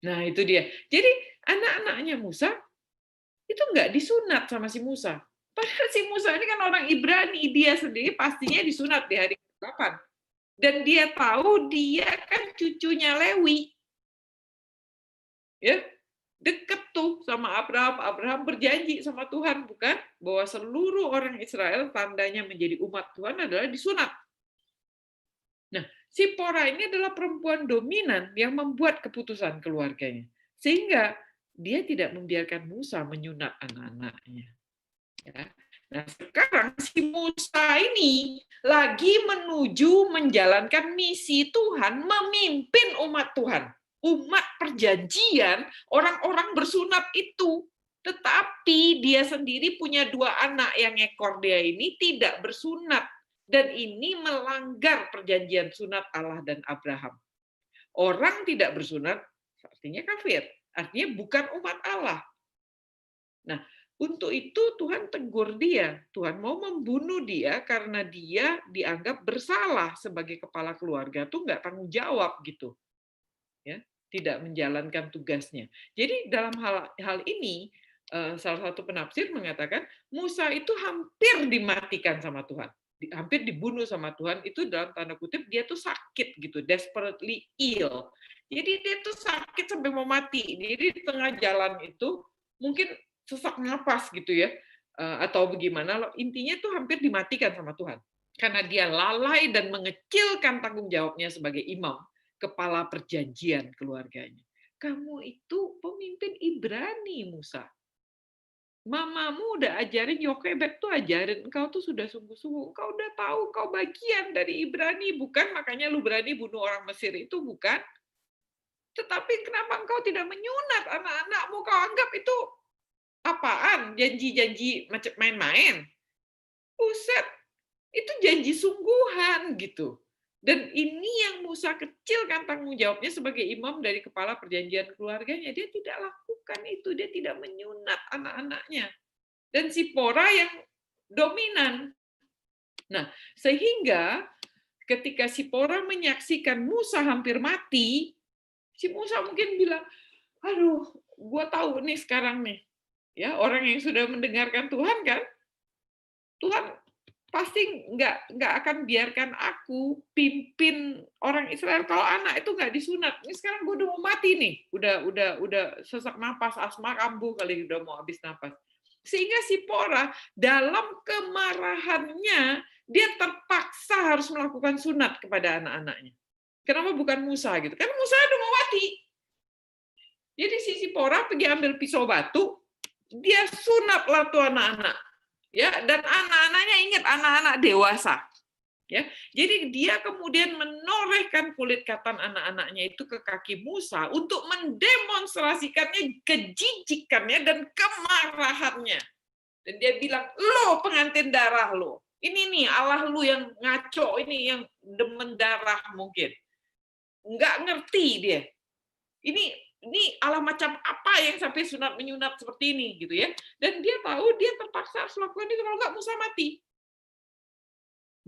Nah, itu dia. Jadi, anak-anaknya Musa itu nggak disunat sama si Musa. Padahal si Musa ini kan orang Ibrani, dia sendiri pastinya disunat di hari ke-8. Dan dia tahu dia kan cucunya Lewi. Ya, deket tuh sama Abraham. Abraham berjanji sama Tuhan, bukan? Bahwa seluruh orang Israel tandanya menjadi umat Tuhan adalah disunat. Nah, Sipora ini adalah perempuan dominan yang membuat keputusan keluarganya. Sehingga dia tidak membiarkan Musa menyunat anak-anaknya. Ya. Nah, sekarang si Musa ini lagi menuju menjalankan misi Tuhan, memimpin umat Tuhan. umat perjanjian, orang-orang bersunat itu. Tetapi dia sendiri punya 2 anak yang ekor dia ini tidak bersunat. Dan ini melanggar perjanjian sunat Allah dan Abraham. Orang tidak bersunat artinya kafir, artinya bukan umat Allah. Nah, untuk itu Tuhan tegur dia. Tuhan mau membunuh dia karena dia dianggap bersalah sebagai kepala keluarga, tuh nggak tanggung jawab gitu. Ya, tidak menjalankan tugasnya. Jadi dalam hal ini salah satu penafsir mengatakan Musa itu hampir dimatikan sama Tuhan, hampir dibunuh sama Tuhan. Itu dalam tanda kutip dia tuh sakit gitu, desperately ill. Jadi dia tuh sakit sampai mau mati. Jadi di tengah jalan itu mungkin sesak napas gitu ya, atau bagaimana. Intinya tuh hampir dimatikan sama Tuhan karena dia lalai dan mengecilkan tanggung jawabnya sebagai imam, kepala perjanjian keluarganya. Kamu itu pemimpin Ibrani, Musa. Mamamu udah ajarin, Yokebed tuh ajarin, engkau tuh sudah sungguh-sungguh, engkau udah tahu, engkau bagian dari Ibrani, bukan? Makanya lu berani bunuh orang Mesir itu, bukan? Tetapi kenapa engkau tidak menyunat anak-anakmu? Kau anggap itu apaan? Janji-janji macam main-main? Buset, itu janji sungguhan gitu. Dan ini yang Musa kecilkan tanggung jawabnya sebagai imam dari kepala perjanjian keluarganya. Dia tidak lakukan itu, dia tidak menyunat anak-anaknya. Dan Sipora yang dominan. Nah, sehingga ketika Sipora menyaksikan Musa hampir mati, si Musa mungkin bilang, aduh, gue tahu nih sekarang nih, ya orang yang sudah mendengarkan Tuhan kan, Tuhan pasti nggak akan biarkan aku pimpin orang Israel kalau anak itu nggak disunat. Ini sekarang gue udah mau mati nih, udah sesak napas, asma kambuh kali, udah mau habis napas. Sehingga Sipora dalam kemarahannya dia terpaksa harus melakukan sunat kepada anak-anaknya. Kenapa bukan Musa gitu? Karena Musa udah mau mati. Jadi si Sipora pergi ambil pisau batu, dia sunatlah tuh anak-anak. Ya, dan anak-anaknya ingat anak-anak dewasa. Ya, jadi dia kemudian menorehkan kulit katan anak-anaknya itu ke kaki Musa untuk mendemonstrasikannya kejijikannya dan kemarahannya. Dan dia bilang, lo pengantin darah lo. Ini nih Allah lu yang ngaco, ini yang demen darah mungkin. Nggak ngerti dia. Ini Allah macam apa yang sampai sunat menyunat seperti ini gitu ya. Dan dia tahu dia terpaksa harus melakukan itu, kalau nggak Musa mati.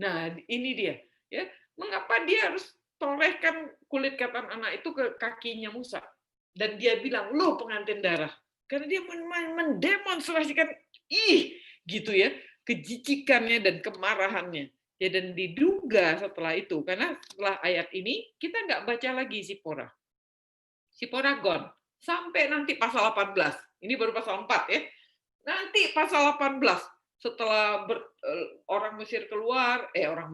Nah, ini dia ya. Mengapa dia harus torehkan kulit katan anak itu ke kakinya Musa? Dan dia bilang, "Lo pengantin darah." Karena dia mendemonstrasikan gitu ya, kejijikannya dan kemarahannya. Ya, dan diduga setelah itu, karena setelah ayat ini kita nggak baca lagi Sipora. Sipora gone. Sampai nanti pasal 18. Ini baru pasal 4 ya. Nanti pasal 18 setelah orang Mesir keluar, orang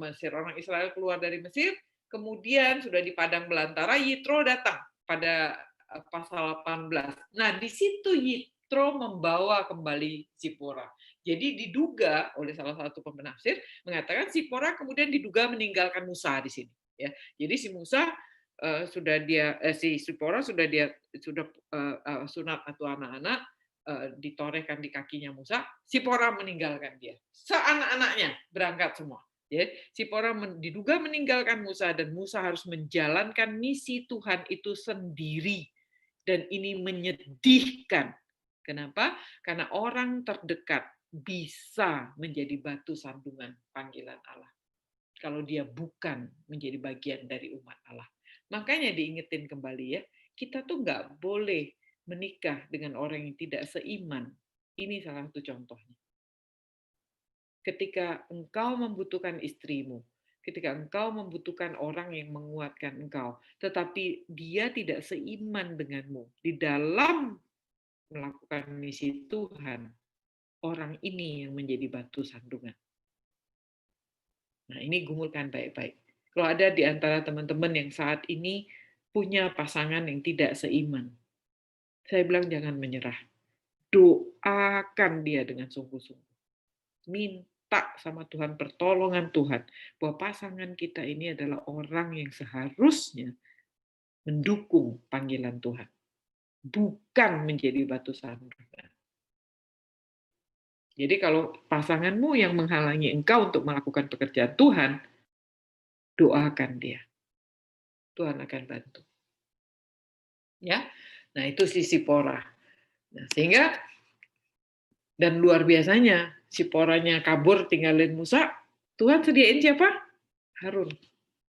Israel keluar dari Mesir, kemudian sudah di padang belantara, Yitro datang pada pasal 18. Nah, di situ Yitro membawa kembali Sipora. Jadi diduga oleh salah satu penafsir mengatakan Sipora kemudian diduga meninggalkan Musa di sini. Ya, jadi si Musa si Sipora sudah sunat atau anak-anak ditorehkan di kakinya Musa, Sipora meninggalkan dia. Seanak-anaknya berangkat semua. Ya, Sipora diduga meninggalkan Musa dan Musa harus menjalankan misi Tuhan itu sendiri. Dan ini menyedihkan. Kenapa? Karena orang terdekat bisa menjadi batu sandungan panggilan Allah. Kalau dia bukan menjadi bagian dari umat Allah. Makanya diingetin kembali ya, kita tuh nggak boleh menikah dengan orang yang tidak seiman. Ini salah satu contohnya. Ketika engkau membutuhkan istrimu, ketika engkau membutuhkan orang yang menguatkan engkau, tetapi dia tidak seiman denganmu di dalam melakukan misi Tuhan, orang ini yang menjadi batu sandungan. Nah, ini gumulkan baik-baik. Kalau ada di antara teman-teman yang saat ini punya pasangan yang tidak seiman, saya bilang jangan menyerah. Doakan dia dengan sungguh-sungguh. Minta sama Tuhan pertolongan Tuhan bahwa pasangan kita ini adalah orang yang seharusnya mendukung panggilan Tuhan, bukan menjadi batu sandungan. Jadi kalau pasanganmu yang menghalangi engkau untuk melakukan pekerjaan Tuhan, doakan dia. Tuhan akan bantu. Ya. Nah, itu si Sipora. Nah, sehingga dan luar biasanya Siporanya kabur tinggalin Musa, Tuhan sediain siapa? Harun.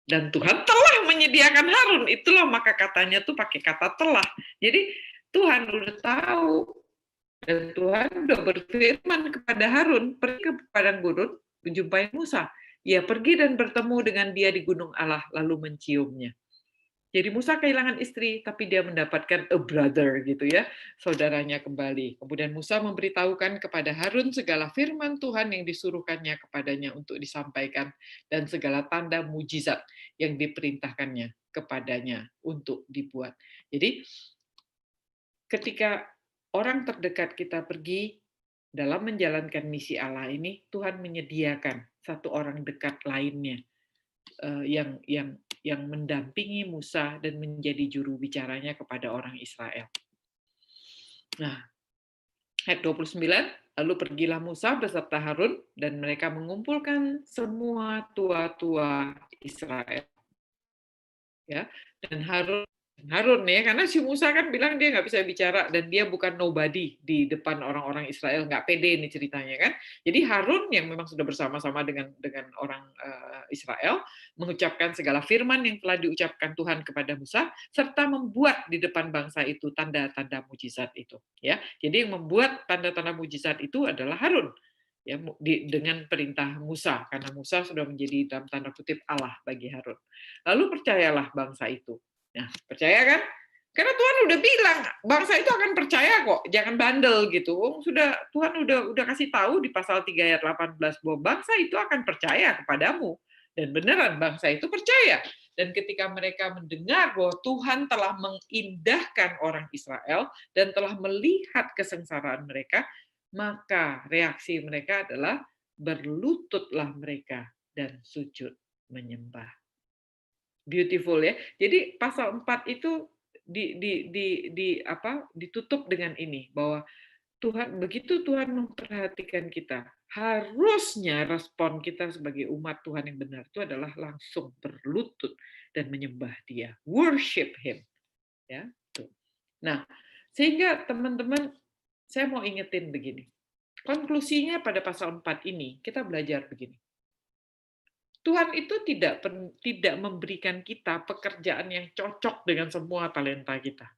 Dan Tuhan telah menyediakan Harun. Itulah maka katanya tuh pakai kata telah. Jadi Tuhan udah tahu. Dan Tuhan udah berfirman kepada Harun, pergi ke padang gurun, menjumpai Musa. Ia pergi dan bertemu dengan dia di gunung Allah, lalu menciumnya. Jadi Musa kehilangan istri, tapi dia mendapatkan a brother gitu ya, saudaranya kembali. Kemudian Musa memberitahukan kepada Harun segala firman Tuhan yang disuruhkannya kepadanya untuk disampaikan, dan segala tanda mujizat yang diperintahkannya kepadanya untuk dibuat. Jadi ketika orang terdekat kita pergi dalam menjalankan misi Allah ini, Tuhan menyediakan satu orang dekat lainnya yang mendampingi Musa dan menjadi juru bicaranya kepada orang Israel. Nah, ayat 29, lalu pergilah Musa beserta Harun dan mereka mengumpulkan semua tua-tua Israel. Ya, dan Harun ya, karena si Musa kan bilang dia nggak bisa bicara dan dia bukan nobody di depan orang-orang Israel, nggak pede ini ceritanya kan. Jadi Harun yang memang sudah bersama-sama dengan orang Israel mengucapkan segala firman yang telah diucapkan Tuhan kepada Musa serta membuat di depan bangsa itu tanda-tanda mujizat itu. Ya, jadi yang membuat tanda-tanda mujizat itu adalah Harun. Ya, dengan perintah Musa, karena Musa sudah menjadi dalam tanda kutip Allah bagi Harun. Lalu percayalah bangsa itu. Nah, percaya kan? Karena Tuhan udah bilang bangsa itu akan percaya kok, jangan bandel gitu. Tuhan udah kasih tahu di pasal 3 ayat 18 bahwa bangsa itu akan percaya kepadamu. Dan beneran bangsa itu percaya. Dan ketika mereka mendengar bahwa Tuhan telah mengindahkan orang Israel dan telah melihat kesengsaraan mereka, maka reaksi mereka adalah berlututlah mereka dan sujud menyembah. Beautiful ya. Jadi pasal 4 itu ditutup dengan ini bahwa begitu Tuhan memperhatikan kita, harusnya respon kita sebagai umat Tuhan yang benar itu adalah langsung berlutut dan menyembah Dia, worship Him. Ya, tuh. Nah, sehingga teman-teman, saya mau ingetin begini. Konklusinya pada pasal 4 ini kita belajar begini. Tuhan itu tidak memberikan kita pekerjaan yang cocok dengan semua talenta kita.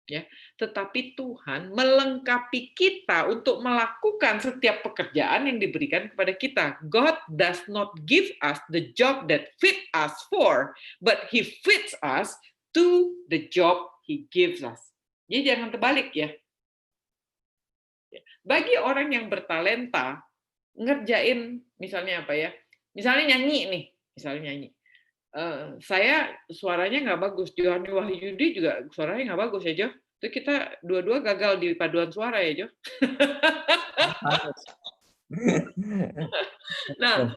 Ya, tetapi Tuhan melengkapi kita untuk melakukan setiap pekerjaan yang diberikan kepada kita. God does not give us the job that fit us for, but He fits us to the job He gives us. Jadi jangan terbalik ya. Bagi orang yang bertalenta, ngerjain misalnya apa ya? Misalnya nyanyi nih, saya suaranya nggak bagus, Johanni Wahyudi juga suaranya nggak bagus ya Jo. Itu kita dua-dua gagal di paduan suara ya Jo. Nah,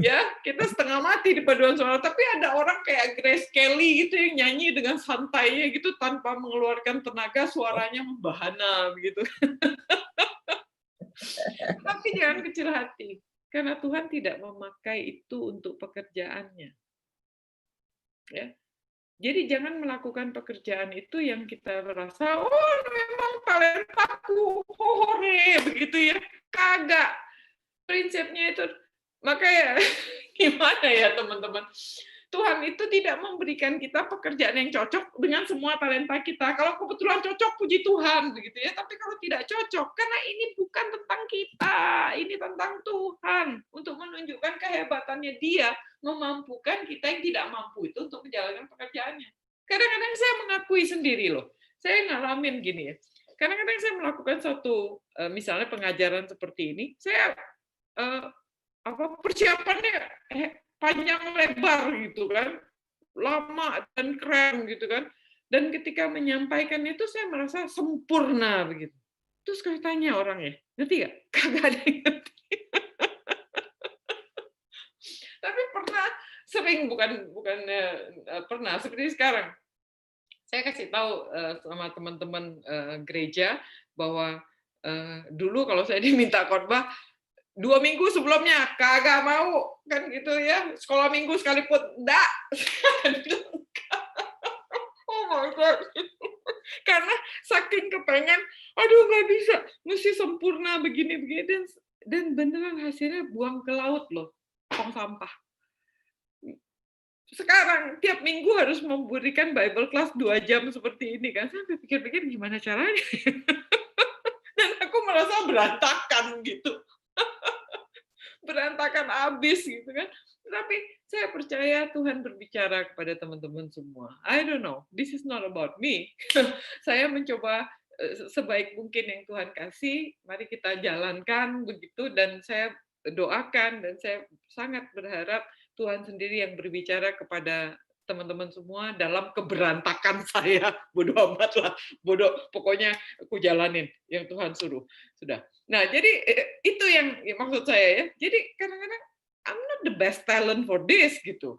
ya kita setengah mati di paduan suara, tapi ada orang kayak Grace Kelly gitu yang nyanyi dengan santainya gitu tanpa mengeluarkan tenaga, suaranya membahana begitu. Tapi jangan kecil hati. Karena Tuhan tidak memakai itu untuk pekerjaannya. Ya. Jadi jangan melakukan pekerjaan itu yang kita merasa, oh memang talentaku, hore, begitu ya. Kagak. Prinsipnya itu, makanya gimana ya teman-teman? Tuhan itu tidak memberikan kita pekerjaan yang cocok dengan semua talenta kita. Kalau kebetulan cocok, puji Tuhan, begitu ya. Tapi kalau tidak cocok, karena ini bukan tentang kita, ini tentang Tuhan untuk menunjukkan kehebatannya Dia memampukan kita yang tidak mampu itu untuk menjalankan pekerjaannya. Kadang-kadang saya mengakui sendiri loh, saya ngalamin gini ya. Kadang-kadang saya melakukan suatu misalnya pengajaran seperti ini, saya persiapannya panjang lebar gitu kan, lama dan keren gitu kan, dan ketika menyampaikan itu saya merasa sempurna begitu. Terus katanya orang ya, ngerti nggak? Kagak ada yang ngerti. Tapi pernah sering, bukan pernah seperti sekarang. Saya kasih tahu sama teman-teman gereja bahwa dulu kalau saya diminta khotbah 2 minggu sebelumnya kagak mau kan gitu ya, sekolah minggu sekalipun enggak. Oh my God. Karena saking kepengen, aduh nggak bisa, mesti sempurna begini-begini, dan beneran hasilnya buang ke laut loh, tong sampah. Sekarang tiap minggu harus memberikan Bible class 2 jam seperti ini kan, sampai pikir-pikir gimana caranya. Dan aku merasa berantakan gitu. Berantakan abis gitu kan. Tapi saya percaya Tuhan berbicara kepada teman-teman semua. I don't know, this is not about me. Saya mencoba sebaik mungkin yang Tuhan kasih, mari kita jalankan begitu, dan saya doakan dan saya sangat berharap Tuhan sendiri yang berbicara kepada teman-teman semua dalam keberantakan saya. Bodoh amat lah, bodoh, pokoknya aku jalanin yang Tuhan suruh. Sudah. Nah, jadi itu yang maksud saya ya. Jadi kadang-kadang I'm not the best talent for this gitu.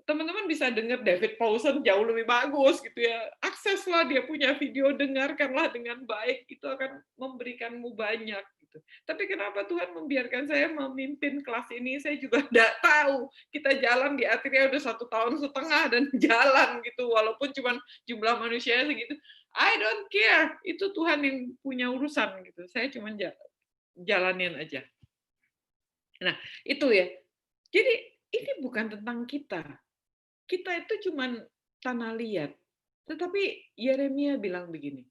Teman-teman bisa dengar David Powson jauh lebih bagus gitu ya. Akseslah dia punya video, dengarkanlah dengan baik, itu akan memberikanmu banyak gitu. Tapi kenapa Tuhan membiarkan saya memimpin kelas ini? Saya juga tidak tahu. Kita jalan di Atria udah 1,5 tahun dan jalan gitu, walaupun cuma jumlah manusianya segitu. I don't care. Itu Tuhan yang punya urusan gitu. Saya cuma jalanin aja. Nah, itu ya. Jadi ini bukan tentang kita. Kita itu cuma tanah liat. Tetapi Yeremia bilang begini,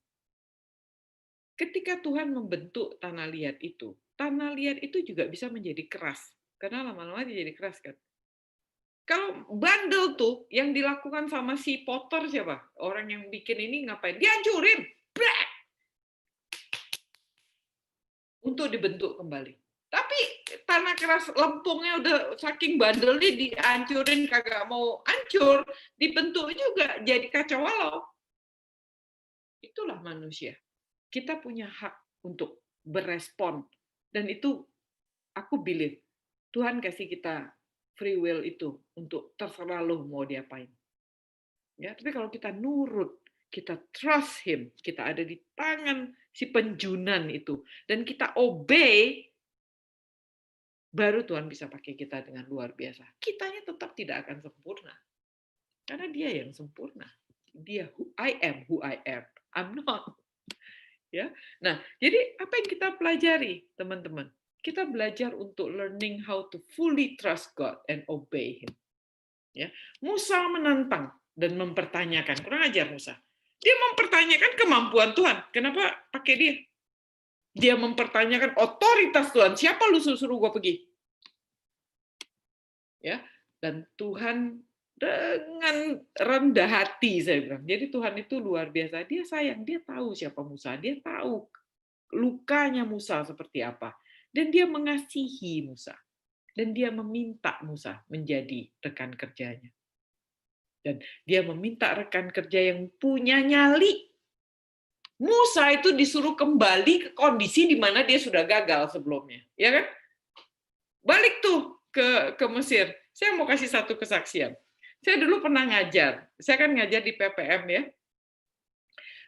ketika Tuhan membentuk tanah liat itu juga bisa menjadi keras. Karena lama-lama dia jadi keras kan. Kalau bandel tuh, yang dilakukan sama si Potter siapa? Orang yang bikin ini ngapain? Dihancurin! Blah! Untuk dibentuk kembali. Tapi tanah keras lempungnya udah saking bandelnya dihancurin, kagak mau hancur, dibentuk juga jadi kacau walau. Itulah manusia. Kita punya hak untuk berespon, dan itu aku believe Tuhan kasih kita free will itu untuk terserah lo mau diapain. Ya, tapi kalau kita nurut, kita trust him, kita ada di tangan si penjunan itu, dan kita obey, baru Tuhan bisa pakai kita dengan luar biasa. Kitanya tetap tidak akan sempurna. Karena dia yang sempurna. Dia I am who I am. I'm not. Ya. Nah, jadi apa yang kita pelajari, teman-teman? Kita belajar untuk learning how to fully trust God and obey him. Ya. Musa menantang dan mempertanyakan. Kurang ajar Musa. Dia mempertanyakan kemampuan Tuhan. Kenapa pakai dia? Dia mempertanyakan otoritas Tuhan. Siapa lu suruh gue pergi? Ya, dan Tuhan dengan rendah hati, saya bilang. Jadi Tuhan itu luar biasa. Dia sayang, dia tahu siapa Musa, dia tahu lukanya Musa seperti apa, dan dia mengasihi Musa, dan dia meminta Musa menjadi rekan kerjanya. Dan dia meminta rekan kerja yang punya nyali. Musa itu disuruh kembali ke kondisi di mana dia sudah gagal sebelumnya, ya kan? Balik tuh ke Mesir. Saya mau kasih satu kesaksian. Saya dulu pernah ngajar. Saya kan ngajar di PPM ya.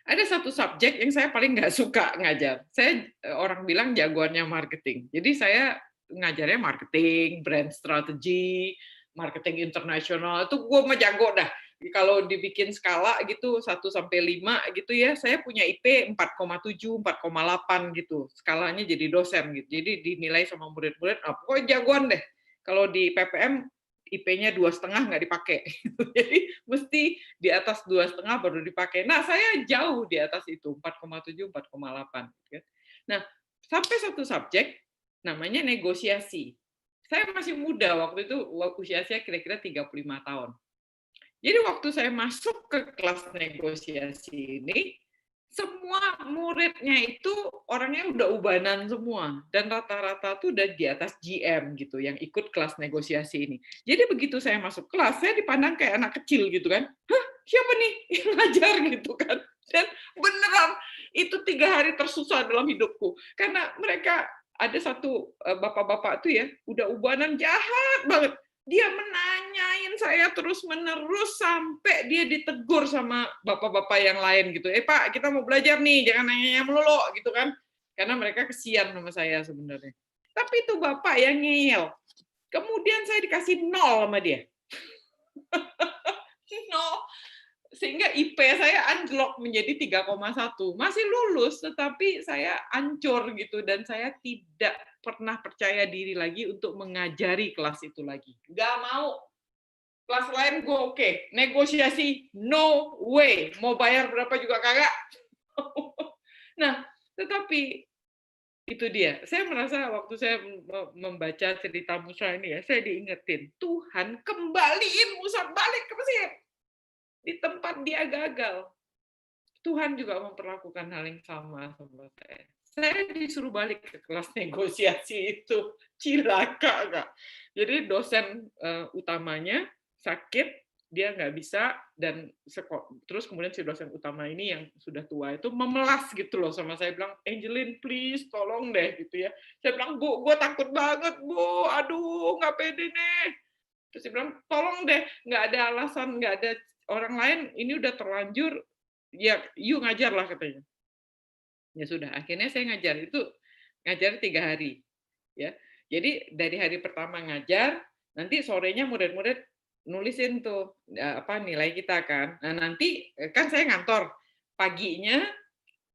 Ada satu subjek yang saya paling nggak suka ngajar. Saya orang bilang jagoannya marketing. Jadi saya ngajarnya marketing, brand strategy, marketing internasional. Itu gue mah jago dah. Kalau dibikin skala gitu 1 sampai 5 gitu ya, saya punya IP 4,7, 4,8 gitu. Skalanya jadi dosen gitu. Jadi dinilai sama murid-murid, pokoknya jagoan deh. Kalau di PPM IP-nya 2,5 nggak dipakai. Jadi mesti di atas 2,5 baru dipakai. Nah, saya jauh di atas itu, 4,7, 4,8. Nah, sampai satu subjek namanya negosiasi. Saya masih muda waktu itu, usia saya kira-kira 35 tahun. Jadi waktu saya masuk ke kelas negosiasi ini, semua muridnya itu orangnya udah ubanan semua, dan rata-rata tuh udah di atas GM gitu yang ikut kelas negosiasi ini. Jadi begitu saya masuk kelas, saya dipandang kayak anak kecil gitu kan. Hah, siapa nih yang ngajar gitu kan? Dan beneran itu 3 hari tersusah dalam hidupku, karena mereka ada satu bapak-bapak tuh ya, udah ubanan jahat banget. Dia menanyain saya terus-menerus sampai dia ditegur sama bapak-bapak yang lain gitu. Pak, kita mau belajar nih, jangan nanya melulu gitu kan. Karena mereka kesian sama saya sebenarnya. Tapi itu bapak yang ngeyel. Kemudian saya dikasih 0 sama dia. 0. Sehingga IP saya anjlok menjadi 3,1. Masih lulus, tetapi saya hancur gitu. Dan saya tidak pernah percaya diri lagi untuk mengajari kelas itu lagi. Nggak mau. Kelas lain gue oke. Negosiasi, no way. Mau bayar berapa juga kagak. Nah, tetapi itu dia. Saya merasa waktu saya membaca cerita Musa ini ya, saya diingetin, Tuhan kembaliin Musa balik ke Mesir. Di tempat dia gagal. Tuhan juga memperlakukan hal yang sama sama saya. Saya disuruh balik ke kelas negosiasi itu. Cilaka, Kak. Jadi dosen utamanya sakit, dia nggak bisa, dan terus kemudian si dosen utama ini yang sudah tua itu memelas gitu loh sama saya, bilang, Angeline please tolong deh gitu ya. Saya bilang, Bu, gue takut banget Bu, aduh nggak pede nih. Terus dia bilang, tolong deh, nggak ada alasan, nggak ada orang lain, ini udah terlanjur, ya you ngajar lah katanya. Ya sudah, akhirnya saya ngajar, itu ngajar 3 hari. Ya, jadi dari hari pertama ngajar, nanti sorenya murid-murid nulisin tuh nilai kita kan. Nah nanti kan saya ngantor, paginya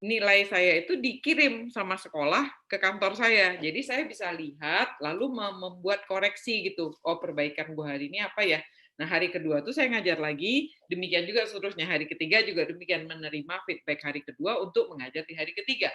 nilai saya itu dikirim sama sekolah ke kantor saya. Jadi saya bisa lihat lalu membuat koreksi gitu. Oh, perbaikan Bu hari ini apa ya? Nah, hari kedua tuh saya ngajar lagi, demikian juga seterusnya. Hari ketiga juga demikian, menerima feedback hari kedua untuk mengajar di hari ketiga.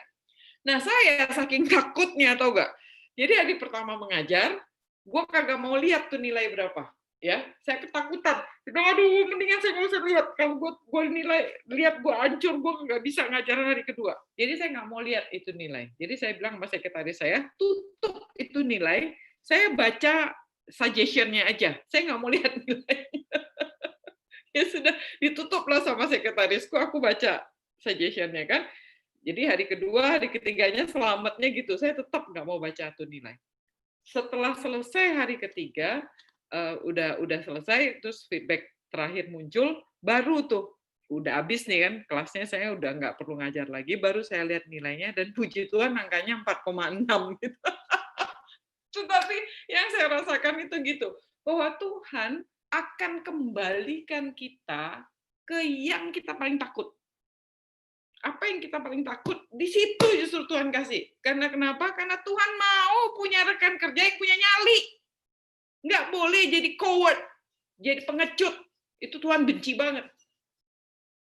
Nah, saya saking takutnya, tau gak? Jadi hari pertama mengajar, gue kagak mau lihat tuh nilai berapa. Ya, saya ketakutan. Aduh, mendingan saya nggak usah lihat. Kalau gue nilai, lihat gue hancur, gue nggak bisa ngajar hari kedua. Jadi saya nggak mau lihat itu nilai. Jadi saya bilang sama sekretaris saya, tutup itu nilai, saya baca suggestion-nya aja. Saya nggak mau lihat nilai. Ya sudah, ditutuplah sama sekretarisku, aku baca suggestion-nya kan. Jadi hari kedua, hari ketiganya selamatnya gitu. Saya tetap nggak mau baca tuh nilai. Setelah selesai hari ketiga, udah selesai, terus feedback terakhir muncul, baru tuh udah habis nih kan kelasnya, saya udah nggak perlu ngajar lagi, baru saya lihat nilainya dan puji Tuhan angkanya 4,6 gitu. Tetapi yang saya rasakan itu gitu, bahwa Tuhan akan kembalikan kita ke yang kita paling takut. Apa yang kita paling takut, di situ justru Tuhan kasih. Karena kenapa? Karena Tuhan mau punya rekan kerja yang punya nyali. Nggak boleh jadi coward, jadi pengecut. Itu Tuhan benci banget.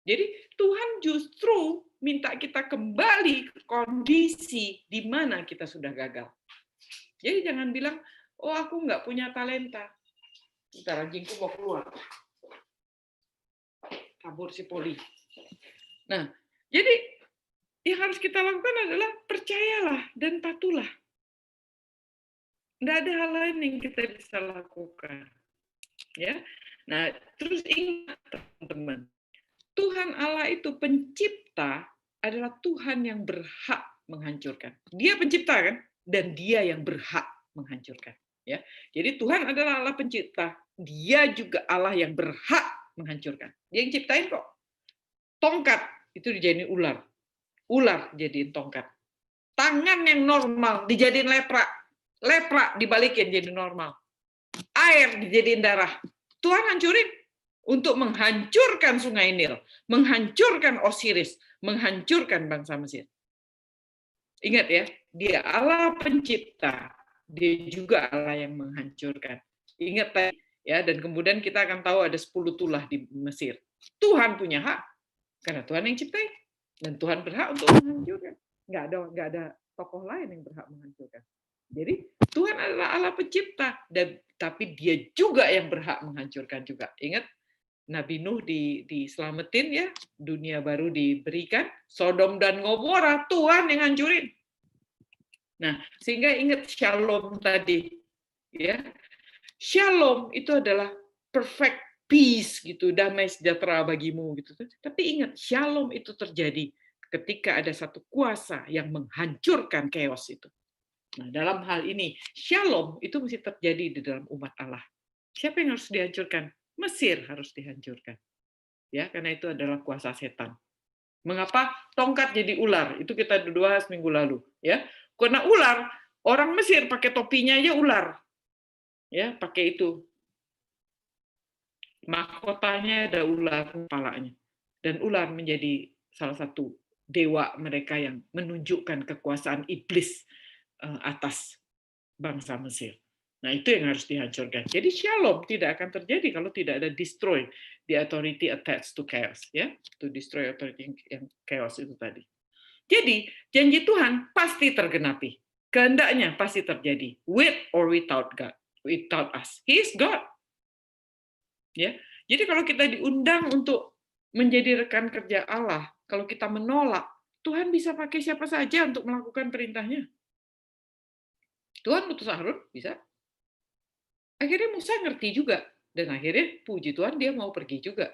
Jadi Tuhan justru minta kita kembali ke kondisi di mana kita sudah gagal. Jadi jangan bilang, oh aku nggak punya talenta. Bentar, anjingku mau keluar. Kabur si Poli. Nah, jadi yang harus kita lakukan adalah percayalah dan patuhlah. Nggak ada hal lain yang kita bisa lakukan. Ya, nah terus ingat teman-teman, Tuhan Allah itu pencipta adalah Tuhan yang berhak menghancurkan. Dia pencipta kan, dan Dia yang berhak menghancurkan. Ya, jadi Tuhan adalah Allah pencipta, Dia juga Allah yang berhak menghancurkan. Dia yang ciptain kok. Tongkat itu dijadiin ular, ular jadiin tongkat. Tangan yang normal dijadiin lepra, lepra dibalikin jadi normal. Air dijadiin darah. Tuhan hancurin untuk menghancurkan sungai Nil, menghancurkan Osiris, menghancurkan bangsa Mesir. Ingat ya, Dia Allah pencipta, Dia juga Allah yang menghancurkan. Ingat tadi ya, dan kemudian kita akan tahu ada 10 tulah di Mesir. Tuhan punya hak karena Tuhan yang ciptain, dan Tuhan berhak untuk menghancurkan. Nggak ada tokoh lain yang berhak menghancurkan. Jadi Tuhan adalah Allah pencipta, dan tapi Dia juga yang berhak menghancurkan juga. Ingat, Nabi Nuh diselamatin ya, dunia baru diberikan, Sodom dan Gomora Tuhan yang hancurin. Nah, sehingga ingat shalom tadi, ya, shalom itu adalah perfect peace gitu, damai sejahtera bagimu gitu. Tapi ingat, shalom itu terjadi ketika ada satu kuasa yang menghancurkan chaos itu. Nah, dalam hal ini, shalom itu mesti terjadi di dalam umat Allah. Siapa yang harus dihancurkan? Mesir harus dihancurkan. Ya, karena itu adalah kuasa setan. Mengapa tongkat jadi ular? Itu kita bahas minggu lalu, ya. Karena ular, orang Mesir pakai topinya aja ular. Ya, pakai itu. Mahkotanya ada ular kepalanya. Dan ular menjadi salah satu dewa mereka yang menunjukkan kekuasaan iblis atas bangsa Mesir. Nah, itu yang harus dihancurkan. Jadi shalom tidak akan terjadi kalau tidak ada destroy the authority attached to chaos, ya. To destroy authority yang chaos itu tadi. Jadi, janji Tuhan pasti tergenapi. Kehendaknya pasti terjadi, with or without God, without us. He is God. Ya. Jadi kalau kita diundang untuk menjadi rekan kerja Allah, kalau kita menolak, Tuhan bisa pakai siapa saja untuk melakukan perintahnya. Tuhan utus Harun, bisa. Akhirnya Musa ngerti juga, dan akhirnya puji Tuhan dia mau pergi juga.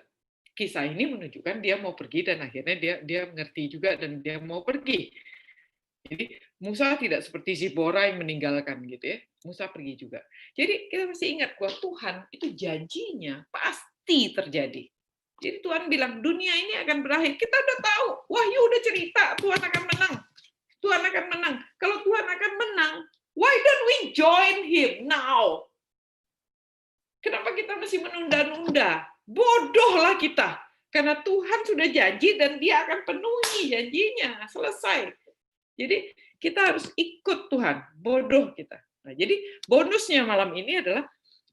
Kisah ini menunjukkan dia mau pergi dan akhirnya dia mengerti juga dan dia mau pergi. Jadi Musa tidak seperti Zipora yang meninggalkan gitu ya. Musa pergi juga. Jadi kita mesti ingat bahwa Tuhan itu janjinya pasti terjadi. Jadi Tuhan bilang dunia ini akan berakhir. Kita udah tahu. Wahyu udah cerita Tuhan akan menang. Tuhan akan menang. Kalau Tuhan akan menang, why don't we join Him now? Kenapa kita masih menunda-nunda? Bodohlah kita. Karena Tuhan sudah janji dan dia akan penuhi janjinya. Selesai. Jadi kita harus ikut Tuhan. Bodoh kita. Nah, jadi bonusnya malam ini adalah,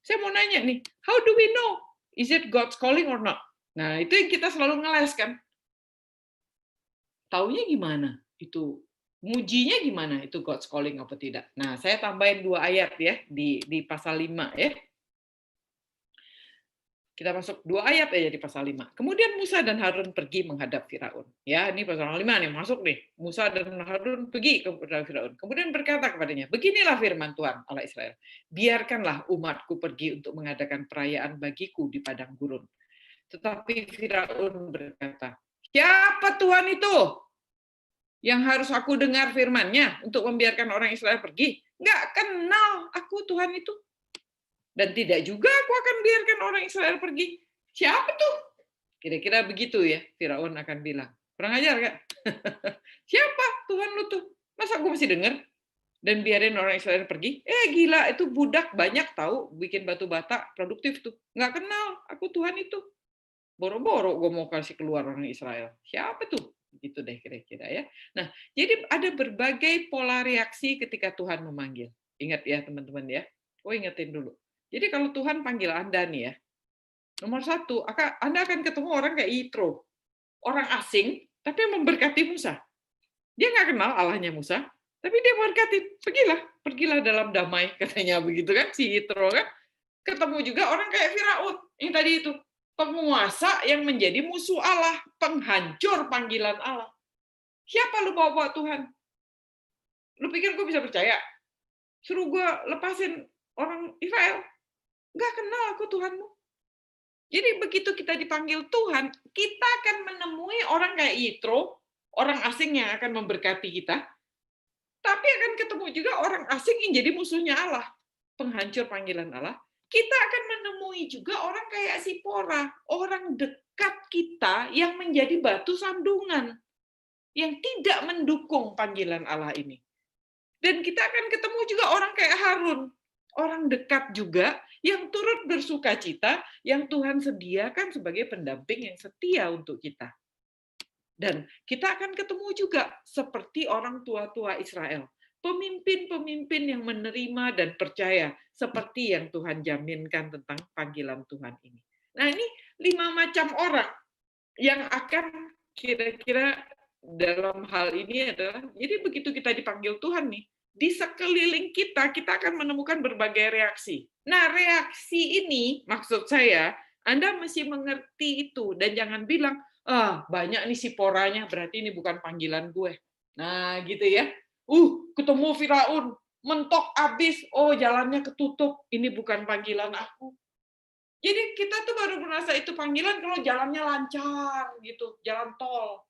saya mau nanya nih, how do we know? Is it God's calling or not? Nah, itu yang kita selalu ngeles kan. Taunya gimana? Itu mujinya gimana? Itu God's calling apa tidak? Nah, saya tambahin 2 ayat ya di pasal 5 ya. Kita masuk 2 ayat aja di pasal 5. Kemudian Musa dan Harun pergi menghadap Firaun. Ya, ini pasal 5 nih, masuk nih. Musa dan Harun pergi ke Firaun. Kemudian berkata kepadanya, beginilah firman Tuhan Allah Israel. Biarkanlah umatku pergi untuk mengadakan perayaan bagiku di padang gurun. Tetapi Firaun berkata, siapa Tuhan itu yang harus aku dengar firman-Nya untuk membiarkan orang Israel pergi? Nggak kenal aku Tuhan itu. Dan tidak juga aku akan biarkan orang Israel pergi. Siapa tuh? Kira-kira begitu ya, Firaun akan bilang. Kurang ajar, Kak? Siapa Tuhan lu tuh? Masa aku mesti dengar? Dan biarin orang Israel pergi? Gila, itu budak banyak tahu bikin batu bata, produktif tuh. Nggak kenal, aku Tuhan itu. Boro-boro gue mau kasih keluar orang Israel. Siapa tuh? Gitu deh kira-kira ya. Nah, jadi ada berbagai pola reaksi ketika Tuhan memanggil. Ingat ya teman-teman ya. Ingetin dulu. Jadi kalau Tuhan panggil Anda nih ya, nomor 1, Anda akan ketemu orang kayak Yitro. Orang asing, tapi memberkati Musa. Dia nggak kenal Allahnya Musa, tapi dia memberkati. Pergilah dalam damai, katanya begitu kan, si Yitro kan. Ketemu juga orang kayak Firaun, yang tadi itu. Penguasa yang menjadi musuh Allah, penghancur panggilan Allah. Siapa lu bawa Tuhan? Lu pikir gue bisa percaya? Suruh gue lepasin orang Israel? Nggak kenal aku Tuhanmu. Jadi begitu kita dipanggil Tuhan, kita akan menemui orang kayak Yitro, orang asing yang akan memberkati kita, tapi akan ketemu juga orang asing yang jadi musuhnya Allah, penghancur panggilan Allah. Kita akan menemui juga orang kayak Zipora, orang dekat kita yang menjadi batu sandungan, yang tidak mendukung panggilan Allah ini. Dan kita akan ketemu juga orang kayak Harun, orang dekat juga, yang turut bersukacita, yang Tuhan sediakan sebagai pendamping yang setia untuk kita. Dan kita akan ketemu juga seperti orang tua-tua Israel, pemimpin-pemimpin yang menerima dan percaya seperti yang Tuhan jaminkan tentang panggilan Tuhan ini. Nah, ini 5 macam orang yang akan kira-kira dalam hal ini adalah, jadi begitu kita dipanggil Tuhan nih, di sekeliling kita akan menemukan berbagai reaksi. Nah, reaksi ini, maksud saya, Anda mesti mengerti itu, dan jangan bilang, banyak nih si poranya, berarti ini bukan panggilan gue. Nah, gitu ya. Ketemu Firaun, mentok abis, jalannya ketutup, ini bukan panggilan aku. Jadi kita tuh baru merasa itu panggilan kalau jalannya lancar, gitu, jalan tol.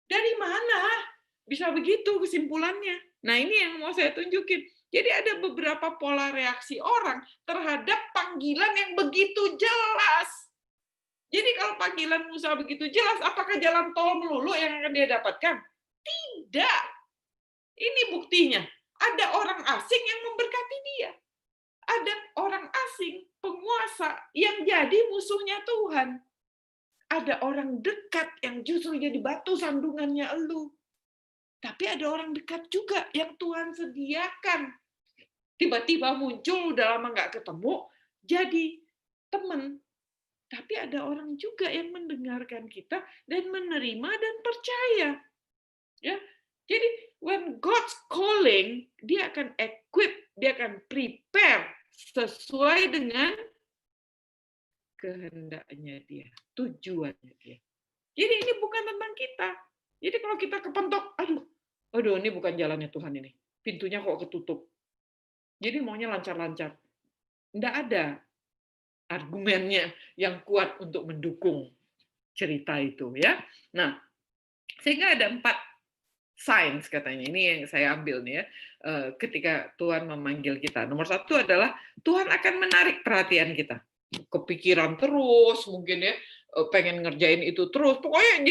Dari mana bisa begitu kesimpulannya? Nah, ini yang mau saya tunjukin. Jadi ada beberapa pola reaksi orang terhadap panggilan yang begitu jelas. Jadi kalau panggilan Musa begitu jelas, apakah jalan tol melulu yang akan dia dapatkan? Tidak. Ini buktinya. Ada orang asing yang memberkati dia. Ada orang asing, penguasa, yang jadi musuhnya Tuhan. Ada orang dekat yang justru jadi batu sandungannya elu. Tapi ada orang dekat juga yang Tuhan sediakan. Tiba-tiba muncul, udah lama nggak ketemu, jadi teman. Tapi ada orang juga yang mendengarkan kita dan menerima dan percaya. Ya, jadi when God's calling, dia akan equip, dia akan prepare sesuai dengan kehendaknya dia, tujuannya dia. Jadi ini bukan tentang kita. Jadi kalau kita kepentok, aduh, ini bukan jalannya Tuhan ini. Pintunya kok ketutup. Jadi maunya lancar-lancar. Nggak ada argumennya yang kuat untuk mendukung cerita itu, ya. Nah, sehingga ada 4 signs katanya. Ini yang saya ambil nih ya. Ketika Tuhan memanggil kita. Nomor 1 adalah Tuhan akan menarik perhatian kita. Kepikiran terus mungkin ya, pengen ngerjain itu terus. Pokoknya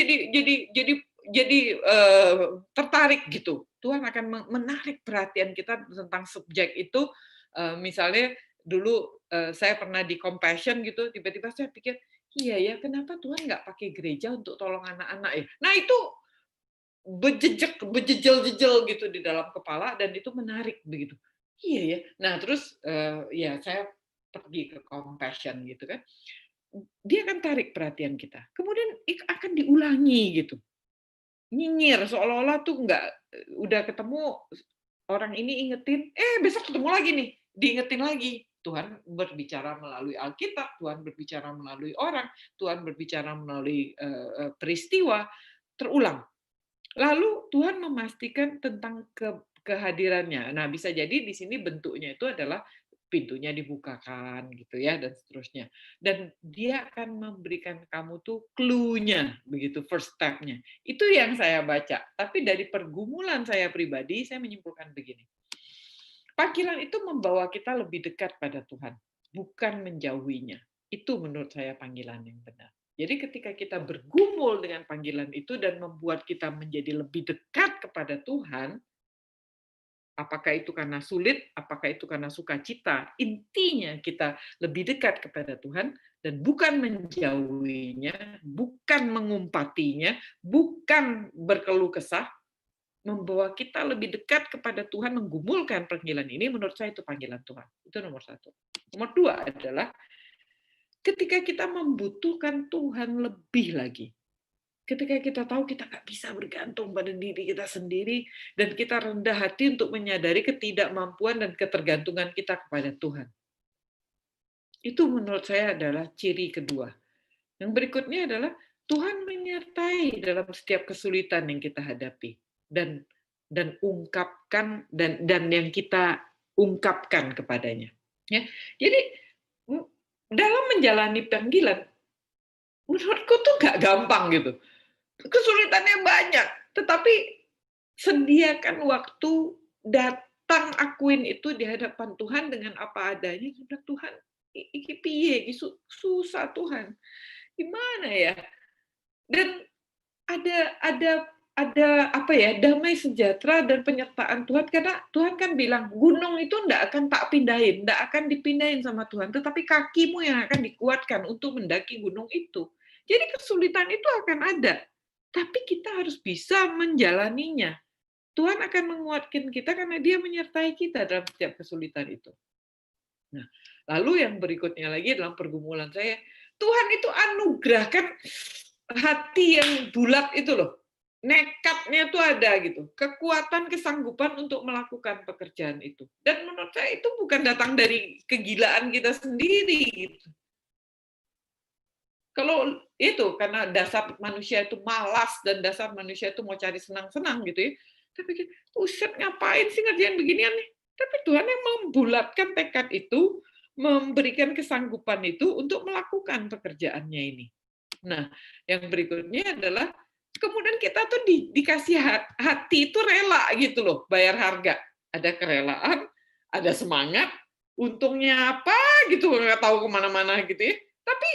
jadi tertarik gitu. Tuhan akan menarik perhatian kita tentang subjek itu. Misalnya dulu saya pernah di Compassion gitu, tiba-tiba saya pikir, iya ya, kenapa Tuhan nggak pakai gereja untuk tolong anak-anak ya? Nah itu bejejel gitu di dalam kepala, dan itu menarik begitu. Iya ya. Nah terus ya saya pergi ke Compassion gitu kan. Dia akan tarik perhatian kita. Kemudian akan diulangi gitu. Nyinyir seolah-olah tuh udah ketemu orang ini ingetin, besok ketemu lagi nih, diingetin lagi. Tuhan berbicara melalui Alkitab, Tuhan berbicara melalui orang, Tuhan berbicara melalui peristiwa, terulang. Lalu Tuhan memastikan tentang kehadirannya. Nah, bisa jadi di sini bentuknya itu adalah pintunya dibukakan gitu ya, dan seterusnya. Dan dia akan memberikan kamu tuh clue-nya, begitu, first step-nya. Itu yang saya baca. Tapi dari pergumulan saya pribadi, saya menyimpulkan begini. Panggilan itu membawa kita lebih dekat pada Tuhan, bukan menjauhinya. Itu menurut saya panggilan yang benar. Jadi ketika kita bergumul dengan panggilan itu dan membuat kita menjadi lebih dekat kepada Tuhan, apakah itu karena sulit, apakah itu karena sukacita, intinya kita lebih dekat kepada Tuhan dan bukan menjauhinya, bukan mengumpatinya, bukan berkeluh kesah, membawa kita lebih dekat kepada Tuhan, menggumulkan panggilan ini, menurut saya itu panggilan Tuhan. Itu nomor 1. Nomor 2 adalah ketika kita membutuhkan Tuhan lebih lagi. Ketika kita tahu kita nggak bisa bergantung pada diri kita sendiri, dan kita rendah hati untuk menyadari ketidakmampuan dan ketergantungan kita kepada Tuhan. Itu menurut saya adalah ciri kedua. Yang berikutnya adalah Tuhan menyertai dalam setiap kesulitan yang kita hadapi, dan ungkapkan dan yang kita ungkapkan kepadanya. Ya, jadi dalam menjalani panggilan, menurutku tuh nggak gampang gitu. Kesulitannya banyak, tetapi sediakan waktu, datang akuin itu di hadapan Tuhan dengan apa adanya. Tuhan, iki piye, susah Tuhan, gimana ya? Dan ada apa ya, damai sejahtera dan penyertaan Tuhan, karena Tuhan kan bilang gunung itu enggak akan tak pindahin, enggak akan dipindahin sama Tuhan, tetapi kakimu yang akan dikuatkan untuk mendaki gunung itu. Jadi kesulitan itu akan ada, tapi kita harus bisa menjalaninya. Tuhan akan menguatkan kita karena Dia menyertai kita dalam setiap kesulitan itu. Nah, lalu yang berikutnya lagi dalam pergumulan saya, Tuhan itu anugerahkan hati yang bulat itu loh. Nekatnya tuh ada gitu. Kekuatan, kesanggupan untuk melakukan pekerjaan itu. Dan menurut saya itu bukan datang dari kegilaan kita sendiri gitu. Kalau itu karena dasar manusia itu malas dan dasar manusia itu mau cari senang-senang gitu ya. Saya pikir, "Buset, ngapain sih ngerjain beginian nih?" Tapi Tuhan yang membulatkan tekad itu, memberikan kesanggupan itu untuk melakukan pekerjaannya ini. Nah, yang berikutnya adalah kemudian kita tuh dikasih hati itu rela gitu loh, bayar harga. Ada kerelaan, ada semangat, untungnya apa gitu, nggak tahu kemana-mana gitu ya. Tapi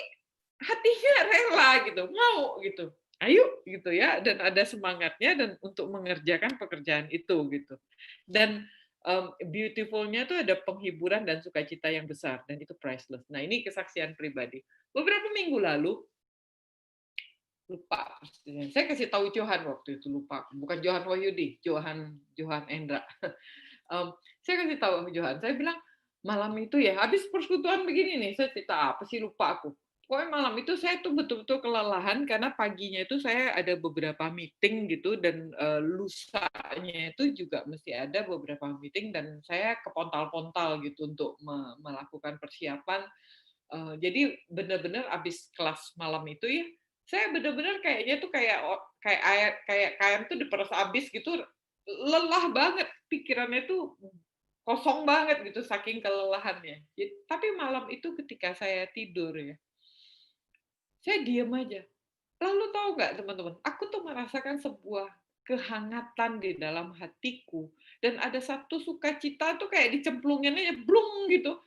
hatinya rela gitu, mau gitu. Ayo gitu ya, dan ada semangatnya dan untuk mengerjakan pekerjaan itu gitu. Dan beautiful-nya tuh ada penghiburan dan sukacita yang besar dan itu priceless. Nah, ini kesaksian pribadi. Beberapa minggu lalu lupa, saya kasih tahu Johan waktu itu, lupa, bukan Johan Wahyudi, Johan Endra. Saya kasih tahu Johan, saya bilang malam itu ya habis persekutuan begini nih, saya cerita apa sih, lupa aku. Pokoknya malam itu saya tuh betul-betul kelelahan karena paginya itu saya ada beberapa meeting gitu dan lusanya itu juga mesti ada beberapa meeting dan saya kepontal-pontal gitu untuk melakukan persiapan. Jadi benar-benar habis kelas malam itu ya, saya benar-benar kayaknya tuh kayak kain tuh diperas habis gitu, lelah banget, pikirannya tuh kosong banget gitu saking kelelahannya. Tapi malam itu ketika saya tidur ya, saya diam aja. Lalu tahu nggak teman-teman, aku tuh merasakan sebuah kehangatan di dalam hatiku dan ada satu sukacita tuh kayak dicemplungin aja, blung gitu.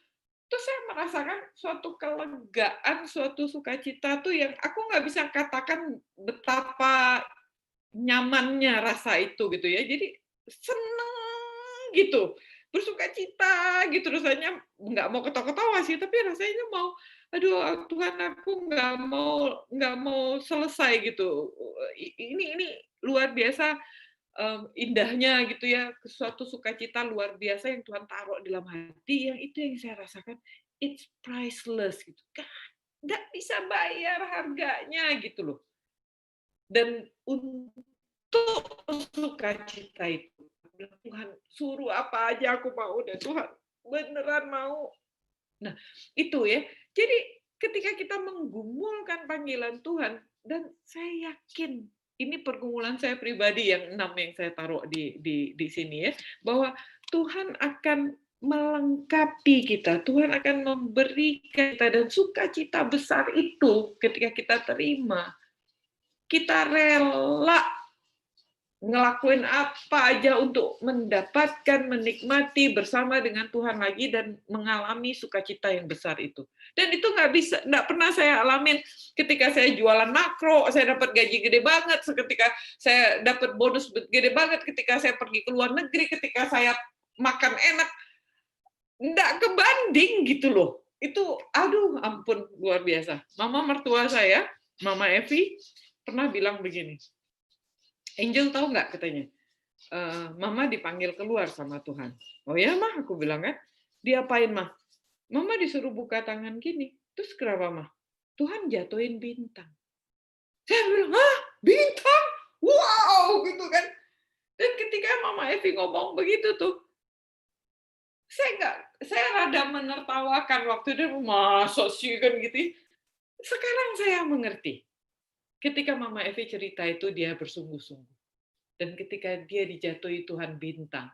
Terus saya merasakan suatu kelegaan, suatu sukacita tuh yang aku nggak bisa katakan betapa nyamannya rasa itu gitu ya. Jadi seneng gitu, bersukacita gitu rasanya, nggak mau ketawa-ketawa sih, tapi rasanya mau, aduh Tuhan aku nggak mau selesai gitu. Ini luar biasa indahnya gitu ya, suatu sukacita luar biasa yang Tuhan taruh di dalam hati, yang itu yang saya rasakan, it's priceless gitu. Nggak bisa bayar harganya gitu loh. Dan untuk sukacita itu, Tuhan suruh apa aja aku mau deh Tuhan, beneran mau. Nah itu ya, jadi ketika kita menggumulkan panggilan Tuhan, dan saya yakin ini pergumulan saya pribadi yang 6 yang saya taruh di sini ya, bahwa Tuhan akan melengkapi kita, Tuhan akan memberikan kita, dan sukacita besar itu ketika kita terima, kita rela ngelakuin apa aja untuk mendapatkan, menikmati bersama dengan Tuhan lagi dan mengalami sukacita yang besar itu. Dan itu nggak pernah saya alamin ketika saya jualan makro, saya dapat gaji gede banget, ketika saya dapat bonus gede banget, ketika saya pergi ke luar negeri, ketika saya makan enak, nggak kebanding gitu loh. Itu, aduh ampun, luar biasa. Mama mertua saya, Mama Evi, pernah bilang begini, Angel tahu nggak katanya, Mama dipanggil keluar sama Tuhan. Oh ya Mah, aku bilang kan, diapain Mah? Mama disuruh buka tangan gini. Terus kenapa Mah? Tuhan jatuhin bintang. Saya bilang, hah? Bintang? Wow, gitu kan. Dan ketika Mama Evi ngomong begitu tuh, saya rada menertawakan waktu itu, masuk sih kan gitu. Sekarang saya mengerti. Ketika Mama Evi cerita itu, dia bersungguh-sungguh. Dan ketika dia dijatuhi Tuhan bintang,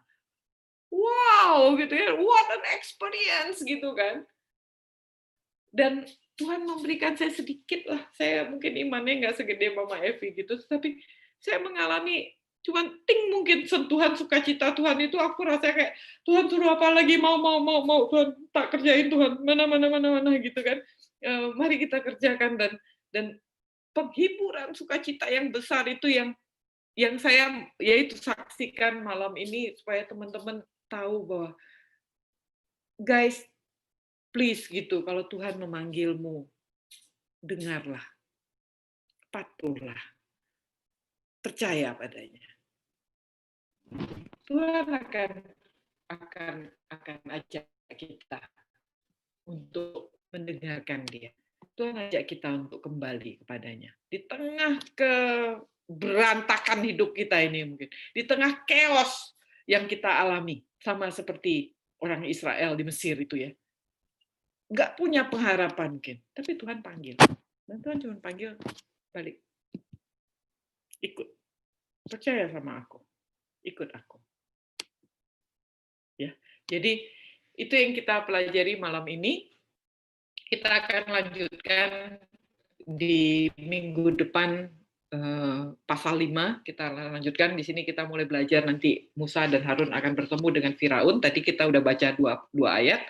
wow gitu ya, what an experience gitu kan. Dan Tuhan memberikan saya sedikit lah, saya mungkin imannya nggak segede Mama Evi gitu, tapi saya mengalami cuman ting mungkin sentuhan sukacita Tuhan itu, aku rasa kayak Tuhan suruh apa lagi, mau Tuhan tak kerjain Tuhan, mana gitu kan. Mari kita kerjakan, dan penghiburan sukacita yang besar itu yang saya yaitu saksikan malam ini, supaya teman-teman tahu bahwa guys, please gitu, kalau Tuhan memanggilmu, dengarlah, patuhlah, percaya padanya. Tuhan akan ajak kita untuk mendengarkan Dia. Tuhan ajak kita untuk kembali kepadanya. Di tengah berantakan hidup kita ini mungkin, di tengah chaos yang kita alami, sama seperti orang Israel di Mesir itu ya, nggak punya pengharapan mungkin, tapi Tuhan panggil, dan Tuhan cuma panggil balik, ikut, percaya sama aku, ikut aku, ya. Jadi itu yang kita pelajari malam ini. Kita akan lanjutkan di minggu depan pasal 5, kita lanjutkan. Di sini kita mulai belajar nanti Musa dan Harun akan bertemu dengan Firaun. Tadi kita udah baca dua ayat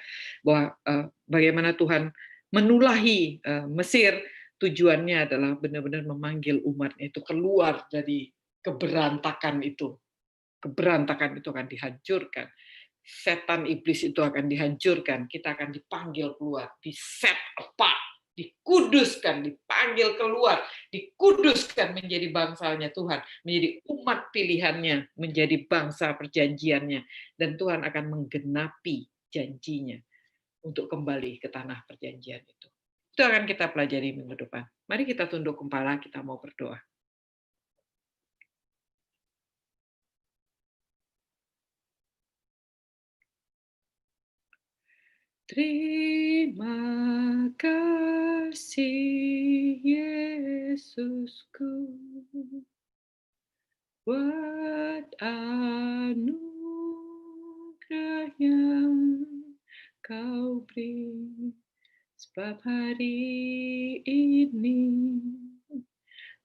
bahwa bagaimana Tuhan menulahi Mesir. Tujuannya adalah benar-benar memanggil umatnya itu keluar dari keberantakan itu. Keberantakan itu akan dihancurkan. Setan iblis itu akan dihancurkan. Kita akan dipanggil keluar, di-set apart, dikuduskan, dipanggil keluar, dikuduskan menjadi bangsanya Tuhan, menjadi umat pilihannya, menjadi bangsa perjanjiannya, dan Tuhan akan menggenapi janjinya untuk kembali ke tanah perjanjian itu. Itu akan kita pelajari minggu depan. Mari kita tunduk kepala, kita mau berdoa. Terima kasih Yesusku buat anugerah yang Kau beri, sebab hari ini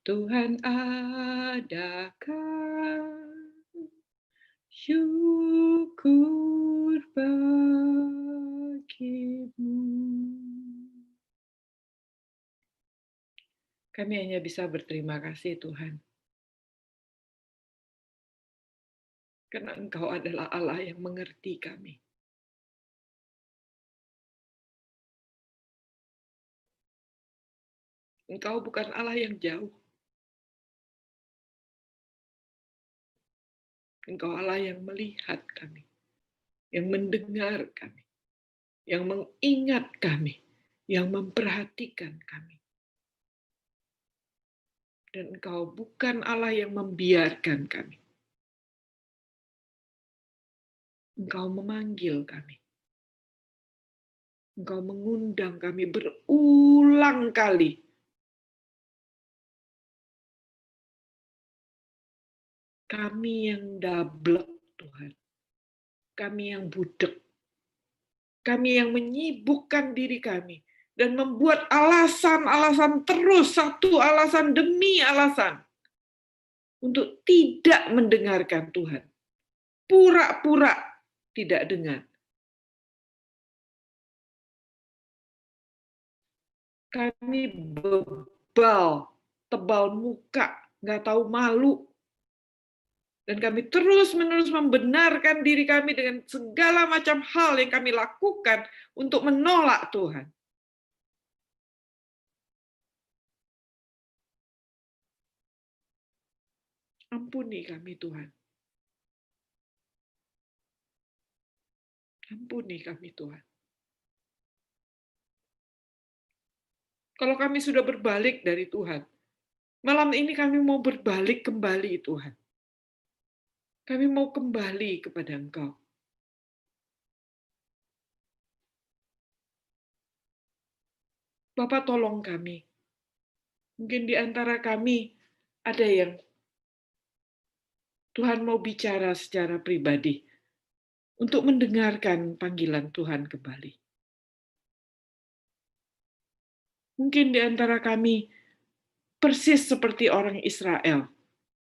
Tuhan adakan syukur bagimu. Kami hanya bisa berterima kasih Tuhan. Karena Engkau adalah Allah yang mengerti kami. Engkau bukan Allah yang jauh. Engkau Allah yang melihat kami, yang mendengar kami, yang mengingat kami, yang memperhatikan kami. Dan Engkau bukan Allah yang membiarkan kami. Engkau memanggil kami. Engkau mengundang kami berulang kali. Kami yang dablek, Tuhan. Kami yang budek. Kami yang menyibukkan diri kami. Dan membuat alasan-alasan terus, satu alasan demi alasan. Untuk tidak mendengarkan Tuhan. Pura-pura tidak dengar. Kami bebal, tebal muka, nggak tahu malu. Dan kami terus-menerus membenarkan diri kami dengan segala macam hal yang kami lakukan untuk menolak Tuhan. Ampuni kami, Tuhan. Ampuni kami, Tuhan. Kalau kami sudah berbalik dari Tuhan, malam ini kami mau berbalik kembali, Tuhan. Kami mau kembali kepada Engkau. Bapak tolong kami. Mungkin di antara kami ada yang Tuhan mau bicara secara pribadi untuk mendengarkan panggilan Tuhan kembali. Mungkin di antara kami persis seperti orang Israel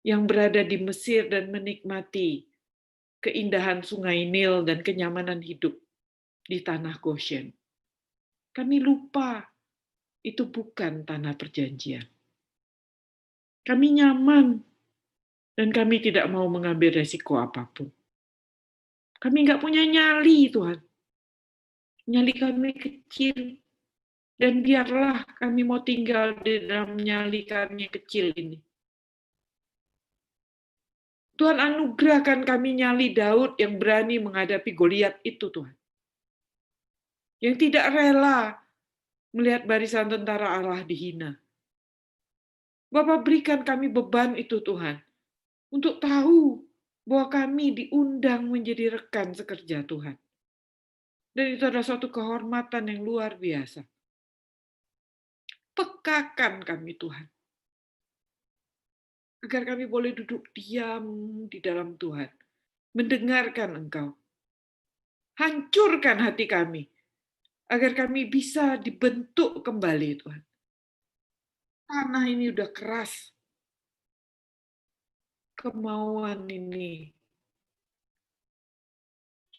yang berada di Mesir dan menikmati keindahan sungai Nil dan kenyamanan hidup di tanah Goshen. Kami lupa itu bukan tanah perjanjian. Kami nyaman dan kami tidak mau mengambil resiko apapun. Kami nggak punya nyali, Tuhan. Nyali kami kecil. Dan biarlah kami mau tinggal di dalam nyali kami kecil ini. Tuhan anugerahkan kami nyali Daud yang berani menghadapi Goliat itu, Tuhan. Yang tidak rela melihat barisan tentara Allah dihina. Bapa berikan kami beban itu, Tuhan. Untuk tahu bahwa kami diundang menjadi rekan sekerja Tuhan. Dan itu adalah suatu kehormatan yang luar biasa. Pekakan kami, Tuhan. Agar kami boleh duduk diam di dalam Tuhan. Mendengarkan Engkau. Hancurkan hati kami. Agar kami bisa dibentuk kembali, Tuhan. Tanah ini udah keras. kemauan ini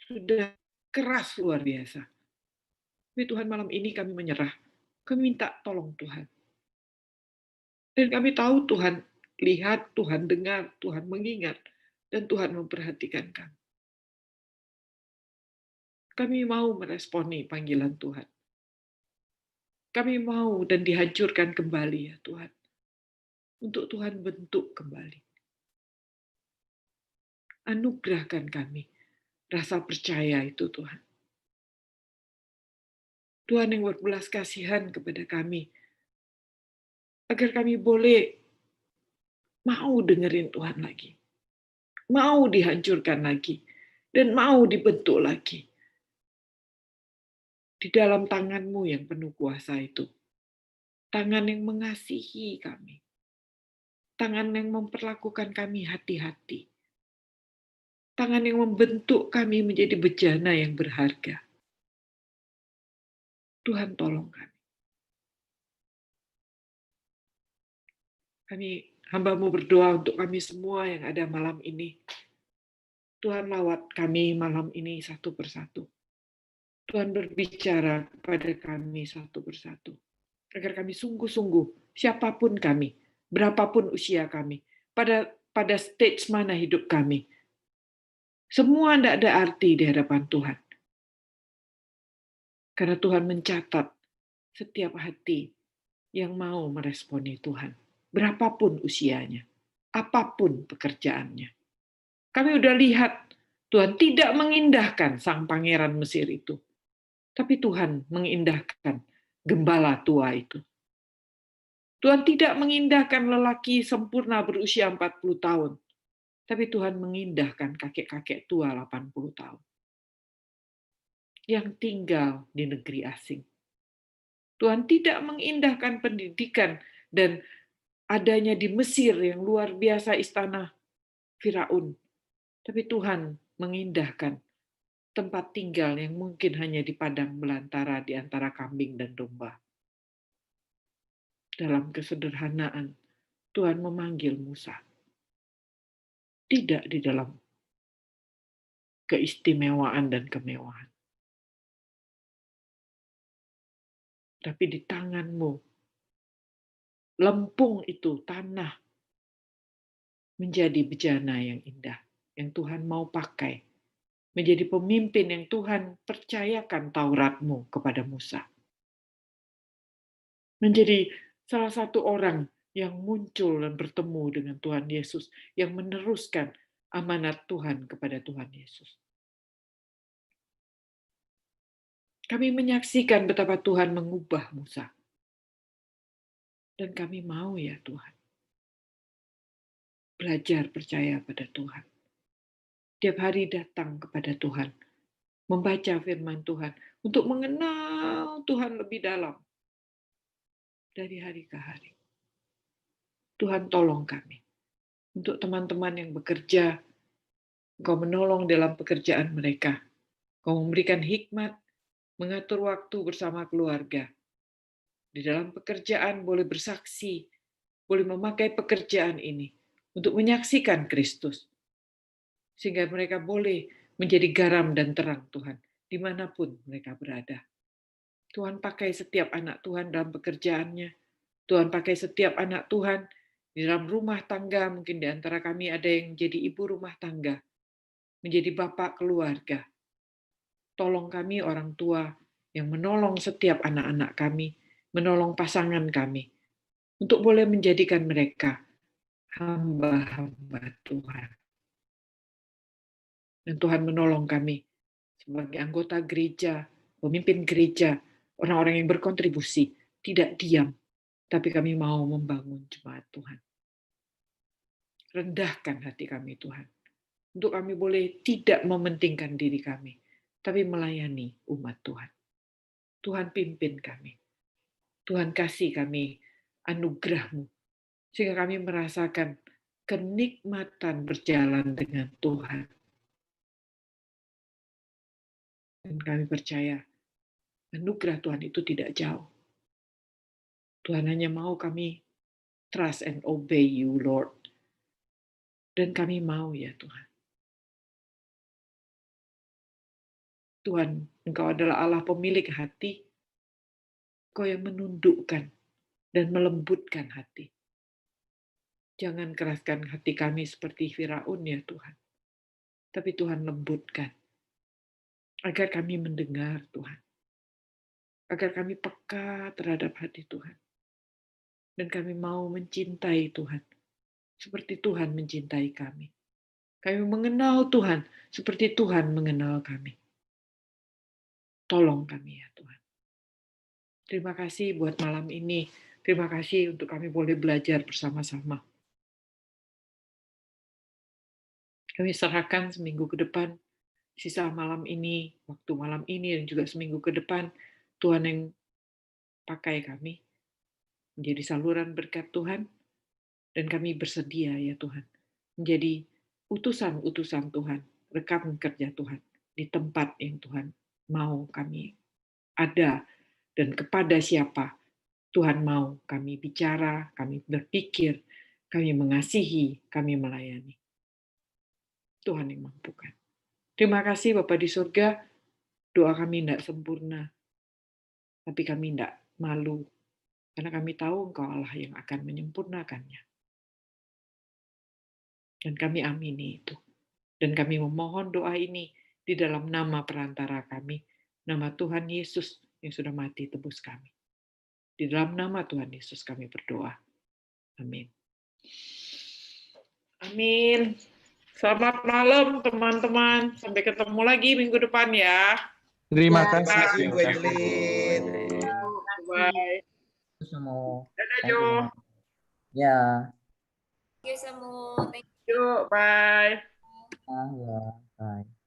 sudah keras luar biasa. Tapi Tuhan, malam ini kami menyerah. Kami minta tolong Tuhan. Dan kami tahu Tuhan lihat, Tuhan dengar, Tuhan mengingat, dan Tuhan memperhatikan kami. Kami mau meresponi panggilan Tuhan. Kami mau dan dihancurkan kembali ya Tuhan. Untuk Tuhan bentuk kembali. Anugerahkan kami rasa percaya itu Tuhan. Tuhan yang berbelas kasihan kepada kami. Agar kami boleh mau dengerin Tuhan lagi. Mau dihancurkan lagi. Dan mau dibentuk lagi. Di dalam tangan-Mu yang penuh kuasa itu. Tangan yang mengasihi kami. Tangan yang memperlakukan kami hati-hati. Tangan yang membentuk kami menjadi bejana yang berharga. Tuhan tolong kami. Kami hamba-Mu berdoa untuk kami semua yang ada malam ini. Tuhan lawat kami malam ini satu persatu. Tuhan berbicara kepada kami satu persatu. Agar kami sungguh-sungguh, siapapun kami, berapapun usia kami, pada stage mana hidup kami, semua tidak ada arti di hadapan Tuhan. Karena Tuhan mencatat setiap hati yang mau meresponi Tuhan. Berapapun usianya, apapun pekerjaannya. Kami udah lihat Tuhan tidak mengindahkan sang pangeran Mesir itu. Tapi Tuhan mengindahkan gembala tua itu. Tuhan tidak mengindahkan lelaki sempurna berusia 40 tahun. Tapi Tuhan mengindahkan kakek-kakek tua 80 tahun. Yang tinggal di negeri asing. Tuhan tidak mengindahkan pendidikan dan adanya di Mesir yang luar biasa istana Firaun. Tapi Tuhan mengindahkan tempat tinggal yang mungkin hanya di padang belantara di antara kambing dan domba. Dalam kesederhanaan, Tuhan memanggil Musa. Tidak di dalam keistimewaan dan kemewahan. Tapi di tangan-Mu, lempung itu, tanah, menjadi bejana yang indah, yang Tuhan mau pakai. Menjadi pemimpin yang Tuhan percayakan Taurat-Mu kepada Musa. Menjadi salah satu orang yang muncul dan bertemu dengan Tuhan Yesus, yang meneruskan amanat Tuhan kepada Tuhan Yesus. Kami menyaksikan betapa Tuhan mengubah Musa. Dan kami mau ya Tuhan, belajar percaya pada Tuhan. Tiap hari datang kepada Tuhan, membaca firman Tuhan, untuk mengenal Tuhan lebih dalam dari hari ke hari. Tuhan tolong kami. Untuk teman-teman yang bekerja, Engkau menolong dalam pekerjaan mereka. Engkau memberikan hikmat, mengatur waktu bersama keluarga. Di dalam pekerjaan boleh bersaksi, boleh memakai pekerjaan ini untuk menyaksikan Kristus. Sehingga mereka boleh menjadi garam dan terang Tuhan, dimanapun mereka berada. Tuhan pakai setiap anak Tuhan dalam pekerjaannya. Tuhan pakai setiap anak Tuhan di dalam rumah tangga. Mungkin di antara kami ada yang jadi ibu rumah tangga, menjadi bapak keluarga. Tolong kami orang tua yang menolong setiap anak-anak kami, menolong pasangan kami, untuk boleh menjadikan mereka hamba-hamba Tuhan. Dan Tuhan menolong kami sebagai anggota gereja, pemimpin gereja, orang-orang yang berkontribusi, tidak diam, tapi kami mau membangun jemaat Tuhan. Rendahkan hati kami Tuhan, untuk kami boleh tidak mementingkan diri kami, tapi melayani umat Tuhan. Tuhan pimpin kami. Tuhan kasih kami anugerah-Mu, sehingga kami merasakan kenikmatan berjalan dengan Tuhan. Dan kami percaya, anugerah Tuhan itu tidak jauh. Tuhan hanya mau kami trust and obey You, Lord. Dan kami mau ya Tuhan. Tuhan, Engkau adalah Allah pemilik hati. Engkau yang menundukkan dan melembutkan hati. Jangan keraskan hati kami seperti Firaun ya Tuhan. Tapi Tuhan lembutkan. Agar kami mendengar Tuhan. Agar kami peka terhadap hati Tuhan. Dan kami mau mencintai Tuhan. Seperti Tuhan mencintai kami. Kami mengenal Tuhan seperti Tuhan mengenal kami. Tolong kami ya Tuhan. Terima kasih buat malam ini. Terima kasih untuk kami boleh belajar bersama-sama. Kami serahkan seminggu ke depan, sisa malam ini, waktu malam ini, dan juga seminggu ke depan, Tuhan yang pakai kami menjadi saluran berkat Tuhan, dan kami bersedia ya Tuhan, menjadi utusan-utusan Tuhan, rekan kerja Tuhan, di tempat yang Tuhan mau kami ada, dan kepada siapa Tuhan mau kami bicara, kami berpikir, kami mengasihi, kami melayani. Tuhan yang mampukan. Terima kasih Bapa di surga, doa kami tidak sempurna, tapi kami tidak malu, karena kami tahu Engkau Allah yang akan menyempurnakannya. Dan kami amini itu. Dan kami memohon doa ini di dalam nama perantara kami, nama Tuhan Yesus yang sudah mati tebus kami. Di dalam nama Tuhan Yesus kami berdoa. Amin. Amin. Selamat malam teman-teman. Sampai ketemu lagi minggu depan ya. Terima Ya. kasih. Terima kasih, Bu Evelyn. Bye. Semua. Dadah Jo. Ya. Thank you, Samu. Thank Yuk, bye. Ya. Bye.